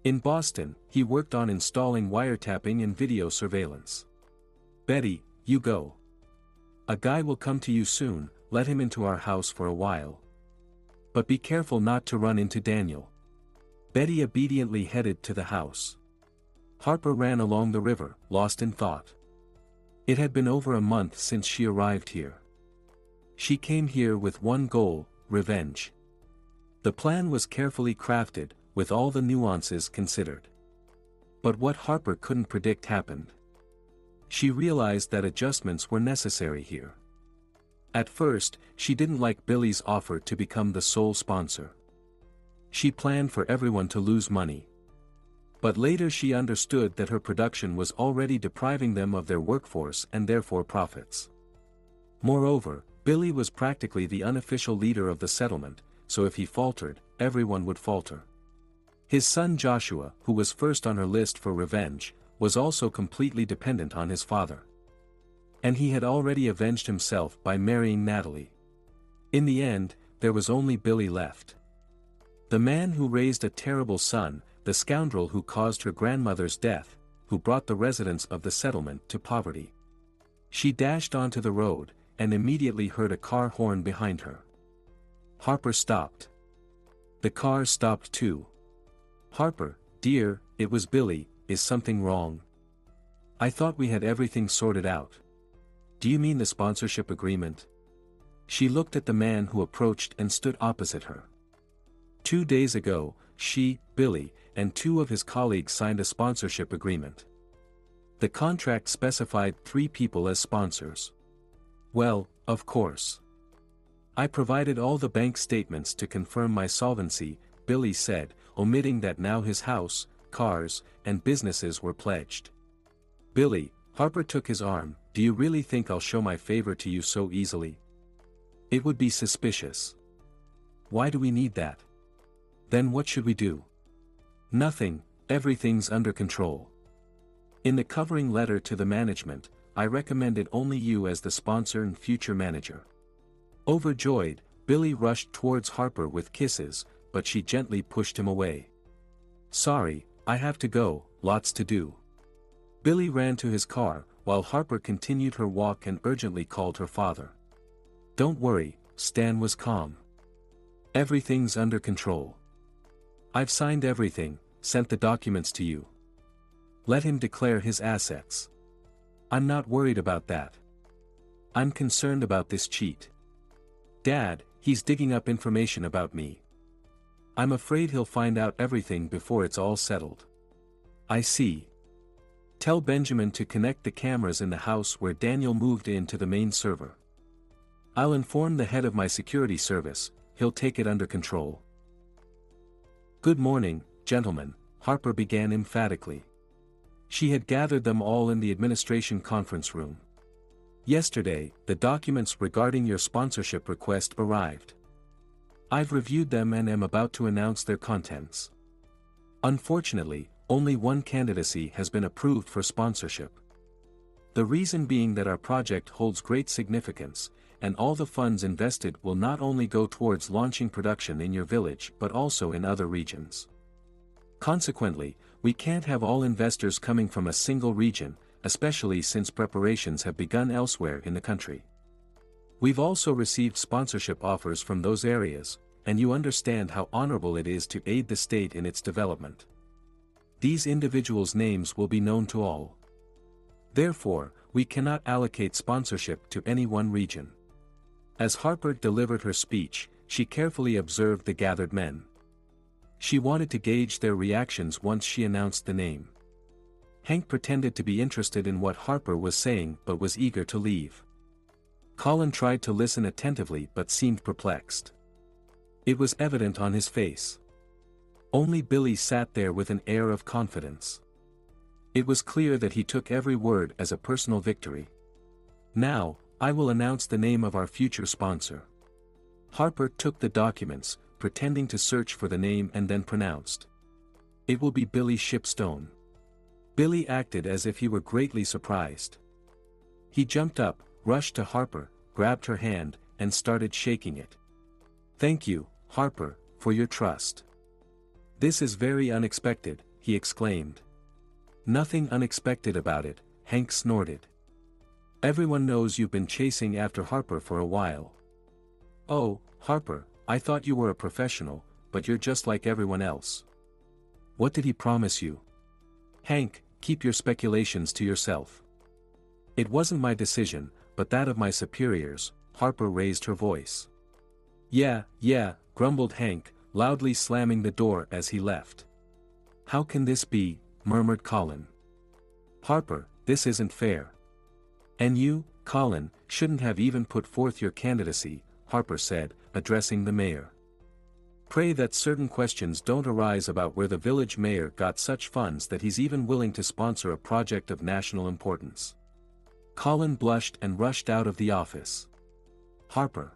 In Boston, he worked on installing wiretapping and video surveillance. Betty, you go. A guy will come to you soon, let him into our house for a while. But be careful not to run into Daniel. Betty obediently headed to the house. Harper ran along the river, lost in thought. It had been over a month since she arrived here. She came here with one goal, revenge. The plan was carefully crafted, with all the nuances considered. But what Harper couldn't predict happened. She realized that adjustments were necessary here. At first, she didn't like Billy's offer to become the sole sponsor. She planned for everyone to lose money. But later she understood that her production was already depriving them of their workforce and therefore profits. Moreover, Billy was practically the unofficial leader of the settlement, so if he faltered, everyone would falter. His son Joshua, who was first on her list for revenge, was also completely dependent on his father. And he had already avenged himself by marrying Natalie. In the end, there was only Billy left. The man who raised a terrible son, the scoundrel who caused her grandmother's death, who brought the residents of the settlement to poverty. She dashed onto the road, and immediately heard a car horn behind her. Harper stopped. The car stopped too. Harper, dear, it was Billy, is something wrong? I thought we had everything sorted out. Do you mean the sponsorship agreement? She looked at the man who approached and stood opposite her. 2 days ago, she, Billy, and 2 of his colleagues signed a sponsorship agreement. The contract specified 3 people as sponsors. Well, of course. I provided all the bank statements to confirm my solvency, Billy said, omitting that now his house, cars, and businesses were pledged. Billy, Harper took his arm, do you really think I'll show my favor to you so easily? It would be suspicious. Why do we need that? Then what should we do? Nothing, everything's under control. In the covering letter to the management, I recommended only you as the sponsor and future manager. Overjoyed, Billy rushed towards Harper with kisses, but she gently pushed him away. Sorry, I have to go, lots to do. Billy ran to his car, while Harper continued her walk and urgently called her father. Don't worry, Stan was calm. Everything's under control. I've signed everything, sent the documents to you. Let him declare his assets. I'm not worried about that. I'm concerned about this cheat. Dad, he's digging up information about me. I'm afraid he'll find out everything before it's all settled. I see. Tell Benjamin to connect the cameras in the house where Daniel moved in to the main server. I'll inform the head of my security service, he'll take it under control. Good morning, gentlemen, Harper began emphatically. She had gathered them all in the administration conference room. Yesterday, the documents regarding your sponsorship request arrived. I've reviewed them and am about to announce their contents. Unfortunately, only one candidacy has been approved for sponsorship. The reason being that our project holds great significance, and all the funds invested will not only go towards launching production in your village but also in other regions. Consequently, we can't have all investors coming from a single region, especially since preparations have begun elsewhere in the country. We've also received sponsorship offers from those areas, and you understand how honorable it is to aid the state in its development. These individuals' names will be known to all. Therefore, we cannot allocate sponsorship to any one region. As Harper delivered her speech, she carefully observed the gathered men. She wanted to gauge their reactions once she announced the name. Hank pretended to be interested in what Harper was saying but was eager to leave. Colin tried to listen attentively but seemed perplexed. It was evident on his face. Only Billy sat there with an air of confidence. It was clear that he took every word as a personal victory. Now, I will announce the name of our future sponsor. Harper took the documents, pretending to search for the name and then pronounced. It will be Billy Shipstone. Billy acted as if he were greatly surprised. He jumped up, rushed to Harper, grabbed her hand, and started shaking it. Thank you, Harper, for your trust. This is very unexpected, he exclaimed. Nothing unexpected about it, Hank snorted. Everyone knows you've been chasing after Harper for a while. Oh, Harper, I thought you were a professional, but you're just like everyone else. What did he promise you? Hank, keep your speculations to yourself. It wasn't my decision, but that of my superiors, Harper raised her voice. Yeah, grumbled Hank, loudly slamming the door as he left. How can this be, murmured Colin. Harper, this isn't fair. And you, Colin, shouldn't have even put forth your candidacy, Harper said, addressing the mayor. Pray that certain questions don't arise about where the village mayor got such funds that he's even willing to sponsor a project of national importance. Colin blushed and rushed out of the office. Harper.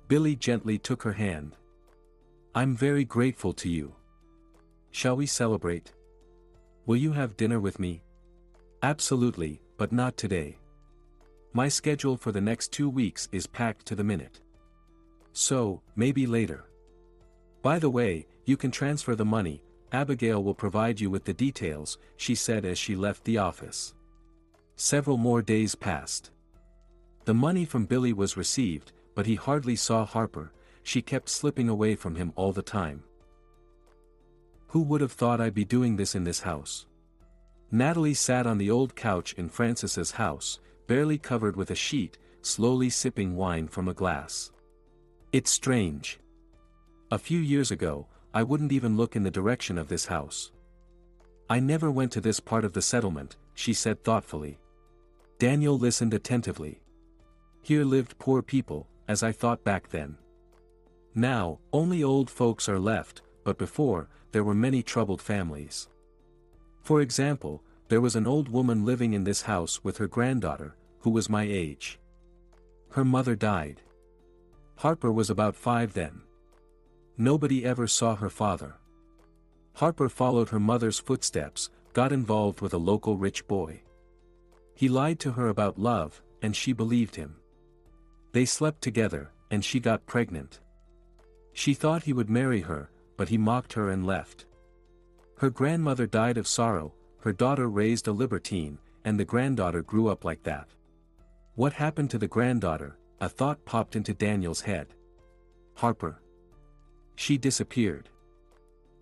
Billy gently took her hand. I'm very grateful to you. Shall we celebrate? Will you have dinner with me? Absolutely, but not today. My schedule for the next 2 weeks is packed to the minute. So, maybe later. By the way, you can transfer the money, Abigail will provide you with the details, she said as she left the office. Several more days passed. The money from Billy was received, but he hardly saw Harper, she kept slipping away from him all the time. Who would have thought I'd be doing this in this house? Natalie sat on the old couch in Frances's house, barely covered with a sheet, slowly sipping wine from a glass. It's strange. A few years ago, I wouldn't even look in the direction of this house. I never went to this part of the settlement, she said thoughtfully. Daniel listened attentively. Here lived poor people, as I thought back then. Now, only old folks are left, but before, there were many troubled families. For example, there was an old woman living in this house with her granddaughter, who was my age. Her mother died. Harper was about 5 then. Nobody ever saw her father. Harper followed her mother's footsteps, got involved with a local rich boy. He lied to her about love, and she believed him. They slept together, and she got pregnant. She thought he would marry her, but he mocked her and left. Her grandmother died of sorrow, her daughter raised a libertine, and the granddaughter grew up like that. What happened to the granddaughter? A thought popped into Daniel's head. Harper. She disappeared.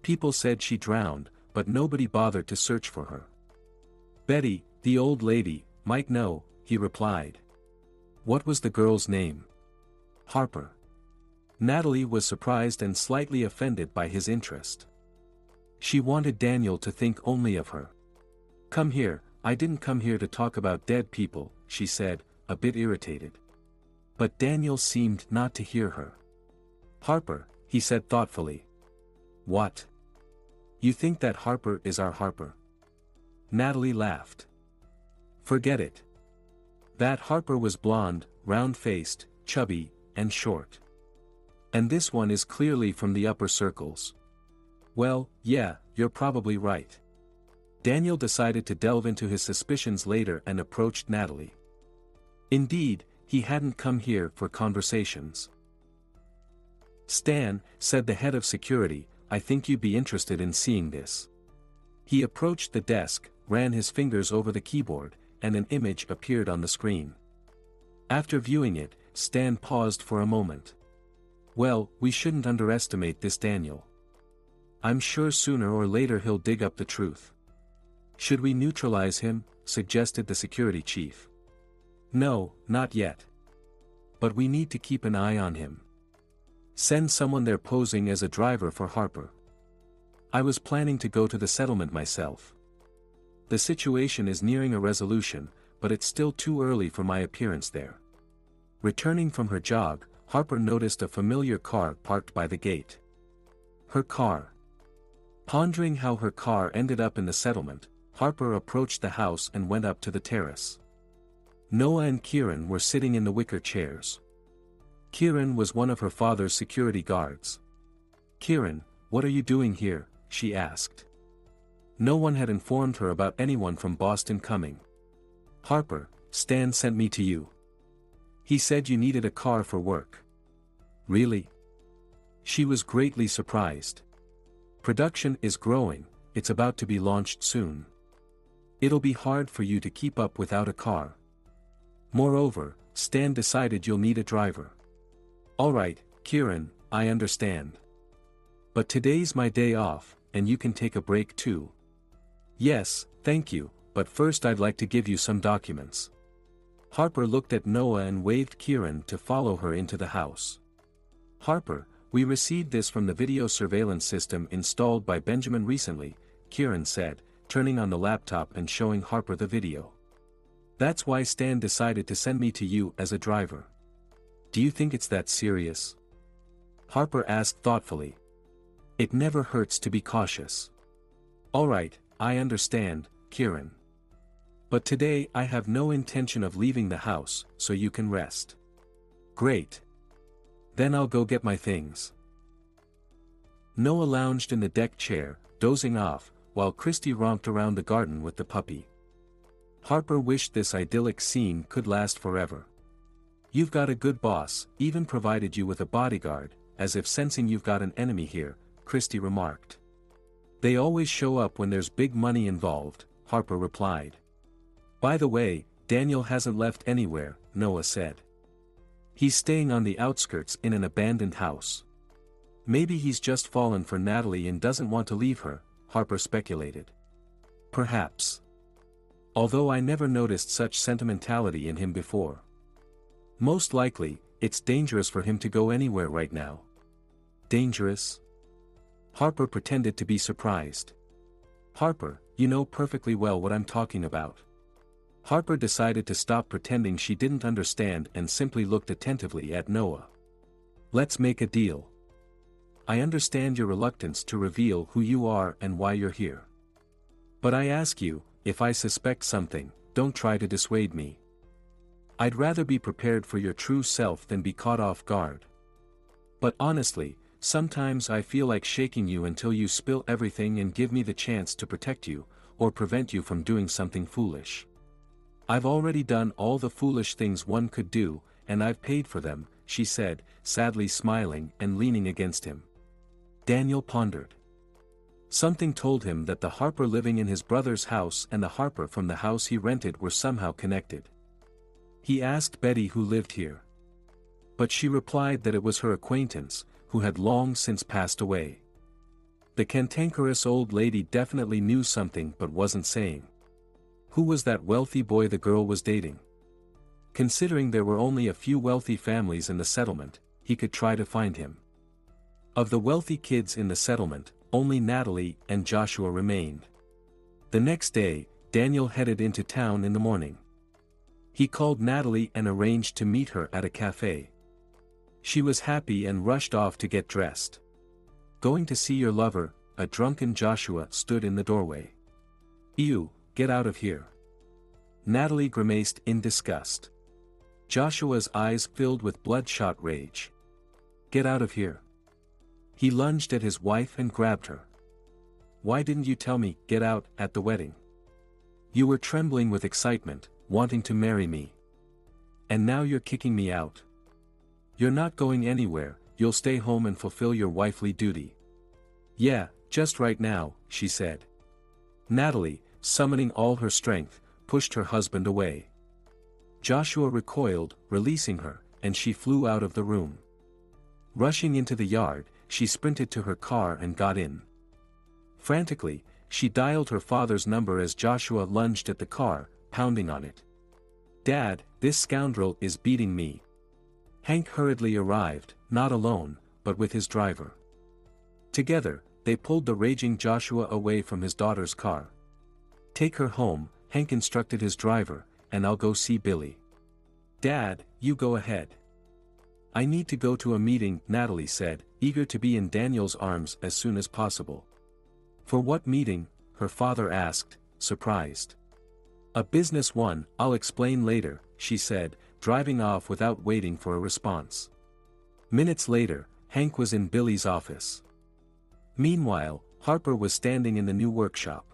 People said she drowned, but nobody bothered to search for her. Betty, the old lady, might know, he replied. What was the girl's name? Harper. Natalie was surprised and slightly offended by his interest. She wanted Daniel to think only of her. Come here, I didn't come here to talk about dead people, she said, a bit irritated. But Daniel seemed not to hear her. Harper, he said thoughtfully. What? You think that Harper is our Harper? Natalie laughed. Forget it. That Harper was blonde, round-faced, chubby, and short. And this one is clearly from the upper circles. Well, yeah, you're probably right. Daniel decided to delve into his suspicions later and approached Natalie. Indeed, he hadn't come here for conversations. Stan, said the head of security, I think you'd be interested in seeing this. He approached the desk, ran his fingers over the keyboard, and an image appeared on the screen. After viewing it, Stan paused for a moment. Well, we shouldn't underestimate this Daniel. I'm sure sooner or later he'll dig up the truth. Should we neutralize him? Suggested the security chief. No, not yet. But we need to keep an eye on him. Send someone there posing as a driver for Harper. I was planning to go to the settlement myself. The situation is nearing a resolution, but it's still too early for my appearance there. Returning from her jog, Harper noticed a familiar car parked by the gate. Her car. Pondering how her car ended up in the settlement, Harper approached the house and went up to the terrace. Noah and Kieran were sitting in the wicker chairs. Kieran was one of her father's security guards. Kieran, what are you doing here? She asked. No one had informed her about anyone from Boston coming. Harper, Stan sent me to you. He said you needed a car for work. Really? She was greatly surprised. Production is growing, it's about to be launched soon. It'll be hard for you to keep up without a car. Moreover, Stan decided you'll need a driver. Alright, Kieran, I understand. But today's my day off, and you can take a break too. Yes, thank you, but first I'd like to give you some documents. Harper looked at Noah and waved Kieran to follow her into the house. Harper, we received this from the video surveillance system installed by Benjamin recently, Kieran said, turning on the laptop and showing Harper the video. That's why Stan decided to send me to you as a driver. Do you think it's that serious? Harper asked thoughtfully. It never hurts to be cautious. Alright, I understand, Kieran. But today I have no intention of leaving the house, so you can rest. Great. Then I'll go get my things. Noah lounged in the deck chair, dozing off, while Christy romped around the garden with the puppy. Harper wished this idyllic scene could last forever. You've got a good boss, even provided you with a bodyguard, as if sensing you've got an enemy here, Christy remarked. They always show up when there's big money involved, Harper replied. By the way, Daniel hasn't left anywhere, Noah said. He's staying on the outskirts in an abandoned house. Maybe he's just fallen for Natalie and doesn't want to leave her, Harper speculated. Perhaps. Although I never noticed such sentimentality in him before. Most likely, it's dangerous for him to go anywhere right now. Dangerous? Harper pretended to be surprised. Harper, you know perfectly well what I'm talking about. Harper decided to stop pretending she didn't understand and simply looked attentively at Noah. Let's make a deal. I understand your reluctance to reveal who you are and why you're here. But I ask you, if I suspect something, don't try to dissuade me. I'd rather be prepared for your true self than be caught off guard. But honestly, sometimes I feel like shaking you until you spill everything and give me the chance to protect you, or prevent you from doing something foolish. I've already done all the foolish things one could do, and I've paid for them, she said, sadly smiling and leaning against him. Daniel pondered. Something told him that the Harper living in his brother's house and the Harper from the house he rented were somehow connected. He asked Betty who lived here. But she replied that it was her acquaintance, who had long since passed away. The cantankerous old lady definitely knew something but wasn't saying. Who was that wealthy boy the girl was dating? Considering there were only a few wealthy families in the settlement, he could try to find him. Of the wealthy kids in the settlement, only Natalie and Joshua remained. The next day, Daniel headed into town in the morning. He called Natalie and arranged to meet her at a cafe. She was happy and rushed off to get dressed. Going to see your lover, a drunken Joshua stood in the doorway. "Ew, get out of here." Natalie grimaced in disgust. Joshua's eyes filled with bloodshot rage. "Get out of here." He lunged at his wife and grabbed her. "Why didn't you tell me, get out, at the wedding? You were trembling with excitement, wanting to marry me. And now you're kicking me out. You're not going anywhere, you'll stay home and fulfill your wifely duty." "Yeah, just right now," she said. Natalie, summoning all her strength, pushed her husband away. Joshua recoiled, releasing her, and she flew out of the room. Rushing into the yard, she sprinted to her car and got in. Frantically, she dialed her father's number as Joshua lunged at the car, pounding on it. "Dad, this scoundrel is beating me." Hank hurriedly arrived, not alone, but with his driver. Together, they pulled the raging Joshua away from his daughter's car. "Take her home," Hank instructed his driver, "and I'll go see Billy." "Dad, you go ahead. I need to go to a meeting," Natalie said, eager to be in Daniel's arms as soon as possible. "For what meeting?" her father asked, surprised. "A business one, I'll explain later," she said, driving off without waiting for a response. Minutes later, Hank was in Billy's office. Meanwhile, Harper was standing in the new workshop.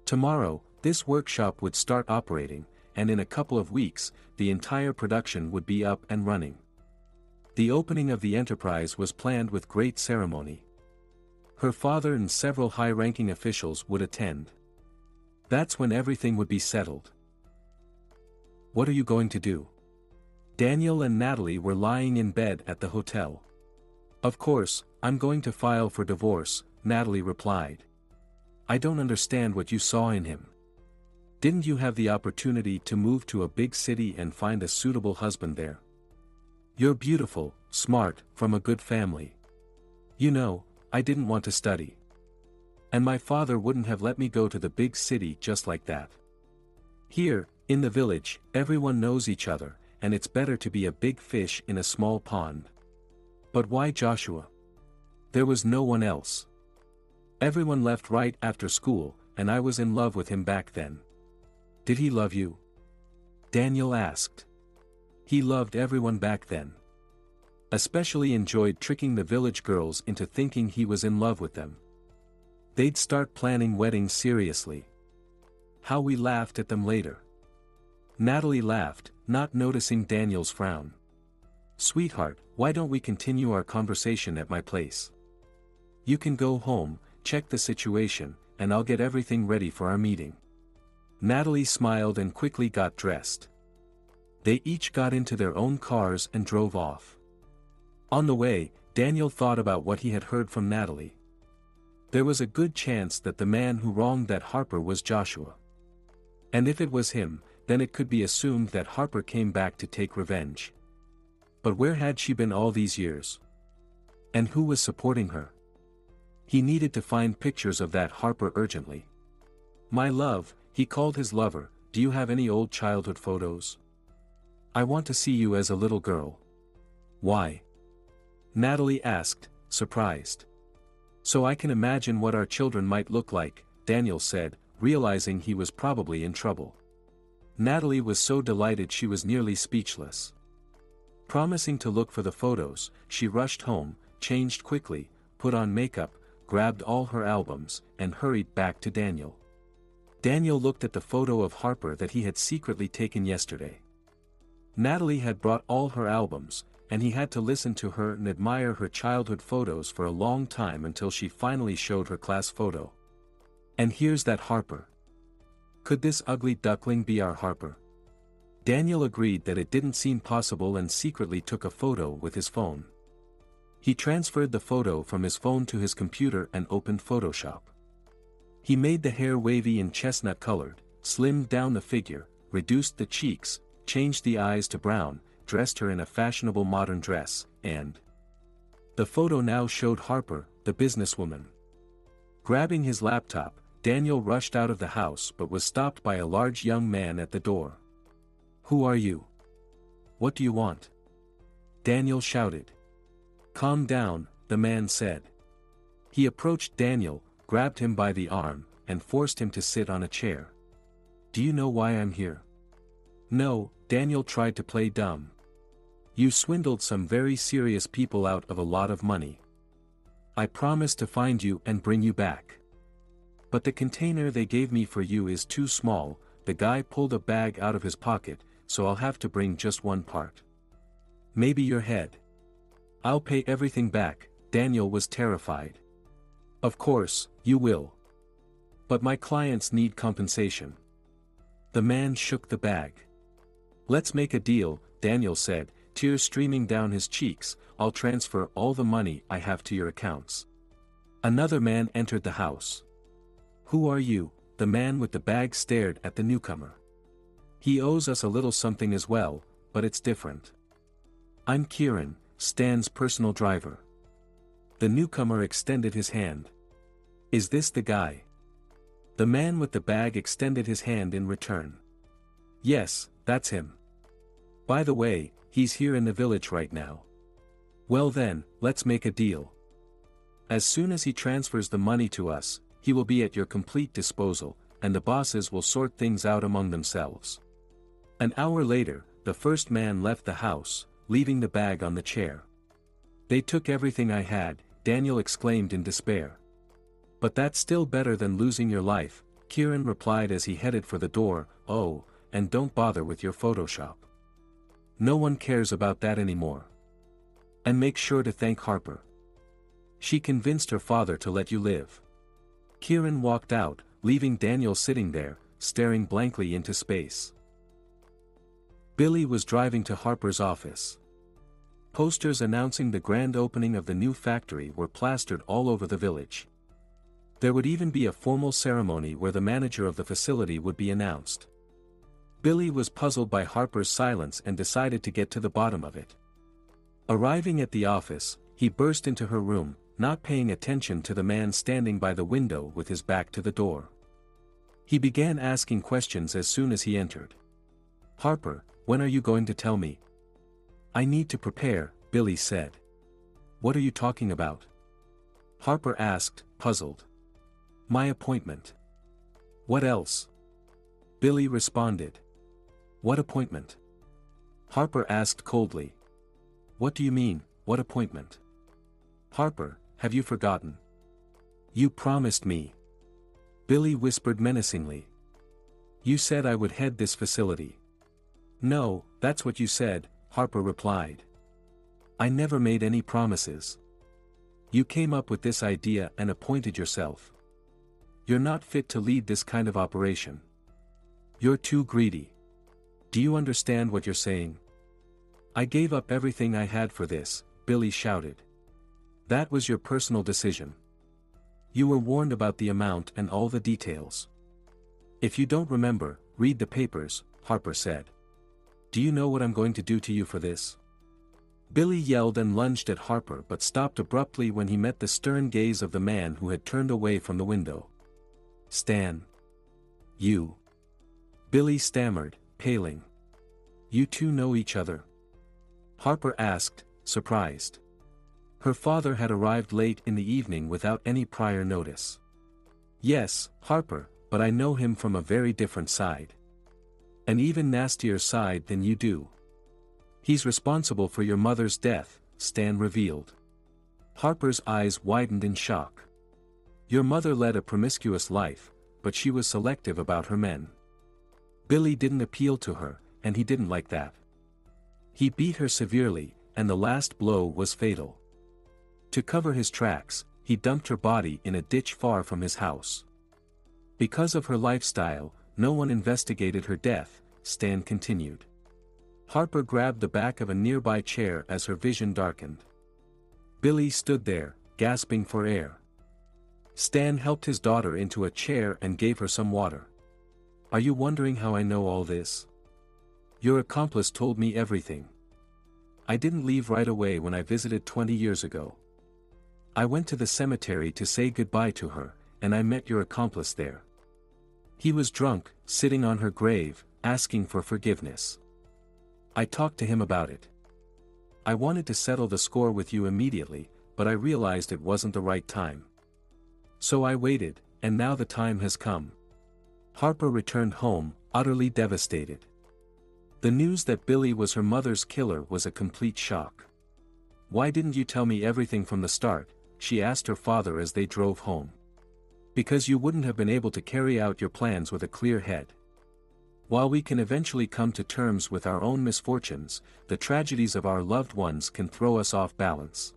Tomorrow, this workshop would start operating, and in a couple of weeks, the entire production would be up and running. The opening of the enterprise was planned with great ceremony. Her father and several high-ranking officials would attend. That's when everything would be settled. "What are you going to do?" Daniel and Natalie were lying in bed at the hotel. "Of course, I'm going to file for divorce," Natalie replied. "I don't understand what you saw in him. Didn't you have the opportunity to move to a big city and find a suitable husband there? You're beautiful, smart, from a good family. You know, I didn't want to study. And my father wouldn't have let me go to the big city just like that. Here, in the village, everyone knows each other, and it's better to be a big fish in a small pond." "But why Joshua? There was no one else. Everyone left right after school, and I was in love with him back then." "Did he love you?" Daniel asked. "He loved everyone back then. Especially enjoyed tricking the village girls into thinking he was in love with them. They'd start planning weddings seriously. How we laughed at them later." Natalie laughed, not noticing Daniel's frown. "Sweetheart, why don't we continue our conversation at my place? You can go home, check the situation, and I'll get everything ready for our meeting." Natalie smiled and quickly got dressed. They each got into their own cars and drove off. On the way, Daniel thought about what he had heard from Natalie. There was a good chance that the man who wronged that Harper was Joshua. And if it was him, then it could be assumed that Harper came back to take revenge. But where had she been all these years? And who was supporting her? He needed to find pictures of that Harper urgently. "My love," he called his lover, "do you have any old childhood photos? I want to see you as a little girl." "Why?" Natalie asked, surprised. "So I can imagine what our children might look like," Daniel said, realizing he was probably in trouble. Natalie was so delighted she was nearly speechless. Promising to look for the photos, she rushed home, changed quickly, put on makeup, grabbed all her albums, and hurried back to Daniel. Daniel looked at the photo of Harper that he had secretly taken yesterday. Natalie had brought all her albums, and he had to listen to her and admire her childhood photos for a long time until she finally showed her class photo. And here's that Harper. Could this ugly duckling be our Harper? Daniel agreed that it didn't seem possible and secretly took a photo with his phone. He transferred the photo from his phone to his computer and opened Photoshop. He made the hair wavy and chestnut-colored, slimmed down the figure, reduced the cheeks, changed the eyes to brown, dressed her in a fashionable modern dress, and... The photo now showed Harper, the businesswoman. Grabbing his laptop, Daniel rushed out of the house but was stopped by a large young man at the door. "Who are you? What do you want?" Daniel shouted. "Calm down," the man said. He approached Daniel, grabbed him by the arm, and forced him to sit on a chair. "Do you know why I'm here?" "No," Daniel tried to play dumb. "You swindled some very serious people out of a lot of money. I promised to find you and bring you back. But the container they gave me for you is too small." The guy pulled a bag out of his pocket, "so I'll have to bring just one part. Maybe your head. I'll pay everything back." Daniel was terrified. "Of course, you will. But my clients need compensation." The man shook the bag. "Let's make a deal," Daniel said, tears streaming down his cheeks. "I'll transfer all the money I have to your accounts." Another man entered the house. "Who are you?" The man with the bag stared at the newcomer. "He owes us a little something as well, but it's different. I'm Kieran, Stan's personal driver." The newcomer extended his hand. "Is this the guy?" The man with the bag extended his hand in return. "Yes, that's him. By the way, he's here in the village right now." "Well then, let's make a deal. As soon as he transfers the money to us, he will be at your complete disposal, and the bosses will sort things out among themselves." An hour later, the first man left the house, leaving the bag on the chair. "They took everything I had," Daniel exclaimed in despair. "But that's still better than losing your life," Kieran replied as he headed for the door. "Oh, and don't bother with your Photoshop. No one cares about that anymore. And make sure to thank Harper. She convinced her father to let you live." Kieran walked out, leaving Daniel sitting there, staring blankly into space. Billy was driving to Harper's office. Posters announcing the grand opening of the new factory were plastered all over the village. There would even be a formal ceremony where the manager of the facility would be announced. Billy was puzzled by Harper's silence and decided to get to the bottom of it. Arriving at the office, he burst into her room, not paying attention to the man standing by the window with his back to the door. He began asking questions as soon as he entered. "Harper, when are you going to tell me?" "I need to prepare," Billy said. "What are you talking about?" Harper asked, puzzled. "My appointment." "What else?" Billy responded. "What appointment?" Harper asked coldly. "What do you mean, what appointment?" "Harper, have you forgotten? You promised me." Billy whispered menacingly. "You said I would head this facility." "No, that's what you said," Harper replied. "I never made any promises. You came up with this idea and appointed yourself. You're not fit to lead this kind of operation. You're too greedy. Do you understand what you're saying?" "I gave up everything I had for this," Billy shouted. "That was your personal decision. You were warned about the amount and all the details. If you don't remember, read the papers," Harper said. "Do you know what I'm going to do to you for this?" Billy yelled and lunged at Harper but stopped abruptly when he met the stern gaze of the man who had turned away from the window. "Stan. You." Billy stammered, paling. "You two know each other?" Harper asked, surprised. Her father had arrived late in the evening without any prior notice. "Yes, Harper, but I know him from a very different side. An even nastier side than you do." He's responsible for your mother's death, Stan revealed. Harper's eyes widened in shock. Your mother led a promiscuous life, but she was selective about her men. Billy didn't appeal to her, and he didn't like that. He beat her severely, and the last blow was fatal. To cover his tracks, he dumped her body in a ditch far from his house. Because of her lifestyle, no one investigated her death, Stan continued. Harper grabbed the back of a nearby chair as her vision darkened. Billy stood there, gasping for air. Stan helped his daughter into a chair and gave her some water. Are you wondering how I know all this? Your accomplice told me everything. I didn't leave right away when I visited 20 years ago. I went to the cemetery to say goodbye to her, and I met your accomplice there. He was drunk, sitting on her grave, asking for forgiveness. I talked to him about it. I wanted to settle the score with you immediately, but I realized it wasn't the right time. So I waited, and now the time has come. Harper returned home, utterly devastated. The news that Billy was her mother's killer was a complete shock. Why didn't you tell me everything from the start? She asked her father as they drove home. Because you wouldn't have been able to carry out your plans with a clear head. While we can eventually come to terms with our own misfortunes, the tragedies of our loved ones can throw us off balance.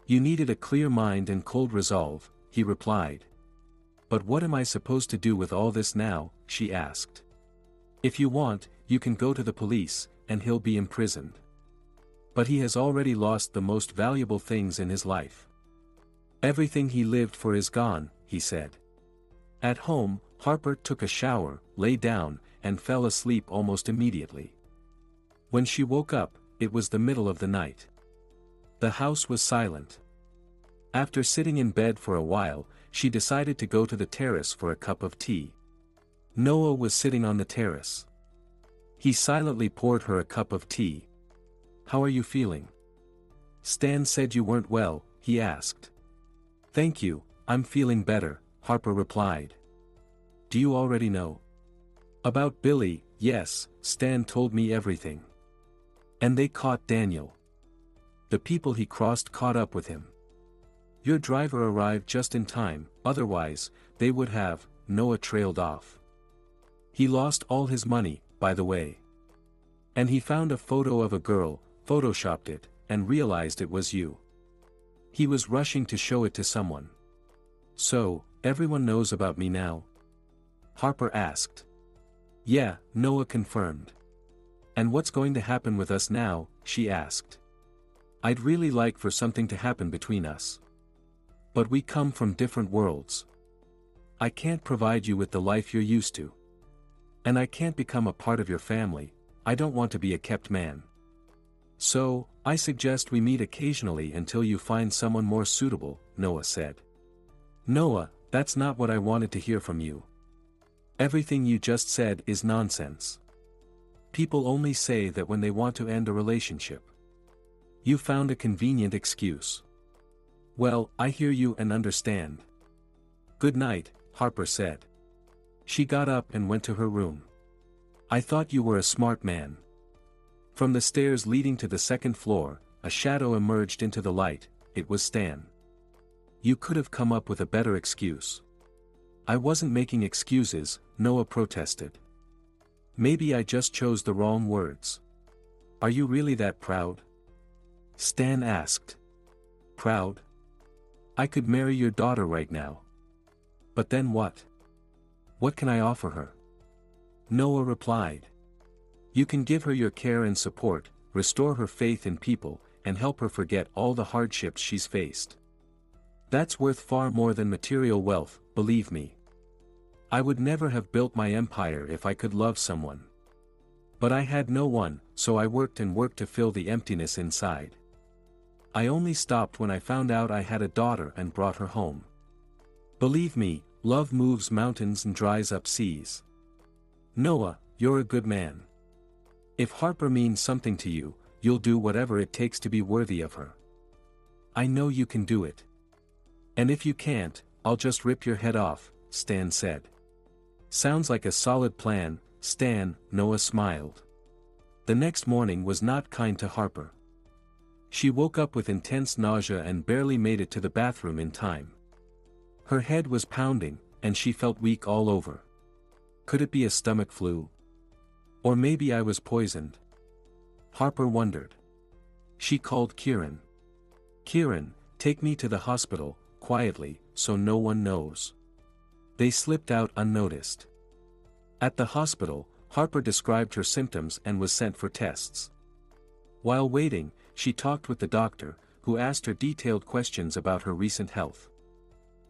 You needed a clear mind and cold resolve, he replied. But what am I supposed to do with all this now? She asked. If you want, you can go to the police, and he'll be imprisoned. But he has already lost the most valuable things in his life. Everything he lived for is gone, he said. At home, Harper took a shower, lay down, and fell asleep almost immediately. When she woke up, it was the middle of the night. The house was silent. After sitting in bed for a while, she decided to go to the terrace for a cup of tea. Noah was sitting on the terrace. He silently poured her a cup of tea. How are you feeling? Stan said you weren't well, he asked. Thank you, I'm feeling better, Harper replied. Do you already know? About Billy? Yes, Stan told me everything. And they caught Daniel. The people he crossed caught up with him. Your driver arrived just in time, otherwise, they would have. Noah trailed off. He lost all his money, by the way. And he found a photo of a girl, photoshopped it, and realized it was you. He was rushing to show it to someone. So, everyone knows about me now? Harper asked. Yeah, Noah confirmed. And what's going to happen with us now? She asked. I'd really like for something to happen between us. But we come from different worlds. I can't provide you with the life you're used to. And I can't become a part of your family. I don't want to be a kept man. So, I suggest we meet occasionally until you find someone more suitable, Noah said. Noah, that's not what I wanted to hear from you. Everything you just said is nonsense. People only say that when they want to end a relationship. You found a convenient excuse. Well, I hear you and understand. Good night, Harper said. She got up and went to her room. I thought you were a smart man. From the stairs leading to the second floor, a shadow emerged into the light. It was Stan. You could have come up with a better excuse. I wasn't making excuses, Noah protested. Maybe I just chose the wrong words. Are you really that proud? Stan asked. Proud? I could marry your daughter right now. But then what? What can I offer her? Noah replied. You can give her your care and support, restore her faith in people, and help her forget all the hardships she's faced. That's worth far more than material wealth, believe me. I would never have built my empire if I could love someone. But I had no one, so I worked and worked to fill the emptiness inside. I only stopped when I found out I had a daughter and brought her home. Believe me, love moves mountains and dries up seas. Noah, you're a good man. If Harper means something to you, you'll do whatever it takes to be worthy of her. I know you can do it. And if you can't, I'll just rip your head off, Stan said. Sounds like a solid plan, Stan, Noah smiled. The next morning was not kind to Harper. She woke up with intense nausea and barely made it to the bathroom in time. Her head was pounding, and she felt weak all over. Could it be a stomach flu? Or maybe I was poisoned? Harper wondered. She called Kieran. "Kieran, take me to the hospital, quietly, so no one knows." They slipped out unnoticed. At the hospital, Harper described her symptoms and was sent for tests. While waiting, she talked with the doctor, who asked her detailed questions about her recent health.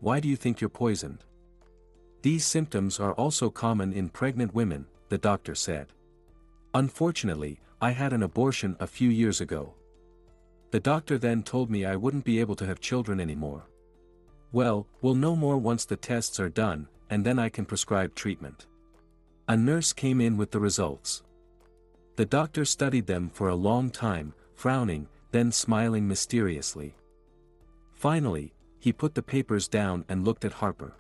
"Why do you think you're poisoned?" "These symptoms are also common in pregnant women," the doctor said. "Unfortunately, I had an abortion a few years ago. The doctor then told me I wouldn't be able to have children anymore." "Well, we'll know more once the tests are done, and then I can prescribe treatment." A nurse came in with the results. The doctor studied them for a long time, frowning, then smiling mysteriously. Finally, he put the papers down and looked at Harper.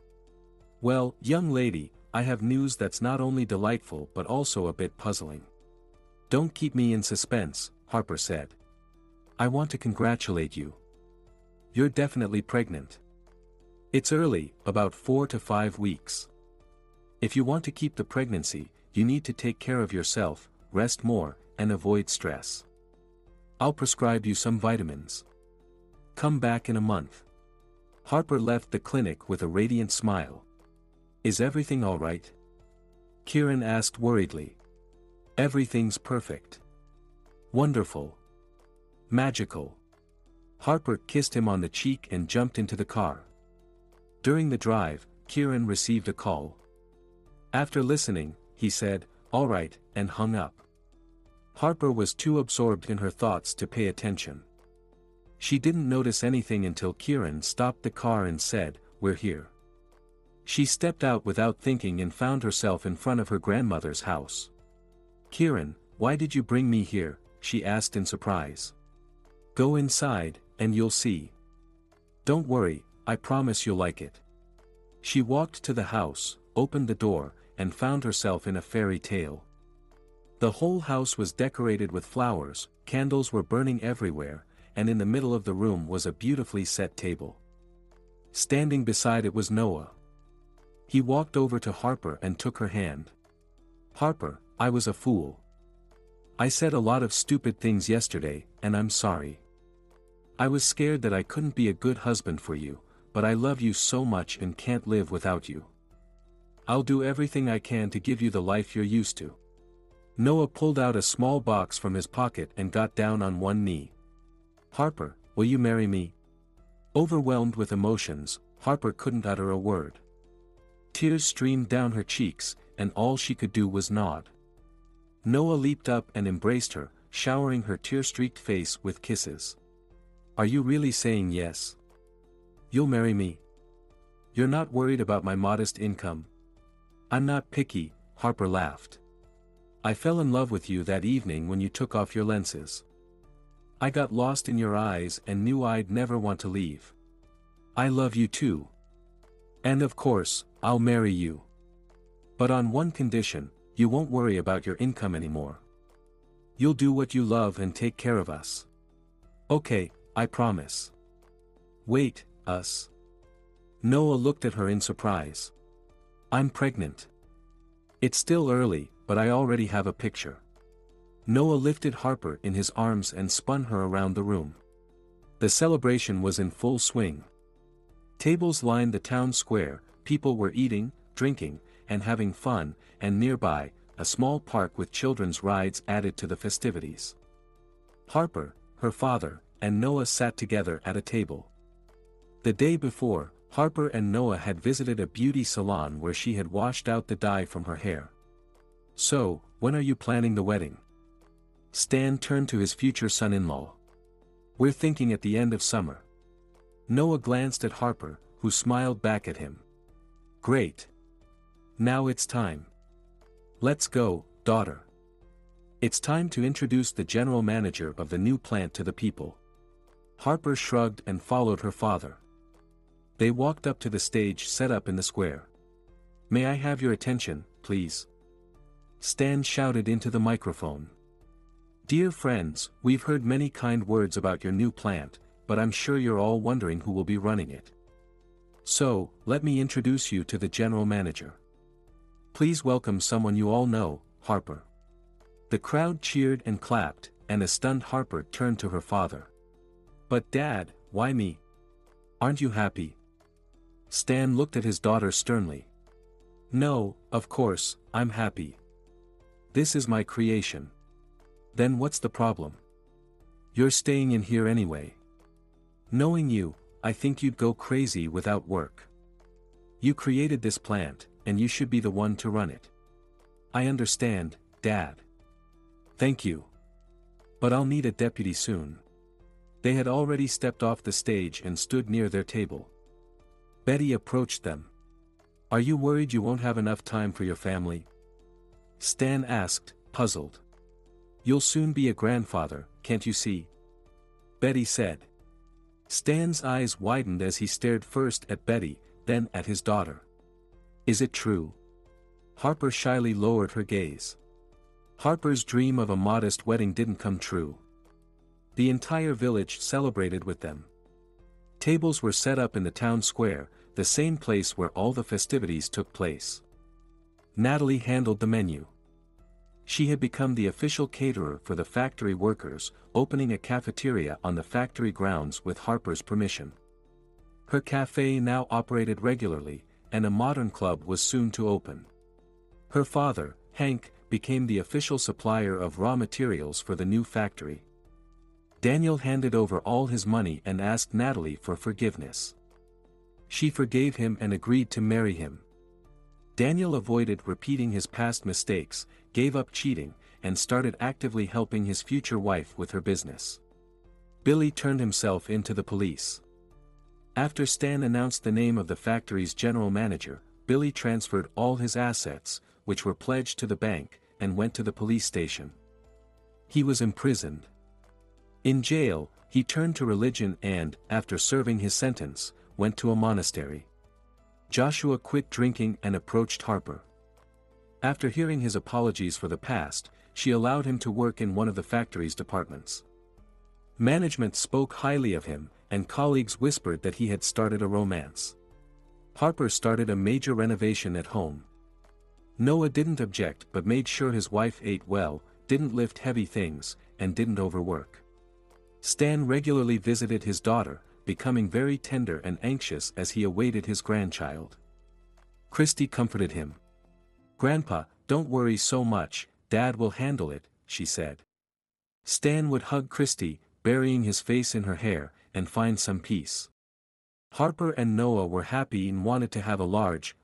"Well, young lady, I have news that's not only delightful but also a bit puzzling." "Don't keep me in suspense," Harper said. "I want to congratulate you. You're definitely pregnant. It's early, about 4 to 5 weeks. If you want to keep the pregnancy, you need to take care of yourself, rest more, and avoid stress. I'll prescribe you some vitamins. Come back in a month." Harper left the clinic with a radiant smile. "Is everything all right?" Kieran asked worriedly. "Everything's perfect. Wonderful. Magical." Harper kissed him on the cheek and jumped into the car. During the drive, Kieran received a call. After listening, he said, "All right," and hung up. Harper was too absorbed in her thoughts to pay attention. She didn't notice anything until Kieran stopped the car and said, "We're here." She stepped out without thinking and found herself in front of her grandmother's house. "Kieran, why did you bring me here?" she asked in surprise. "Go inside, and you'll see. Don't worry, I promise you'll like it." She walked to the house, opened the door, and found herself in a fairy tale. The whole house was decorated with flowers, candles were burning everywhere, and in the middle of the room was a beautifully set table. Standing beside it was Noah. He walked over to Harper and took her hand. "Harper, I was a fool. I said a lot of stupid things yesterday, and I'm sorry. I was scared that I couldn't be a good husband for you, but I love you so much and can't live without you. I'll do everything I can to give you the life you're used to." Noah pulled out a small box from his pocket and got down on one knee. "Harper, will you marry me?" Overwhelmed with emotions, Harper couldn't utter a word. Tears streamed down her cheeks, and all she could do was nod. Noah leaped up and embraced her, showering her tear-streaked face with kisses. "Are you really saying yes? You'll marry me? You're not worried about my modest income?" "I'm not picky," Harper laughed. "I fell in love with you that evening when you took off your lenses. I got lost in your eyes and knew I'd never want to leave. I love you too. And of course, I'll marry you. But on one condition, you won't worry about your income anymore. You'll do what you love and take care of us. Okay, I promise." "Wait, us?" Noah looked at her in surprise. "I'm pregnant. It's still early, but I already have a picture." Noah lifted Harper in his arms and spun her around the room. The celebration was in full swing. Tables lined the town square, people were eating, drinking, and having fun, and nearby, a small park with children's rides added to the festivities. Harper, her father, and Noah sat together at a table. The day before, Harper and Noah had visited a beauty salon where she had washed out the dye from her hair. "So, when are you planning the wedding?" Stan turned to his future son-in-law. "We're thinking at the end of summer." Noah glanced at Harper, who smiled back at him. "Great. Now it's time. Let's go, daughter. It's time to introduce the general manager of the new plant to the people." Harper shrugged and followed her father. They walked up to the stage set up in the square. "May I have your attention, please?" Stan shouted into the microphone. Dear friends, we've heard many kind words about your new plant, but I'm sure you're all wondering who will be running it. So, let me introduce you to the general manager. Please welcome someone you all know, Harper. The crowd cheered and clapped, and a stunned Harper turned to her father. But Dad, why me? Aren't you happy? Stan looked at his daughter sternly. No, of course, I'm happy. This is my creation. Then what's the problem? You're staying in here anyway. Knowing you, I think you'd go crazy without work. You created this plant, and you should be the one to run it. I understand, Dad. Thank you. But I'll need a deputy soon. They had already stepped off the stage and stood near their table. Betty approached them. Are you worried you won't have enough time for your family? Stan asked, puzzled. You'll soon be a grandfather, can't you see? Betty said. Stan's eyes widened as he stared first at Betty, then at his daughter. Is it true? Harper shyly lowered her gaze. Harper's dream of a modest wedding didn't come true. The entire village celebrated with them. Tables were set up in the town square, the same place where all the festivities took place. Natalie handled the menu. She had become the official caterer for the factory workers, opening a cafeteria on the factory grounds with Harper's permission. Her cafe now operated regularly, and a modern club was soon to open. Her father, Hank, became the official supplier of raw materials for the new factory. Daniel handed over all his money and asked Natalie for forgiveness. She forgave him and agreed to marry him. Daniel avoided repeating his past mistakes, gave up cheating, and started actively helping his future wife with her business. Billy turned himself into the police. After Stan announced the name of the factory's general manager, Billy transferred all his assets, which were pledged to the bank, and went to the police station. He was imprisoned. In jail, he turned to religion and, after serving his sentence, went to a monastery. Joshua quit drinking and approached Harper. After hearing his apologies for the past, she allowed him to work in one of the factory's departments. Management spoke highly of him, and colleagues whispered that he had started a romance. Harper started a major renovation at home. Noah didn't object but made sure his wife ate well, didn't lift heavy things, and didn't overwork. Stan regularly visited his daughter, becoming very tender and anxious as he awaited his grandchild. Christy comforted him. Grandpa, don't worry so much, Dad will handle it, she said. Stan would hug Christy, burying his face in her hair, and find some peace. Harper and Noah were happy and wanted to have a large,